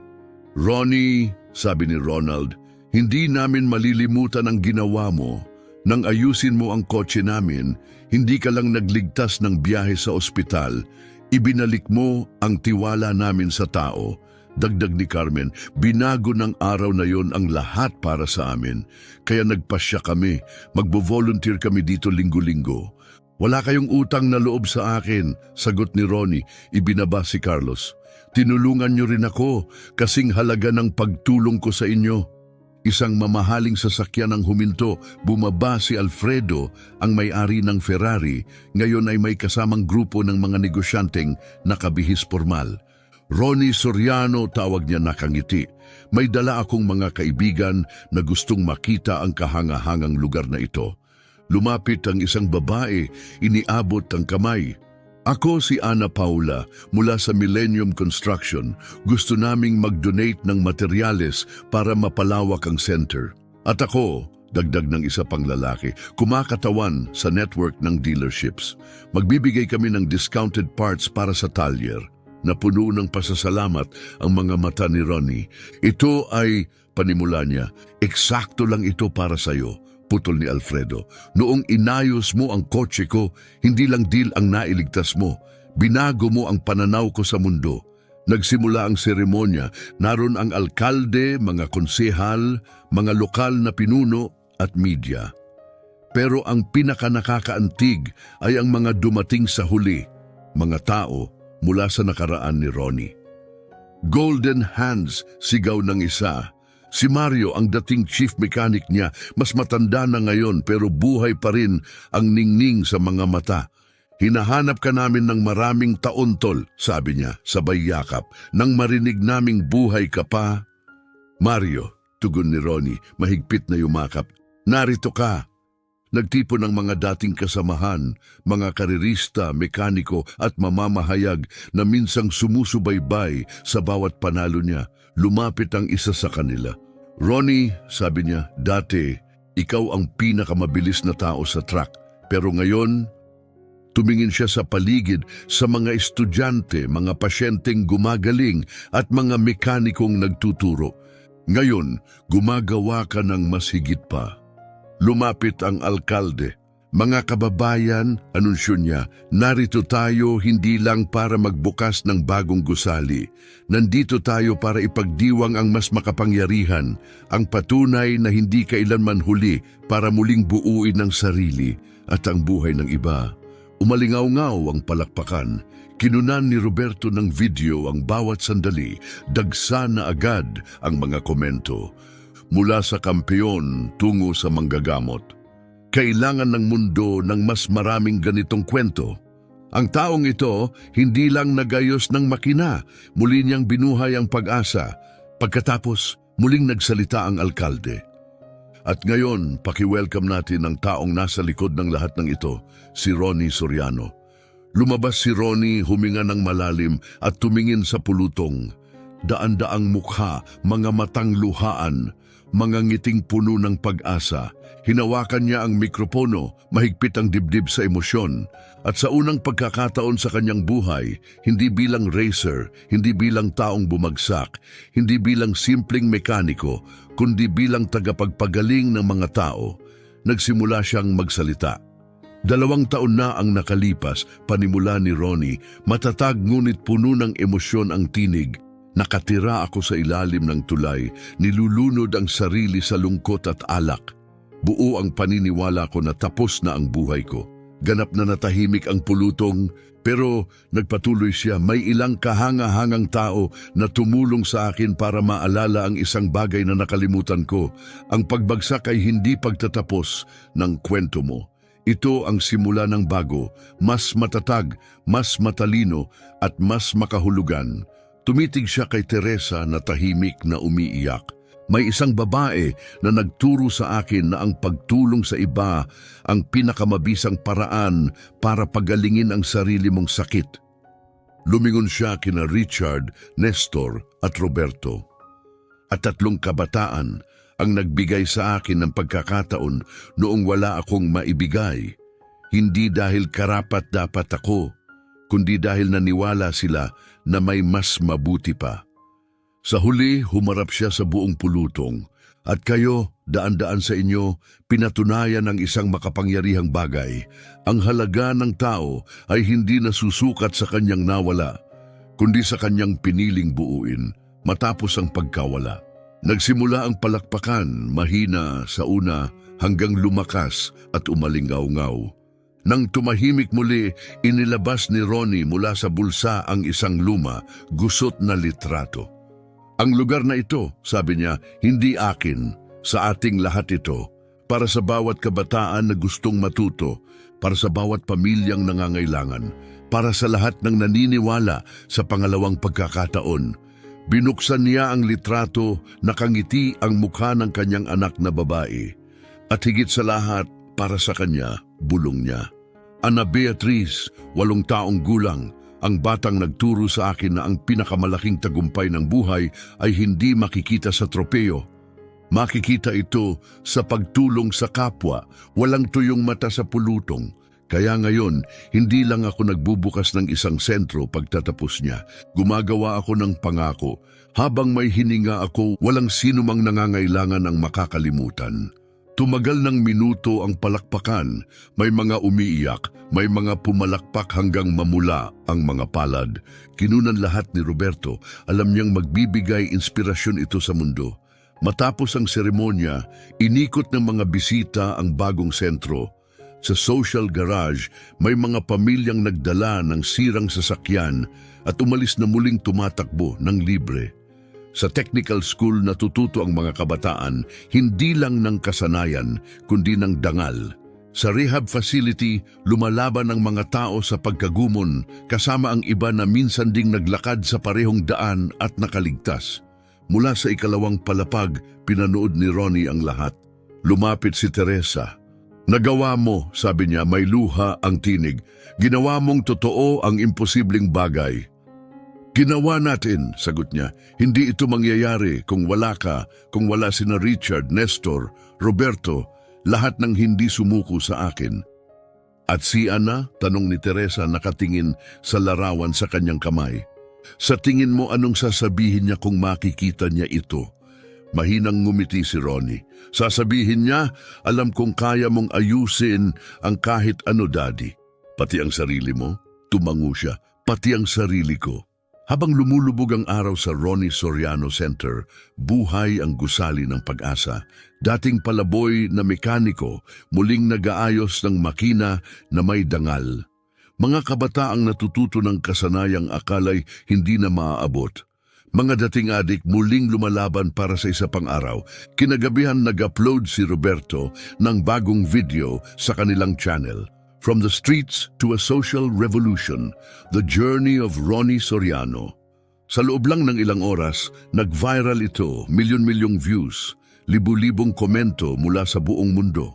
S1: Ronnie, sabi ni Ronald, hindi namin malilimutan ang ginawa mo. Nang ayusin mo ang kotse namin, hindi ka lang nagligtas ng biyahe sa ospital, ibinalik mo ang tiwala namin sa tao. Dagdag ni Carmen, binago ng araw na yon ang lahat para sa amin. Kaya nagpasya kami, magbo-volunteer kami dito linggo-linggo. Wala kayong utang na loob sa akin, sagot ni Ronnie, ibinaba si Carlos. Tinulungan niyo rin ako, kasing halaga ng pagtulong ko sa inyo. Isang mamahaling sasakyan ang huminto, bumaba si Alfredo, ang may-ari ng Ferrari, ngayon ay may kasamang grupo ng mga negosyanteng nakabihis formal. Ronnie Soriano, tawag niya, nakangiti. May dala akong mga kaibigan na gustong makita ang kahangahangang lugar na ito. Lumapit ang isang babae, iniabot ang kamay. Ako si Ana Paula mula sa Millennium Construction. Gusto naming mag-donate ng materyales para mapalawak ang center. At ako, dagdag ng isa pang lalaki, kumakatawan sa network ng dealerships. Magbibigay kami ng discounted parts para sa talyer. Napuno ng pasasalamat ang mga mata ni Ronnie. Ito ay, panimula niya, eksakto lang ito para sa'yo, putol ni Alfredo. Noong inayos mo ang kotse ko, hindi lang deal ang nailigtas mo. Binago mo ang pananaw ko sa mundo. Nagsimula ang seremonya, naroon ang alkalde, mga konsehal, mga lokal na pinuno at media. Pero ang pinakanakakaantig ay ang mga dumating sa huli, mga tao mula sa nakaraan ni Ronnie. Golden hands, sigaw ng isa. Si Mario, ang dating chief mechanic niya, mas matanda na ngayon pero buhay pa rin ang ningning sa mga mata. Hinahanap ka namin ng maraming taon, tol, sabi niya, sabay yakap. Nang marinig naming buhay ka pa. Mario, tugon ni Ronnie, mahigpit na yumakap. Narito ka. Nagtipon ng mga dating kasamahan, mga karirista, mekaniko at mamamahayag na minsang sumusubaybay sa bawat panalo niya. Lumapit ang isa sa kanila. Ronnie, sabi niya, dati ikaw ang pinakamabilis na tao sa track. Pero ngayon, tumingin siya sa paligid sa mga estudyante, mga pasyenteng gumagaling at mga mekanikong nagtuturo. Ngayon, gumagawa ka ng mas higit pa. Lumapit ang alkalde. Mga kababayan, anunsyo niya, narito tayo hindi lang para magbukas ng bagong gusali. Nandito tayo para ipagdiwang ang mas makapangyarihan, ang patunay na hindi kailanman huli para muling buuin ang sarili at ang buhay ng iba. Umalingaw-ngaw ang palakpakan. Kinunan ni Roberto ng video ang bawat sandali, dagsa na agad ang mga komento. Mula sa kampeon tungo sa manggagamot. Kailangan ng mundo ng mas maraming ganitong kwento. Ang taong ito hindi lang nagayos ng makina, muli niyang binuhay ang pag-asa. Pagkatapos, muling nagsalita ang alkalde. At ngayon, paki-welcome natin ang taong nasa likod ng lahat ng ito, si Ronnie Soriano. Lumabas si Ronnie, huminga ng malalim at tumingin sa pulutong. Daan-daang mukha, mga matang luhaan, mga ngiting puno ng pag-asa. Hinawakan niya ang mikropono, mahigpit ang dibdib sa emosyon. At sa unang pagkakataon sa kanyang buhay, hindi bilang racer, hindi bilang taong bumagsak, hindi bilang simpleng mekaniko, kundi bilang tagapagpagaling ng mga tao, nagsimula siyang magsalita. 2 taon na ang nakalipas, panimula ni Ronnie, matatag ngunit puno ng emosyon ang tinig. Nakatira ako sa ilalim ng tulay, nilulunod ang sarili sa lungkot at alak. Buo ang paniniwala ko na tapos na ang buhay ko. Ganap na natahimik ang pulutong, pero nagpatuloy siya, may ilang kahanga-hangang tao na tumulong sa akin para maalala ang isang bagay na nakalimutan ko. Ang pagbagsak ay hindi pagtatapos ng kwento mo. Ito ang simula ng bago, mas matatag, mas matalino at mas makahulugan. Tumitig siya kay Teresa na tahimik na umiiyak. May isang babae na nagturo sa akin na ang pagtulong sa iba ang pinakamabisang paraan para pagalingin ang sarili mong sakit. Lumingon siya kina Richard, Nestor at Roberto. At 3 kabataan ang nagbigay sa akin ng pagkakataon noong wala akong maibigay. Hindi dahil karapat-dapat ako, kundi dahil naniwala sila na may mas mabuti pa. Sa huli, humarap siya sa buong pulutong. At kayo, daan-daan sa inyo, pinatunayan ng isang makapangyarihang bagay. Ang halaga ng tao ay hindi nasusukat sa kanyang nawala, kundi sa kanyang piniling buuin, matapos ang pagkawala. Nagsimula ang palakpakan, mahina sa una hanggang lumakas at umalingaw-ngaw. Nang tumahimik muli, inilabas ni Ronnie mula sa bulsa ang isang luma, gusot na litrato. Ang lugar na ito, sabi niya, hindi akin, sa ating lahat ito, para sa bawat kabataan na gustong matuto, para sa bawat pamilyang nangangailangan, para sa lahat ng naniniwala sa pangalawang pagkakataon. Binuksan niya ang litrato, nakangiti ang mukha ng kanyang anak na babae. At higit sa lahat, para sa kanya, bulong niya. Ana Beatriz, 8 taong gulang, ang batang nagturo sa akin na ang pinakamalaking tagumpay ng buhay ay hindi makikita sa tropeyo. Makikita ito sa pagtulong sa kapwa, walang tuyong mata sa pulutong. Kaya ngayon, hindi lang ako nagbubukas ng isang sentro pagtatapos niya. Gumagawa ako ng pangako. Habang may hininga ako, walang sino mang nangangailangan ang makakalimutan. Tumagal ng minuto ang palakpakan, may mga umiiyak, may mga pumalakpak hanggang mamula ang mga palad. Kinunan lahat ni Roberto, alam niyang magbibigay inspirasyon ito sa mundo. Matapos ang seremonya, inikot ng mga bisita ang bagong sentro. Sa social garage, may mga pamilyang nagdala ng sirang sasakyan at umalis na muling tumatakbo ng libre. Sa technical school natututo ang mga kabataan hindi lang ng kasanayan kundi ng dangal. Sa rehab facility, lumalaban ang mga tao sa pagkagumon kasama ang iba na minsan ding naglakad sa parehong daan at nakaligtas. Mula sa 2 palapag, pinanood ni Ronnie ang lahat. Lumapit si Teresa. Nagawa mo, sabi niya, may luha ang tinig. Ginawa mong totoo ang imposibleng bagay. Ginawa natin, sagot niya. Hindi ito mangyayari kung wala ka, kung wala sina Richard, Nestor, Roberto, lahat ng hindi sumuko sa akin. At si Ana, tanong ni Teresa nakatingin sa larawan sa kanyang kamay. Sa tingin mo anong sasabihin niya kung makikita niya ito? Mahinang ngumiti si Ronnie. Sasabihin niya, alam kong kaya mong ayusin ang kahit ano, Daddy. Pati ang sarili mo? Tumango siya. Pati ang sarili ko. Habang lumulubog ang araw sa Ronnie Soriano Center, buhay ang gusali ng pag-asa. Dating palaboy na mekaniko, muling nag-aayos ng makina na may dangal. Mga kabataang natututo ng kasanayang akalay hindi na maaabot. Mga dating adik muling lumalaban para sa isa pang araw. Kinagabihan nag-upload si Roberto ng bagong video sa kanilang channel. From the Streets to a Social Revolution, The Journey of Ronnie Soriano. Sa loob lang ng ilang oras, nag-viral ito, milyon-milyong views, libu-libong komento mula sa buong mundo.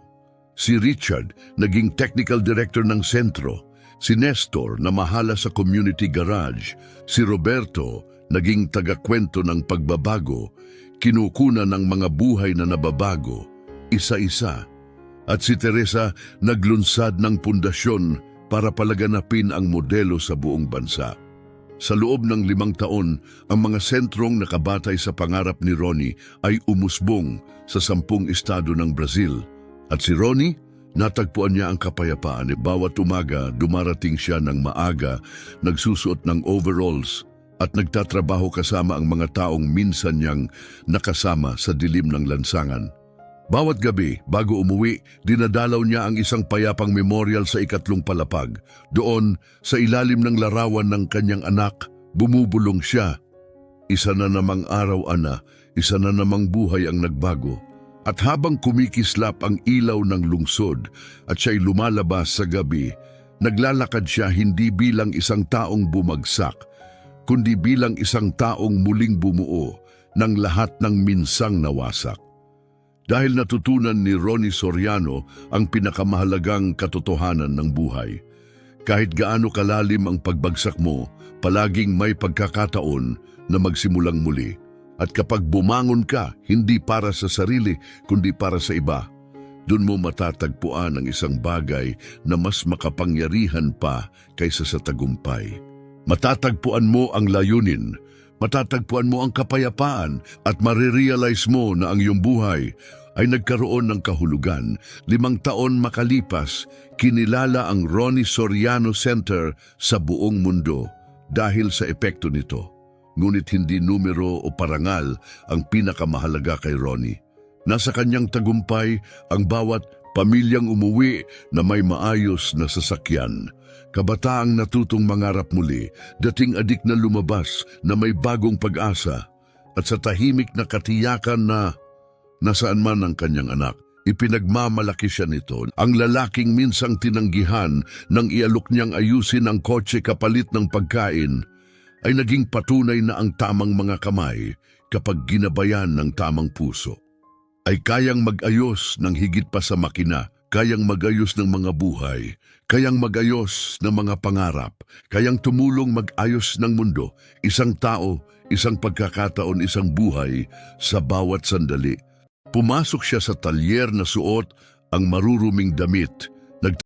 S1: Si Richard, naging technical director ng sentro. Si Nestor, na mahala sa community garage. Si Roberto, naging tagakwento ng pagbabago, kinukuna ng mga buhay na nababago, isa-isa. At si Teresa naglunsad ng pundasyon para palaganapin ang modelo sa buong bansa. Sa loob ng 5 taon, ang mga sentrong nakabatay sa pangarap ni Ronnie ay umusbong sa 10 estado ng Brazil. At si Ronnie, natagpuan niya ang kapayapaan. Bawat umaga, dumarating siya ng maaga, nagsusuot ng overalls at nagtatrabaho kasama ang mga taong minsan niyang nakasama sa dilim ng lansangan. Bawat gabi, bago umuwi, dinadalaw niya ang isang payapang memorial sa 3 palapag. Doon, sa ilalim ng larawan ng kanyang anak, bumubulong siya. Isa na namang araw, Ana, isa na namang buhay ang nagbago. At habang kumikislap ang ilaw ng lungsod at siya'y lumalabas sa gabi, naglalakad siya hindi bilang isang taong bumagsak, kundi bilang isang taong muling bumuo ng lahat ng minsang nawasak. Dahil natutunan ni Ronnie Soriano ang pinakamahalagang katotohanan ng buhay. Kahit gaano kalalim ang pagbagsak mo, palaging may pagkakataon na magsimulang muli. At kapag bumangon ka, hindi para sa sarili, kundi para sa iba, doon mo matatagpuan ang isang bagay na mas makapangyarihan pa kaysa sa tagumpay. Matatagpuan mo ang layunin, matatagpuan mo ang kapayapaan at marirealize mo na ang iyong buhay ay nagkaroon ng kahulugan. 5 taon makalipas, kinilala ang Ronnie Soriano Center sa buong mundo dahil sa epekto nito. Ngunit hindi numero o parangal ang pinakamahalaga kay Ronnie. Nasa kanyang tagumpay ang bawat pamilyang umuwi na may maayos na sasakyan. Kabataang natutong mangarap muli, dating adik na lumabas na may bagong pag-asa, at sa tahimik na katiyakan na nasaan man ang kanyang anak, ipinagmamalaki siya nito. Ang lalaking minsang tinanggihan nang ialok niyang ayusin ang kotse kapalit ng pagkain, ay naging patunay na ang tamang mga kamay, kapag ginabayan ng tamang puso, ay kayang mag-ayos ng higit pa sa makina, kayang mag-ayos ng mga buhay, kayang mag-ayos ng mga pangarap, kayang tumulong mag-ayos ng mundo, isang tao, isang pagkakataon, isang buhay sa bawat sandali. Pumasok siya sa talyer na suot ang maruruming damit,